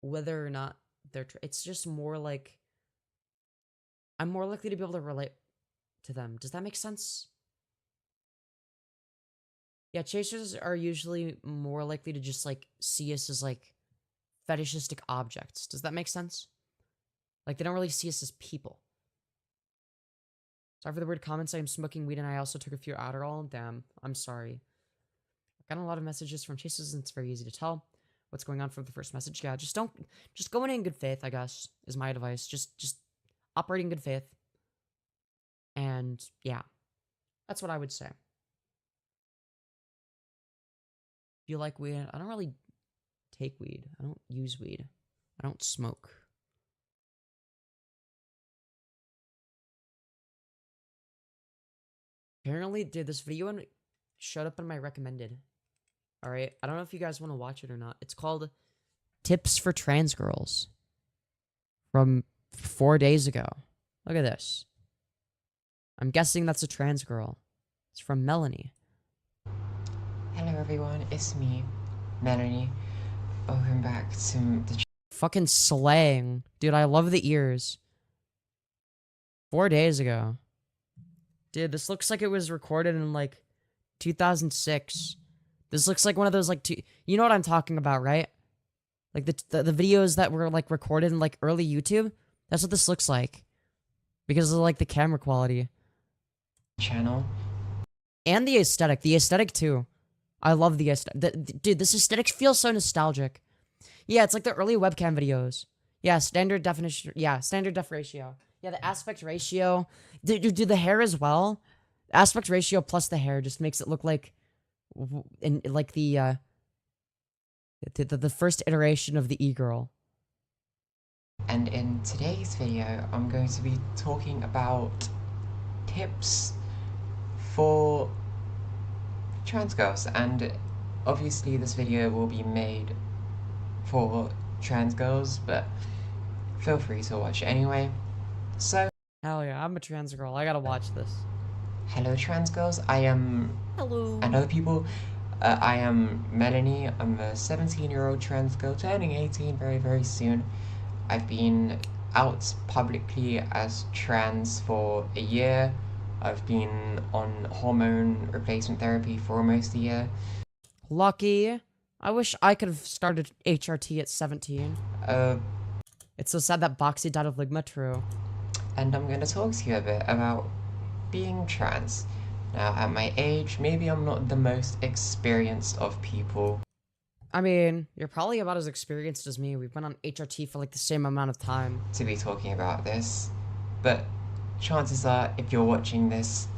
S1: whether or not they're it's just more like I'm more likely to be able to relate to them. Does that make sense? Yeah, chasers are usually more likely to just like see us as like fetishistic objects. Does that make sense? Like they don't really see us as people. Sorry for the weird comments. I am smoking weed and I also took a few Adderall. Damn, I'm sorry. I've gotten a lot of messages from chasers and it's very easy to tell what's going on from the first message. Yeah, just go in good faith, I guess, is my advice. Just operate in good faith. And yeah, that's what I would say. Do you like weed? I don't really take weed. I don't use weed. I don't smoke. Apparently, dude, this video showed up in my recommended. Alright, I don't know if you guys want to watch it or not. It's called Tips for Trans Girls. From 4 days ago. Look at this. I'm guessing that's a trans girl. It's from Melanie.
S2: Hello everyone, it's me, Melanie. Welcome back to the
S1: fucking slaying. Dude, I love the ears. 4 days ago. Dude, this looks like it was recorded in like 2006. This looks like one of those like you know what I'm talking about, right? Like the videos that were like recorded in like early YouTube. That's what this looks like. Because of like the camera quality.
S2: Channel.
S1: And the aesthetic. The aesthetic too. I love the aesthetic. Dude, this aesthetic feels so nostalgic. Yeah, it's like the early webcam videos. Yeah, standard definition. Yeah, standard def ratio. Yeah, the aspect ratio. Dude, the hair as well. Aspect ratio plus the hair just makes it look like, in like the first iteration of the e-girl.
S2: And in today's video, I'm going to be talking about tips for trans girls, and obviously this video will be made for trans girls, but feel free to watch it anyway. So,
S1: hell yeah, I'm a trans girl. I gotta watch this.
S2: Hello trans girls, I am...
S1: Hello.
S2: And other people, I am Melanie. I'm a 17-year-old trans girl turning 18 very, very soon. I've been out publicly as trans for a year. I've been on hormone replacement therapy for almost a year.
S1: Lucky. I wish I could have started HRT at 17. It's so sad that Boxy died of ligma, true.
S2: And I'm going to talk to you a bit about being trans. Now, at my age, maybe I'm not the most experienced of people
S1: I mean, you're probably about as experienced as me. We've been on HRT for like the same amount of time.
S2: to be talking about this, but chances are, if you're watching this,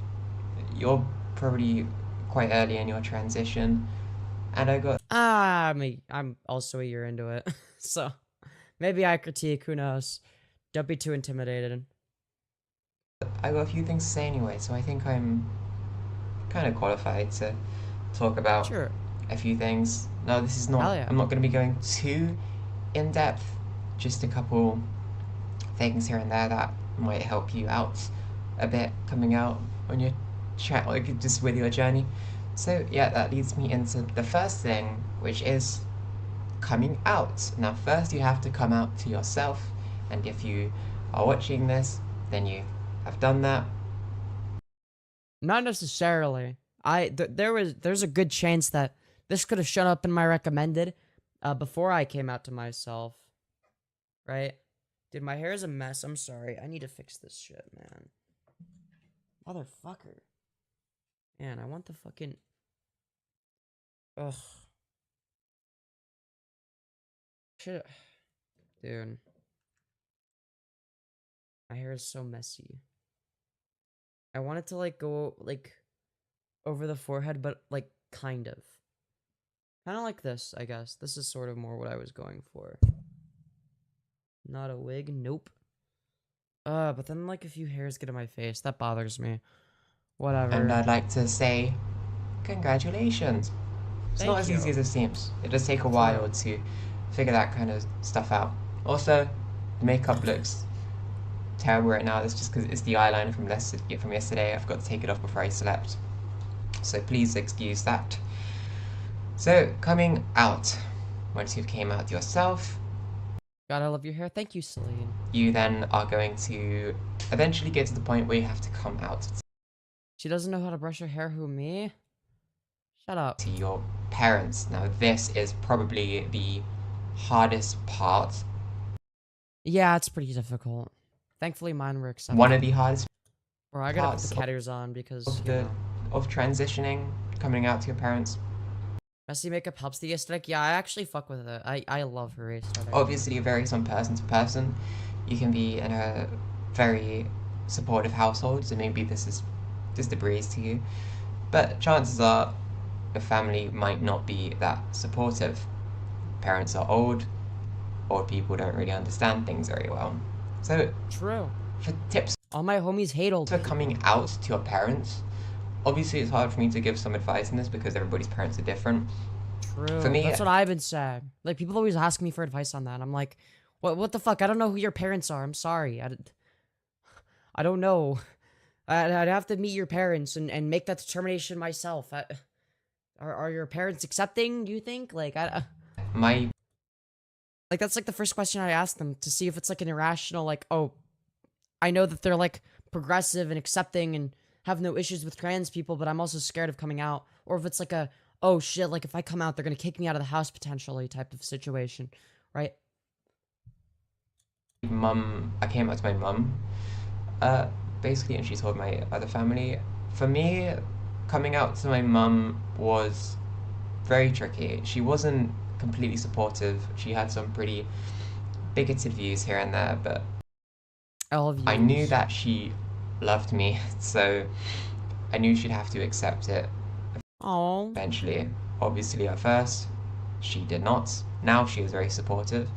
S2: you're probably quite early in your transition, and
S1: I'm also a year into it, so maybe I critique. Who knows? Don't be too intimidated.
S2: I got a few things to say anyway, so I think I'm kind of qualified to talk about
S1: Sure.
S2: a few things. No, this is not.
S1: Hell yeah.
S2: I'm not going to be going too in depth. Just a couple things here and there that might help you out a bit coming out on your chat, like just with your journey. So yeah, that leads me into the first thing, which is coming out. Now, first you have to come out to yourself, and if you are watching this, then you have done that.
S1: Not necessarily. There's a good chance that this could have shown up in my recommended before I came out to myself. Right? Dude, my hair is a mess. I'm sorry. I need to fix this shit, man. Motherfucker. Man, I want the fucking... Ugh. Shit. Dude. My hair is so messy. I want it to, like, go, like, over the forehead, but, like, kind of. Kind of like this, I guess. This is sort of more what I was going for. Not a wig? Nope. But then, like, a few hairs get in my face. That bothers me. Whatever.
S2: And I'd like to say, congratulations. It's not as easy as it seems. It does take a while to figure that kind of stuff out. Also, the makeup looks terrible right now. That's just because it's the eyeliner from yesterday. I forgot to take it off before I slept. So please excuse that. So, coming out. Once you've came out yourself,
S1: God, I love your hair. Thank you, Celine.
S2: you then are going to eventually get to the point where you have to come out
S1: She doesn't know how to brush her hair. Who, me? Shut up.
S2: to your parents. Now, this is probably the hardest part.
S1: Yeah, it's pretty difficult. Thankfully, mine were accepted.
S2: One of the hardest
S1: Bro, I gotta put
S2: parts
S1: the cat ears on because,
S2: of transitioning, coming out to your parents.
S1: messy makeup helps the aesthetic. Yeah, I actually fuck with it. I love her aesthetic.
S2: Obviously, it varies on person to person. You can be in a very supportive household, so maybe this is just a breeze to you. But chances are, your family might not be that supportive. Parents are old people don't really understand things very well. So,
S1: True.
S2: for tips
S1: All my homies hate old
S2: for
S1: people.
S2: coming out to your parents, obviously it's hard for me to give some advice in this because everybody's parents are different.
S1: True.
S2: For me,
S1: That's what I've been saying. Like, people always ask me for advice on that. I'm like, what the fuck? I don't know who your parents are. I'm sorry. I don't know. I'd have to meet your parents and make that determination myself. Are your parents accepting, do you think? Like,
S2: my
S1: like, that's like the first question I ask them to see if it's like an irrational, like, oh, I know that they're like progressive and accepting and have no issues with trans people, but I'm also scared of coming out. Or if it's like a, oh shit, like if I come out, they're gonna kick me out of the house potentially type of situation, right?
S2: mum, I came out to my mum, basically, and she told my other family. For me, coming out to my mum was very tricky. She wasn't completely supportive. She had some pretty bigoted views here and there, but I knew that she loved me, so I knew she'd have to accept it
S1: Oh.
S2: eventually. Obviously, at first, she did not. Now she is very supportive.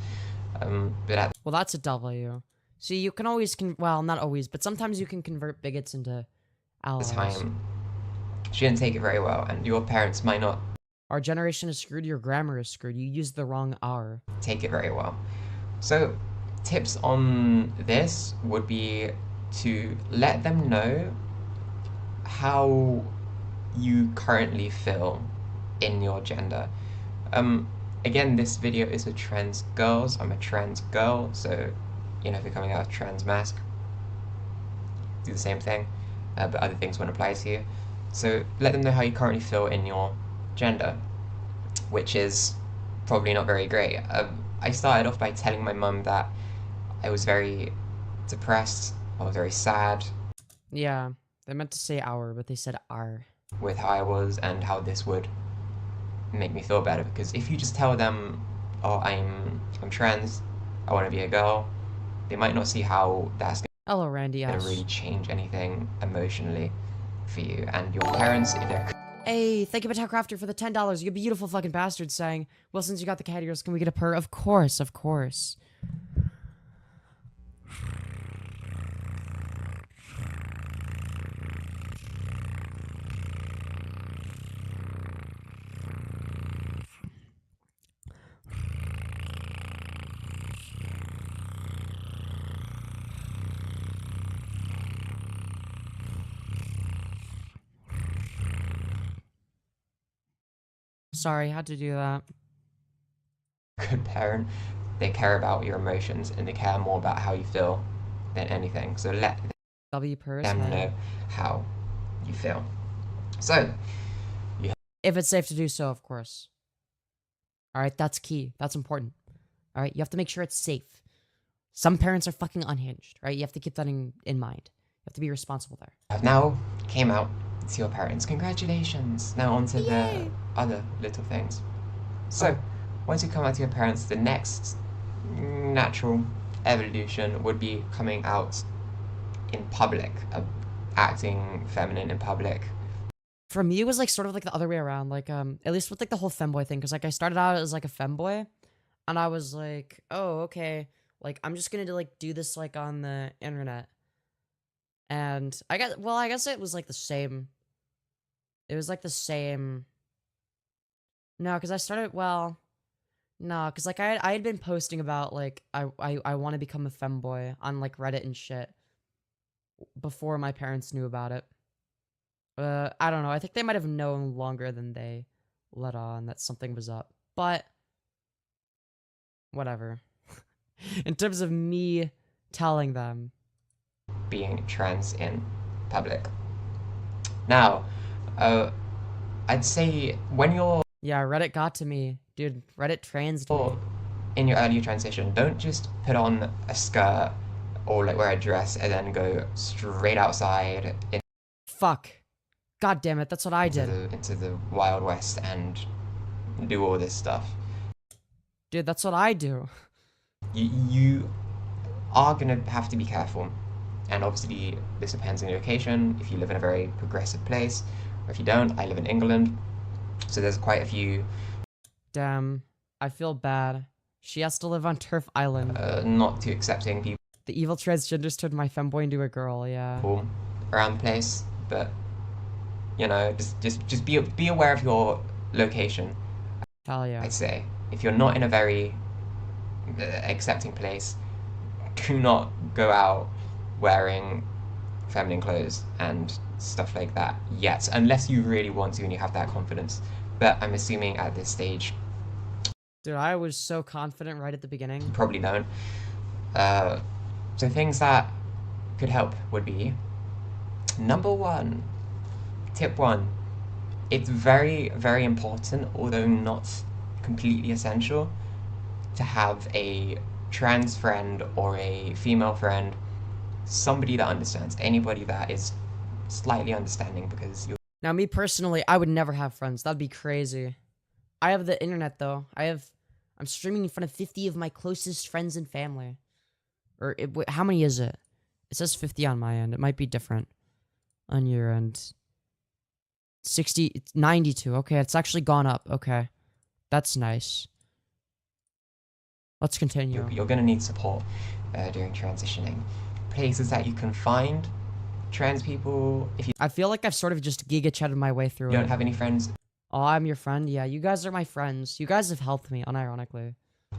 S2: But at
S1: Well, that's a W. See, you can always well, not always, but sometimes you can convert bigots into
S2: the
S1: allies.
S2: time, she didn't take it very well, and your parents might not
S1: Our generation is screwed, your grammar is screwed. You used the wrong R.
S2: take it very well. So, tips on this would be to let them know how you currently feel in your gender. Again, this video is for trans girls. I'm a trans girl, so, you know, if you're coming out of trans mask, do the same thing, but other things won't apply to you. So let them know how you currently feel in your gender, which is probably not very great. I started off by telling my mum that I was very depressed, I was very sad.
S1: Yeah, They meant to say our, but they said our.
S2: With how I was and how this would make me feel better. Because if you just tell them, oh, I'm trans, I want to be a girl, they might not see how that's
S1: Hello, Randy.
S2: going to really change anything emotionally for you. And your parents, if they're...
S1: Hey, thank you, Metal Crafter, for the $10. You beautiful fucking bastard saying, well, since you got the cat ears, can we get a purr? Of course, of course. Sorry, had to do that.
S2: Good parent, they care about your emotions and they care more about how you feel than anything. So let them know how you feel. So,
S1: if it's safe to do so, of course. Alright, that's key. That's important. Alright, you have to make sure it's safe. Some parents are fucking unhinged, right? You have to keep that in mind. You have to be responsible there.
S2: I've now came out to your parents. Congratulations. Now on to the other little things. So, once you come out to your parents, the next natural evolution would be coming out in public, acting feminine in public.
S1: For me, it was like sort of like the other way around. Like, at least with like the whole femboy thing, because like I started out as like a femboy, and I was like, oh, okay, like I'm just gonna do this like on the internet, and I guess it was like the same. It was like the same. No, because I started no, because like I had been posting about like I want to become a femboy on like Reddit and shit before my parents knew about it. I don't know. I think they might have known longer than they let on that something was up. But whatever. In terms of me telling them.
S2: Being trans in public. Now, I'd say when you're...
S1: Yeah, Reddit got to me. Dude, Reddit transed me.
S2: In your early transition, don't just put on a skirt or like wear a dress and then go straight outside.
S1: Fuck. God damn it, that's what I did.
S2: Into the Wild West and do all this stuff.
S1: Dude, that's what I do.
S2: You are gonna have to be careful. And obviously, this depends on your location. If you live in a very progressive place, or if you don't, I live in England. So there's quite a few...
S1: Damn, I feel bad. She has to live on Turf Island.
S2: Not too accepting people.
S1: The evil transgenders turned my femboy into a girl, yeah.
S2: Around the place, but... You know, just be aware of your location.
S1: Hell yeah.
S2: I'd say. If you're not in a very accepting place, do not go out wearing feminine clothes and stuff like that yet, unless you really want to and you have that confidence. But I'm assuming at this stage...
S1: Dude, I was so confident right at the beginning.
S2: You probably don't. So things that could help would be... Number one. Tip one. It's very, very important, although not completely essential, to have a trans friend or a female friend, somebody that understands, anybody that is slightly understanding, because you're...
S1: Now, me personally, I would never have friends. That'd be crazy. I have the internet, though. I'm streaming in front of 50 of my closest friends and family. Or, how many is it? It says 50 on my end. It might be different on your end. 92. Okay, it's actually gone up. Okay. That's nice. Let's continue.
S2: You're going to need support during transitioning. Places that you can find trans people. If you...
S1: I feel like I've sort of just giga-chatted my way through it.
S2: You don't have any friends.
S1: Oh, I'm your friend? Yeah, you guys are my friends. You guys have helped me, unironically.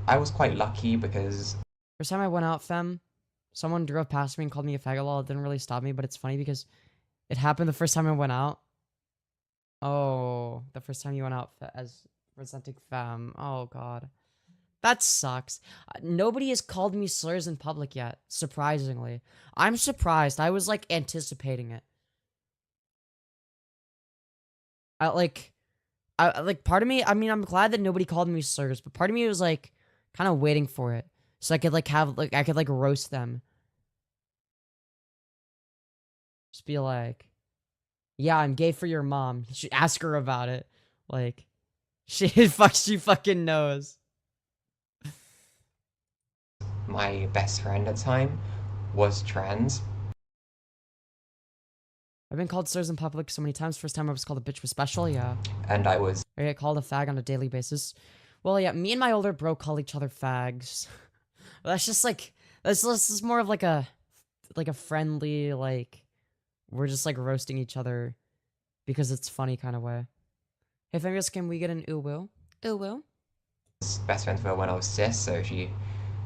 S2: I was quite lucky because...
S1: First time I went out, fem, someone drove past me and called me a faggot. Lol, it didn't really stop me, but it's funny because it happened the first time I went out. Oh, the first time you went out as presenting femme. Oh, God. That sucks. Nobody has called me slurs in public yet, surprisingly. I'm surprised. I was, like, anticipating it. Part of me, I mean, I'm glad that nobody called me slurs, but part of me was, like, kind of waiting for it. So I could, like, roast them. Just be like, Yeah, I'm gay for your mom. You should ask her about it. Like, she fucking knows.
S2: My best friend at the time was trans.
S1: I've been called slurs in public so many times. First time I was called a bitch was special, yeah.
S2: And I was
S1: I get called a fag on a daily basis. Well, yeah, me and my older bro call each other fags. That's just like, this is more of like a friendly, like, we're just like roasting each other because it's funny kind of way. Hey, Femyoz, can we get an ooh woo? Ooh woo?
S2: best friends with her when I was cis, so she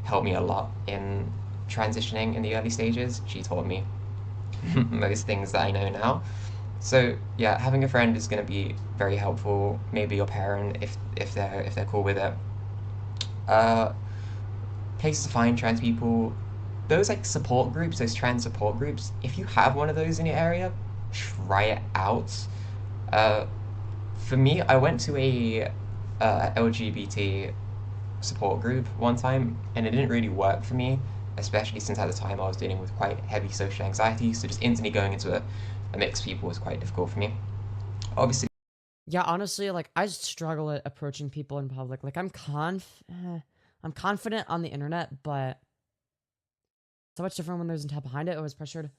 S2: helped me a lot in transitioning in the early stages. She taught me most things that I know now. So yeah, having a friend is going to be very helpful. Maybe your parent, if they're cool with it. Places to find trans people, those like support groups, those trans support groups. If you have one of those in your area, try it out. For me, I went to a LGBT support group one time, and it didn't really work for me, especially since at the time I was dealing with quite heavy social anxiety. So just instantly going into a mix of people was quite difficult for me. Obviously,
S1: Yeah, honestly, like, I struggle at approaching people in public. Like, I'm confident on the internet, but so much different when there's intent behind it. I was pressured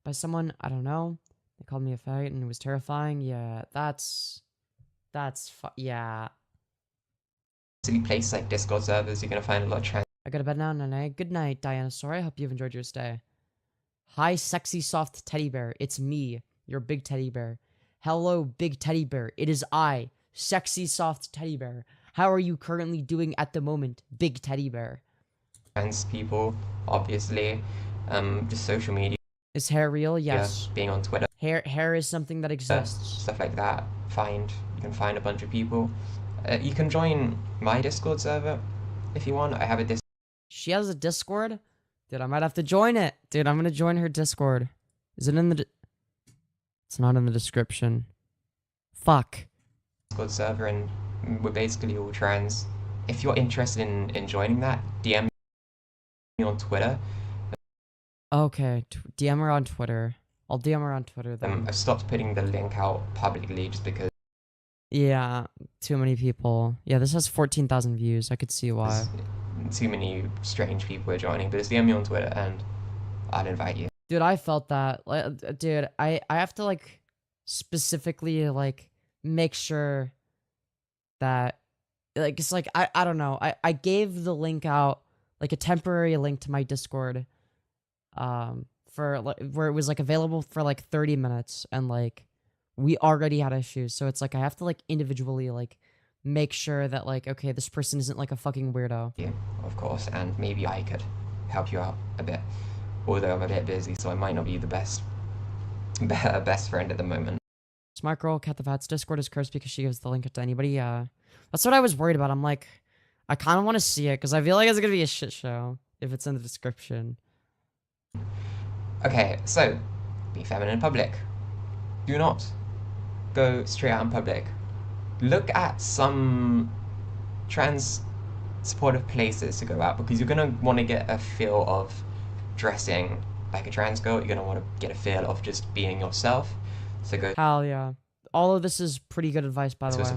S1: by someone, I don't know. They called me a faggot and it was terrifying. Yeah, yeah.
S2: places like Discord servers, you're gonna find a lot of trans.
S1: I go to bed now, Nene. Good night, Dianasaur. I hope you have enjoyed your stay. Hi, sexy soft teddy bear. It's me, your big teddy bear. Hello, big teddy bear. It is I, sexy soft teddy bear. How are you currently doing at the moment, big teddy bear?
S2: Trans people, obviously, just social media.
S1: Is hair real? Yes.
S2: Being on Twitter.
S1: Hair is something that exists.
S2: Stuff like that. You can find a bunch of people. You can join my Discord server if you want. I have a Discord.
S1: She has a Discord? Dude, I might have to join it. Dude, I'm gonna join her Discord. Is it in the... It's not in the description. Fuck.
S2: Discord server, and we're basically all trans. If you're interested in joining that, DM me on Twitter.
S1: Okay, DM her on Twitter. I'll DM her on Twitter then.
S2: I've stopped putting the link out publicly just because...
S1: Yeah, too many people. Yeah, this has 14,000 views. I could see why.
S2: Too many strange people are joining, but just DM me on Twitter and I'll invite you.
S1: Dude, I felt that. Like, dude, I have to, like, specifically, like, make sure that, like, it's like, I don't know. I gave the link out, like, a temporary link to my Discord, for, like, where it was, like, available for, like, 30 minutes, and, like, we already had issues, so it's, like, I have to, like, individually, like, make sure that, like, okay, this person isn't, like, a fucking weirdo.
S2: Yeah, of course, and maybe I could help you out a bit. Although I'm a bit busy, so I might not be the best friend at the moment.
S1: Smart girl, Cat the Fat's Discord is cursed because she gives the link to anybody. Yeah, that's what I was worried about. I'm like, I kind of want to see it because I feel like it's gonna be a shit show if it's in the description.
S2: Okay, so be feminine in public. Do not go straight out in public. Look at some trans supportive places to go out, because you're gonna want to get a feel of dressing like a trans girl. You're gonna want to get a feel of just being yourself. So go.
S1: Hell yeah! All of this is pretty good advice, by the way.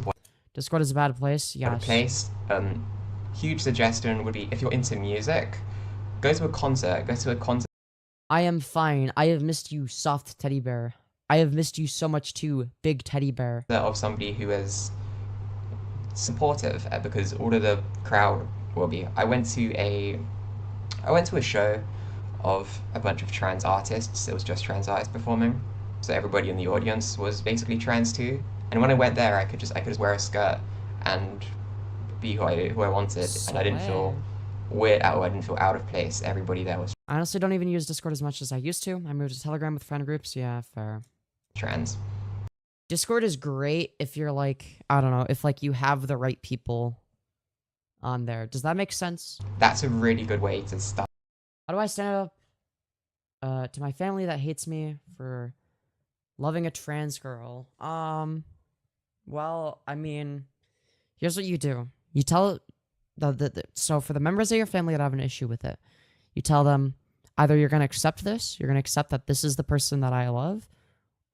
S1: Discord is a bad place. Yes.
S2: Huge suggestion would be, if you're into music, go to a concert. Go to a concert.
S1: I am fine. I have missed you, soft teddy bear. I have missed you so much too, big teddy bear.
S2: Of somebody who is supportive, because all of the crowd will be. I went to a show of a bunch of trans artists. It was just trans artists performing, so everybody in the audience was basically trans too. And when I went there, I could just wear a skirt and be who I wanted, and I didn't feel weird out. I didn't feel out of place. Everybody there was.
S1: I honestly don't even use Discord as much as I used to. I moved to Telegram with friend groups. Yeah, fair.
S2: Trans.
S1: Discord is great if you're like, I don't know, if like you have the right people on there. Does that make sense?
S2: That's a really good way to start.
S1: How do I stand up to my family that hates me for loving a trans girl? Well, I mean, here's what you do. You tell so for the members of your family that have an issue with it, you tell them either you're going to accept this, you're going to accept that this is the person that I love,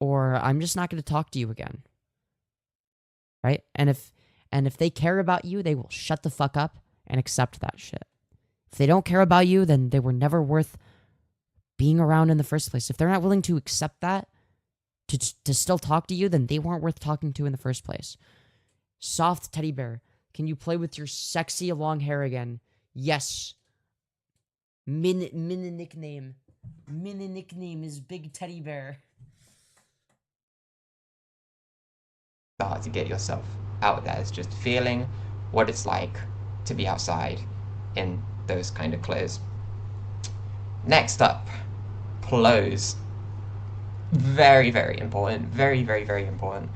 S1: or I'm just not going to talk to you again. Right? And if they care about you, they will shut the fuck up and accept that shit. If they don't care about you, then they were never worth being around in the first place. If they're not willing to accept that, to still talk to you, then they weren't worth talking to in the first place. Soft teddy bear, can you play with your sexy long hair again? Yes. Min nickname is Big Teddy Bear.
S2: Start to get yourself out there. It's just feeling what it's like to be outside in those kind of clothes. Next up, clothes. Very, very important. Very, very, very important.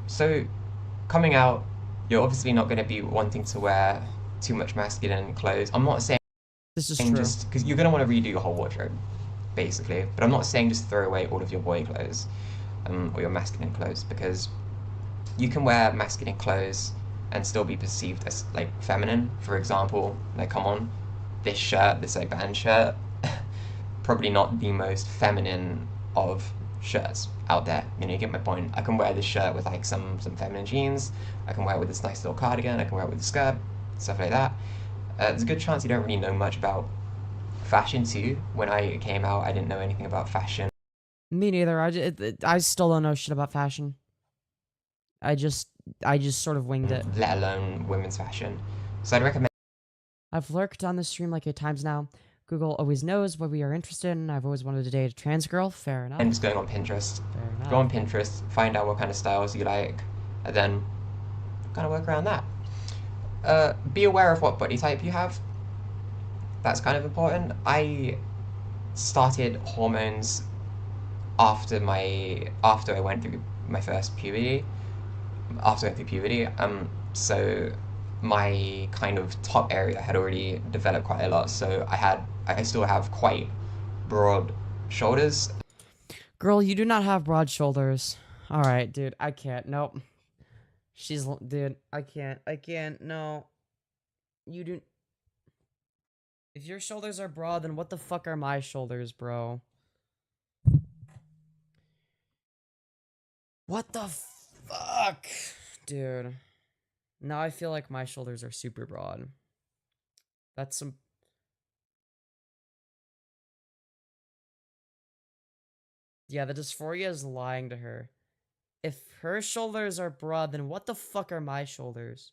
S2: So coming out, you're obviously not going to be wanting to wear too much masculine clothes. I'm not saying
S1: This is true.
S2: just because you're going to want to redo your whole wardrobe, basically. But I'm not saying just throw away all of your boy clothes, or your masculine clothes, because you can wear masculine clothes and still be perceived as like feminine. For example, like come on, this shirt, this like band shirt, probably not the most feminine of shirts out there. You know, you get my point. I can wear this shirt with like some feminine jeans. I can wear it with this nice little cardigan. I can wear it with a skirt, stuff like that. There's a good chance you don't really know much about fashion too. When I came out, I didn't know anything about fashion.
S1: Me neither. I still don't know shit about fashion. I just sort of winged it.
S2: Let alone women's fashion. So I'd recommend.
S1: I've lurked on this stream like 8 times now. Google always knows what we are interested in. I've always wanted to date a trans girl. Fair enough.
S2: And just going on Pinterest.
S1: Fair enough.
S2: Go on Pinterest, find out what kind of styles you like, and then kind of work around that. Be aware of what body type you have. That's kind of important. I started hormones after I went through my first puberty. After I went through puberty, so my kind of top area had already developed quite a lot. So I still have quite broad shoulders.
S1: Girl, you do not have broad shoulders. All right, dude. I can't. Nope. Dude, I can't. No. You do. If your shoulders are broad, then what the fuck are my shoulders, bro? What the fuck? Dude. Now I feel like my shoulders are super broad. That's some... Yeah, the dysphoria is lying to her. If her shoulders are broad, then what the fuck are my shoulders?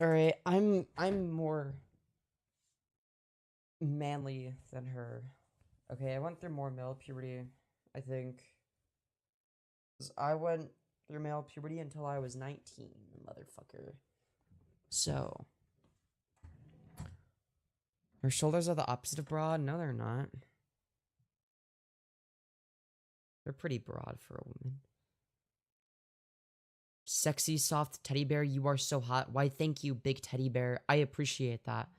S1: Alright, I'm more manly than her. Okay, I went through more male puberty, I think. 'Cause I went through male puberty until I was 19, motherfucker. So. Her shoulders are the opposite of broad? No, they're not. They're pretty broad for a woman. Sexy, soft teddy bear, you are so hot. Why, thank you, big teddy bear. I appreciate that.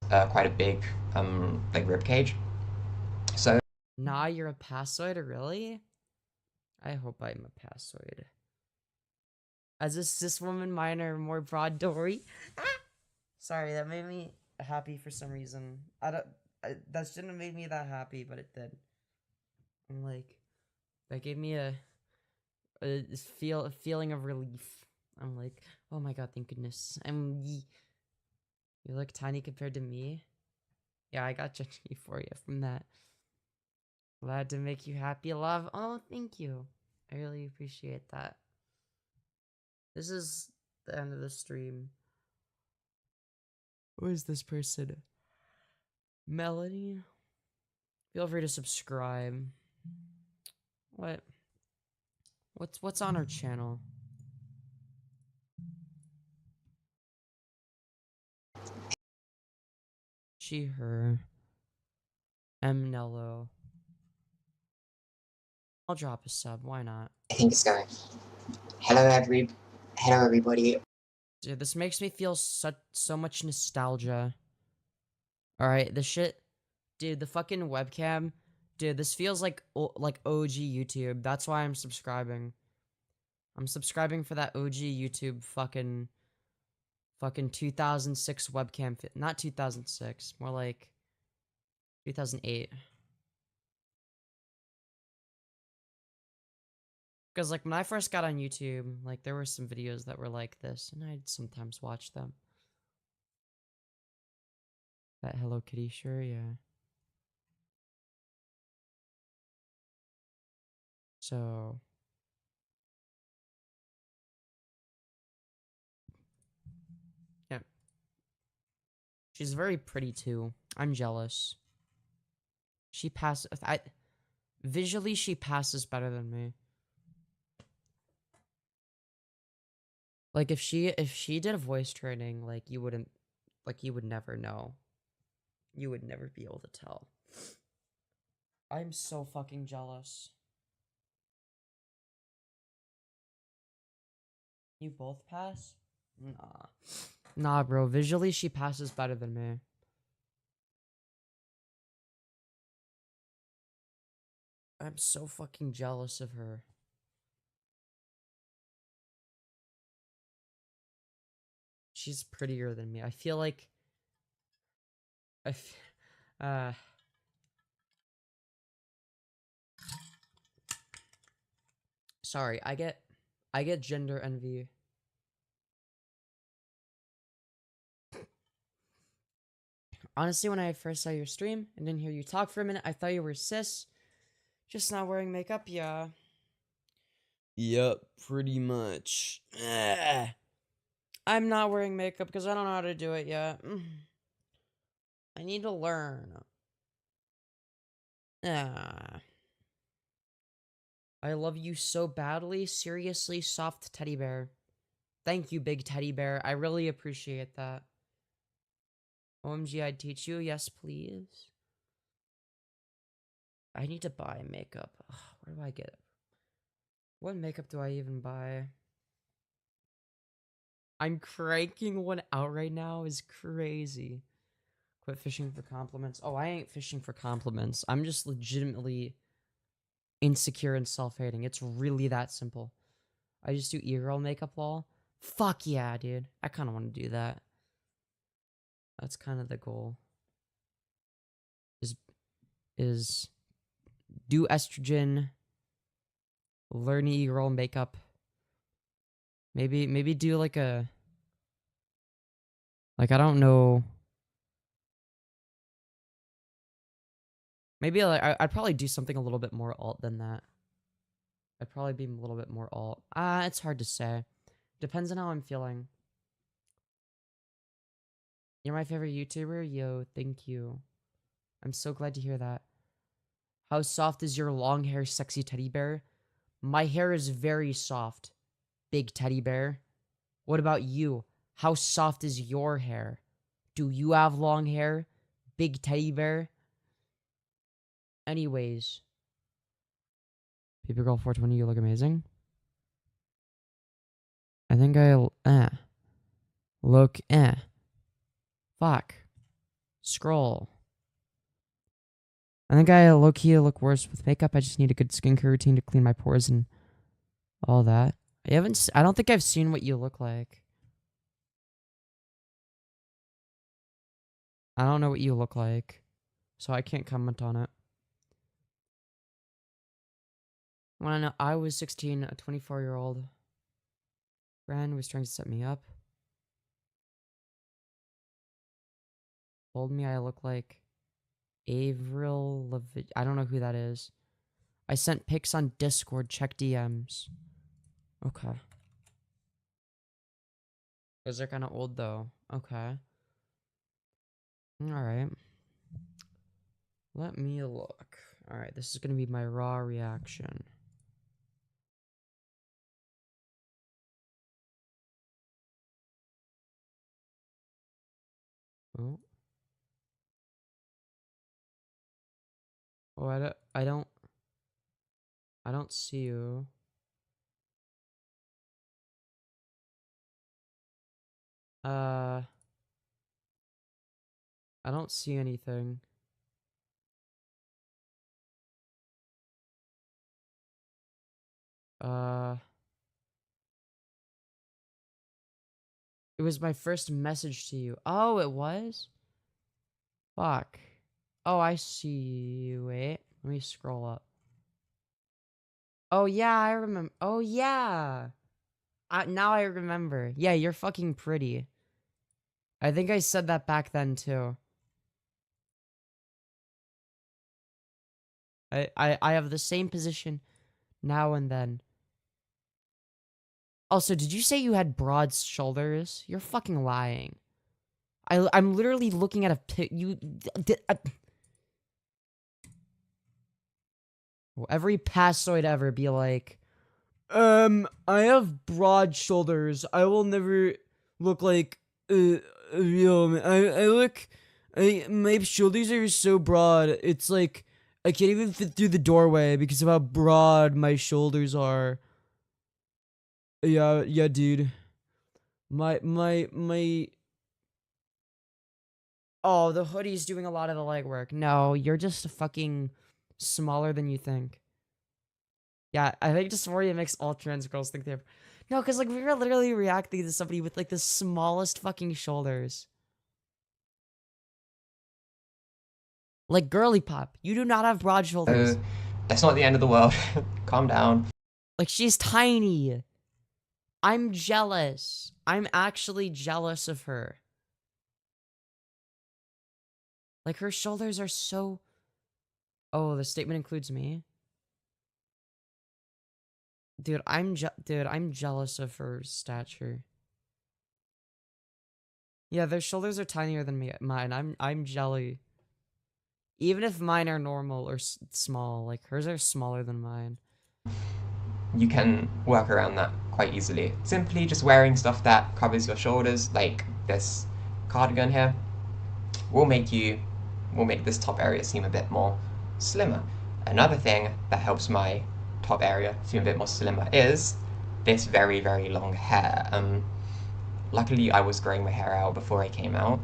S2: Quite a big, like rib cage. So.
S1: Nah, you're a passoid, really? I hope I'm a passoid. As a cis woman, mine are more broad Dory. Sorry, that made me happy for some reason. That shouldn't have made me that happy, but it did. I'm like, that gave me a feeling of relief. I'm like, oh my god, thank goodness. You look tiny compared to me. Yeah, I got judgy for you from that. Glad to make you happy, love. Oh, thank you. I really appreciate that. This is the end of the stream. Who is this person? Melanie? Feel free to subscribe. What's on her channel? She, her. M. Nello. I'll drop a sub, why not?
S2: I think it's going. Hello everybody.
S1: Dude, this makes me feel so much nostalgia. Alright, the shit... Dude, the fucking webcam... Dude, this feels like OG YouTube. That's why I'm subscribing. I'm subscribing for that OG YouTube fucking 2006 webcam... Not 2006, more like... 2008. Because, like, when I first got on YouTube, like, there were some videos that were like this, and I'd sometimes watch them. That Hello Kitty, sure, yeah. So... yeah. She's very pretty, too. I'm jealous. She passes... Visually, she passes better than me. Like, if she did a voice training, like, you wouldn't... Like, you would never know. You would never be able to tell. I'm so fucking jealous. You both pass? Nah. Nah, bro. Visually, she passes better than me. I'm so fucking jealous of her. She's prettier than me. I feel like... uh... Sorry, I get gender envy. Honestly, when I first saw your stream and didn't hear you talk for a minute, I thought you were cis. Just not wearing makeup, yeah. Yep, pretty much. I'm not wearing makeup because I don't know how to do it yet. I need to learn. I love you so badly. Seriously, soft teddy bear. Thank you, big teddy bear. I really appreciate that. OMG, I'd teach you. Yes, please. I need to buy makeup. Ugh, where do I get it? What makeup do I even buy? I'm cranking one out right now is crazy. Quit fishing for compliments. Oh, I ain't fishing for compliments. I'm just legitimately insecure and self-hating. It's really that simple. I just do e-girl makeup lol. Fuck yeah, dude. I kind of want to do that. That's kind of the goal. Is do estrogen, learn e-girl makeup. Maybe do like a... Like, I don't know. Maybe like, I'd probably do something a little bit more alt than that. I'd probably be a little bit more alt. It's hard to say. Depends on how I'm feeling. You're my favorite YouTuber? Yo, thank you. I'm so glad to hear that. How soft is your long hair, sexy teddy bear? My hair is very soft, big teddy bear. What about you? How soft is your hair? Do you have long hair, big teddy bear? Anyways. Paper Girl 420, you look amazing. I think I look fuck. Scroll. I think I low-key look worse with makeup. I just need a good skincare routine to clean my pores and all that. I don't think I've seen what you look like. I don't know what you look like, so I can't comment on it. When I was 16, a 24-year-old friend was trying to set me up. Told me I look like Avril Lavigne. I don't know who that is. I sent pics on Discord. Check DMs. Okay. Those are kind of old, though. Okay. Alright. Let me look. Alright, this is going to be my raw reaction. Oh. Oh, I don't see you. I don't see anything. It was my first message to you. Oh, it was? Fuck. Oh, I see you. Wait, let me scroll up. Oh, yeah, I remember. Oh, yeah. Now I remember. Yeah, you're fucking pretty. I think I said that back then, too. I have the same position now and then. Also, did you say you had broad shoulders? You're fucking lying. I'm literally looking at a Will every passoid ever be like, I have broad shoulders. I will never look like a real man. My shoulders are so broad. It's like I can't even fit through the doorway because of how broad my shoulders are. Yeah, dude. My. Oh, the hoodie's doing a lot of the legwork. No, you're just fucking smaller than you think. Yeah, I think dysphoria makes all trans girls think they're... No, because, like, we were literally reacting to somebody with, like, the smallest fucking shoulders. Like, girly pop, you do not have broad shoulders.
S2: That's not the end of the world. Calm down.
S1: Like, she's tiny. I'm jealous. I'm actually jealous of her. Like, her shoulders are so... Oh, the statement includes me? Dude, I'm jealous of her stature. Yeah, their shoulders are tinier than mine. I'm jelly. Even if mine are normal or small, like hers are smaller than mine.
S2: You can work around that quite easily. Simply just wearing stuff that covers your shoulders, like this cardigan here, will make this top area seem a bit more slimmer. Another thing that helps my top area seem a bit more slimmer is this very, very long hair. Luckily, I was growing my hair out before I came out.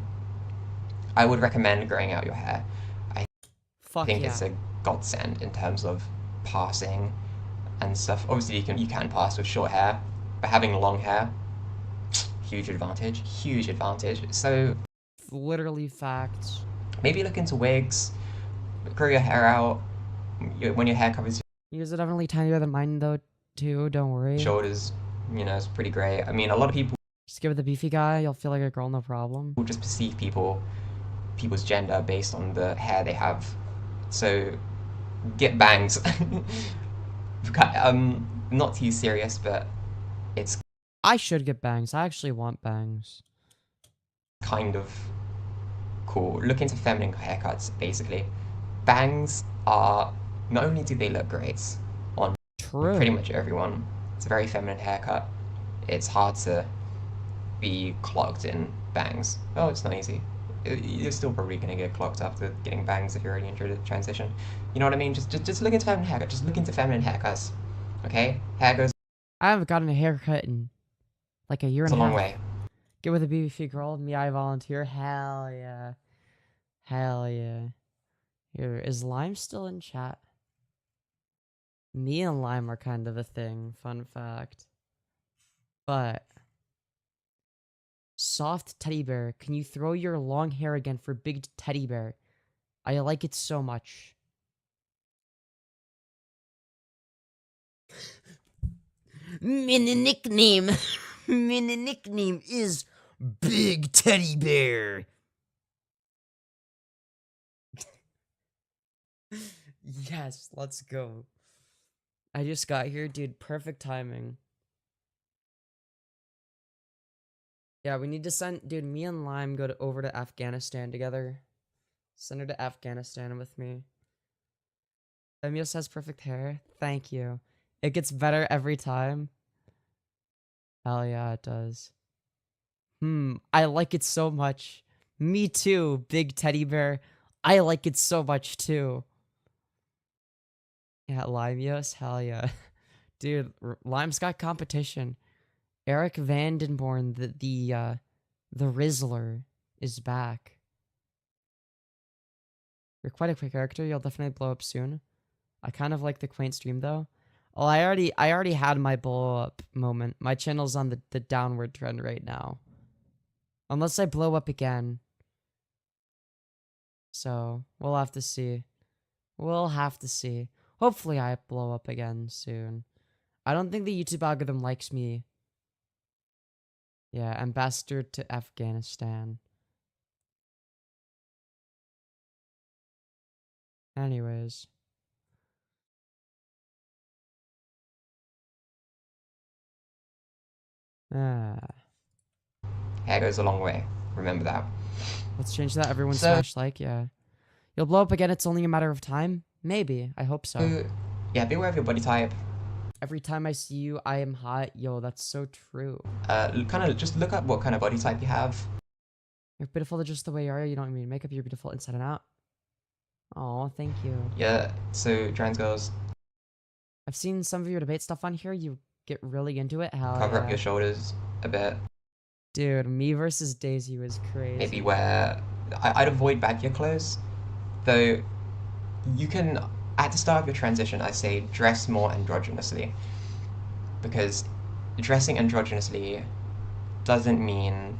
S2: I would recommend growing out your hair. I think it's a godsend in terms of passing and stuff. Obviously, you can pass with short hair, but having long hair, huge advantage. Huge advantage. So
S1: literally facts.
S2: maybe look into wigs, grow your hair out when your hair covers
S1: Yours are definitely tinier than mine though, too. Don't worry.
S2: your shoulders. You know, it's pretty great. I mean, a lot of people
S1: just give it the beefy guy. You'll feel like a girl, no problem.
S2: will just perceive people's gender based on the hair they have. So get bangs. Not too serious, but it's
S1: I should get bangs. I actually want bangs.
S2: kind of cool. Look into feminine haircuts, basically. Bangs are, not only do they look great on pretty much everyone, it's a very feminine haircut. It's hard to be clogged in bangs. Oh, it's not easy. You're still probably going to get clogged after getting bangs if you're already into the transition. You know what I mean? Just look into feminine haircut. Just look into feminine haircuts. Okay? Hair goes
S1: I haven't gotten a haircut in like a year and a half.
S2: a long way.
S1: Get with a beefy girl. Me, I volunteer. Hell yeah. Hell yeah. Here, is Lime still in chat? Me and Lime are kind of a thing. Fun fact. But... Soft teddy bear, can you throw your long hair again for big teddy bear? I like it so much. Mini nickname. Mini nickname is Big Teddy Bear. Yes, let's go. I just got here, dude. Perfect timing. Yeah, we need to send... Dude, me and Lime go over to Afghanistan together. Send her to Afghanistan with me. Femyoz has perfect hair. Thank you. It gets better every time. Hell yeah, it does. I like it so much. Me too, big teddy bear. I like it so much too. Yeah, Limeos, hell yeah. Dude, Lime's got competition. Eric Vandenborn, the Rizzler, is back. You're quite a quick character. You'll definitely blow up soon. I kind of like the quaint stream though. Oh, I already had my blow up moment. My channel's on the downward trend right now. Unless I blow up again. So, we'll have to see. We'll have to see. Hopefully I blow up again soon. I don't think the YouTube algorithm likes me. Yeah, ambassador to Afghanistan. Anyways.
S2: Hair goes a long way. Remember that.
S1: Let's change that. Everyone
S2: So-
S1: smash like, yeah. You'll blow up again, it's only a matter of time? Maybe. I hope so.
S2: Yeah, be aware of your body type.
S1: Every time I see you, I am hot. Yo, that's so true.
S2: Kind of just look up what kind of body type you have.
S1: You're beautiful just the way you are. You don't need makeup. You're beautiful inside and out. Oh, thank you.
S2: Yeah, so trans girls,
S1: I've seen some of your debate stuff on here. You get really into it. Hell
S2: cover
S1: yeah.
S2: up your shoulders a bit.
S1: Dude, me versus Daisy was crazy.
S2: Maybe wear... I'd avoid baggier clothes. Though, you can... At the start of your transition, I say dress more androgynously. Because dressing androgynously doesn't mean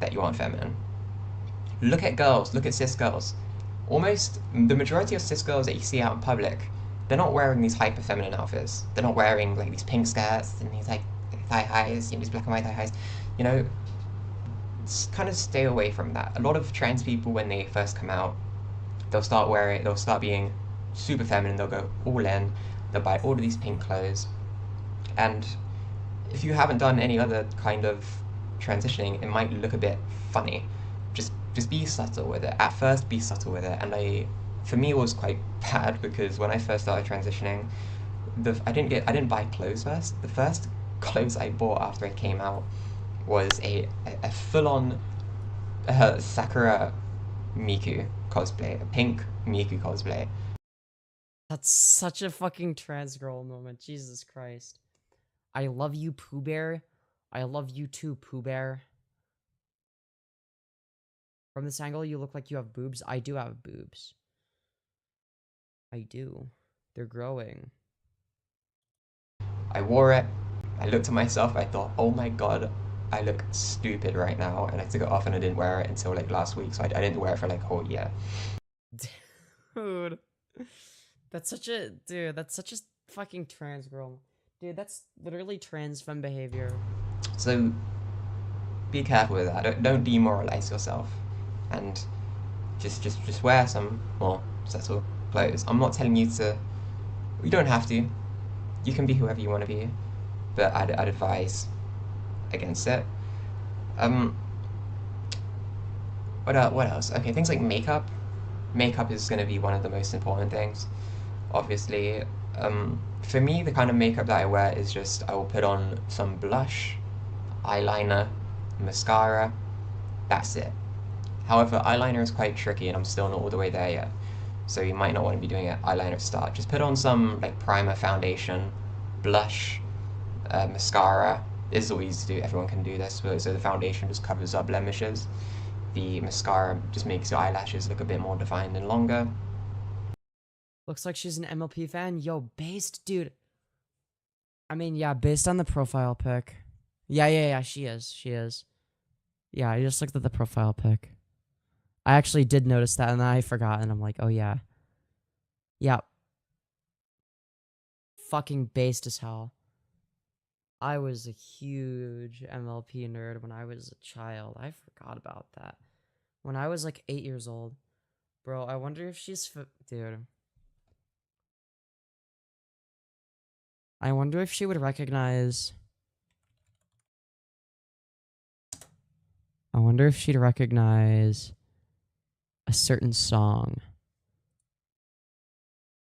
S2: that you aren't feminine. Look at girls. Look at cis girls. Almost the majority of cis girls that you see out in public, they're not wearing these hyper feminine outfits. They're not wearing like these pink skirts and these like thigh highs, these black and white thigh highs. You know, kind of stay away from that. A lot of trans people, when they first come out, they'll start being super feminine. They'll go all in. They'll buy all of these pink clothes, and if you haven't done any other kind of transitioning, it might look a bit funny. Just be subtle with it. At first, be subtle with it. And for me, it was quite bad because when I first started transitioning, I didn't buy clothes first. The first clothes I bought after I came out was a full-on Sakura Miku cosplay, a pink Miku cosplay.
S1: That's such a fucking trans girl moment. Jesus Christ. I love you, Pooh Bear. I love you too, Pooh Bear. From this angle, you look like you have boobs. I do have boobs. I do. They're growing.
S2: I wore it. I looked at myself. I thought, oh my god, I look stupid right now. And I took it off and I didn't wear it until like last week. So I didn't wear it for like a whole year.
S1: Dude. That's such a fucking trans girl. Dude, that's literally Transfem behavior.
S2: So be careful with that. Don't demoralize yourself. And just wear some more subtle clothes. I'm not telling you to... You don't have to. You can be whoever you want to be. But I'd advise against it. What else? Okay, things like makeup. Makeup is going to be one of the most important things. Obviously, for me, the kind of makeup that I wear is just, I will put on some blush, eyeliner, mascara, that's it. However, eyeliner is quite tricky and I'm still not all the way there yet. So you might not want to be doing it eyeliner to start. Just put on some like primer, foundation, blush, mascara. This is all easy to do, everyone can do this. So the foundation just covers up blemishes. The mascara just makes your eyelashes look a bit more defined and longer.
S1: Looks like she's an MLP fan. Yo, based, dude. I mean, yeah, based on the profile pic. Yeah, she is. Yeah, I just looked at the profile pic. I actually did notice that, and then I forgot, and I'm like, oh yeah. Yeah. Fucking based as hell. I was a huge MLP nerd when I was a child. I forgot about that. When I was like 8 years old. Bro, I wonder if she's... Dude. I wonder if she would recognize... I wonder if she'd recognize a certain song.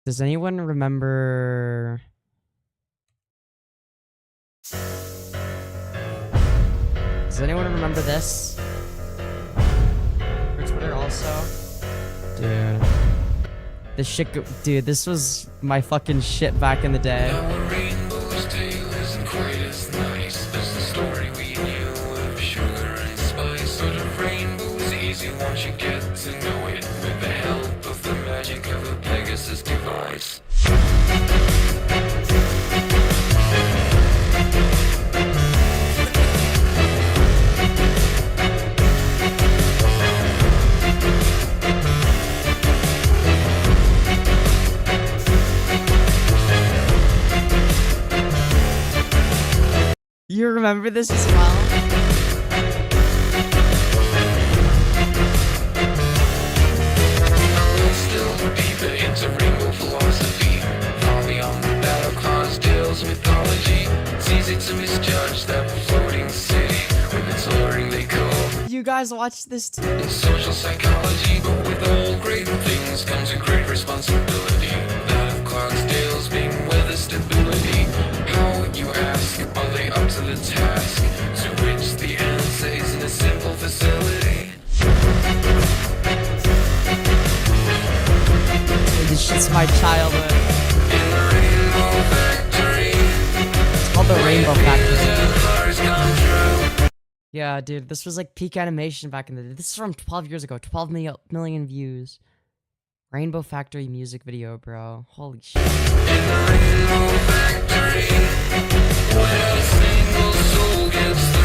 S1: Does anyone remember... Does anyone remember this? For Twitter also? Dude. This shit dude, this was my fucking shit back in the day.
S3: Our rainbow's tale isn't quite as nice as the story we knew of sugar and spice. Sort of rainbow's easy once you get to know it, with the help of the magic of a Pegasus device.
S1: remember this as well?
S3: Still deeper into rainbow philosophy, far beyond the battle clause deals mythology. It's easy to misjudge that floating city with its alluring decor.
S1: You guys watch this too?
S3: In social psychology, but with all great things comes a great responsibility. That of Clarksdale's being weather stability. How, you ask, are they up to the task? To which the answer isn't a simple facility.
S1: This shit's my childhood.
S3: In the Rainbow Factory,
S1: It's called the Rainbow Factory.
S3: cars come true.
S1: Yeah, dude, this was like peak animation back in the day. This is from 12 years ago. 12 million views. Rainbow Factory music video, bro. Holy shit.
S3: In the Rainbow Factory, where a single soul gets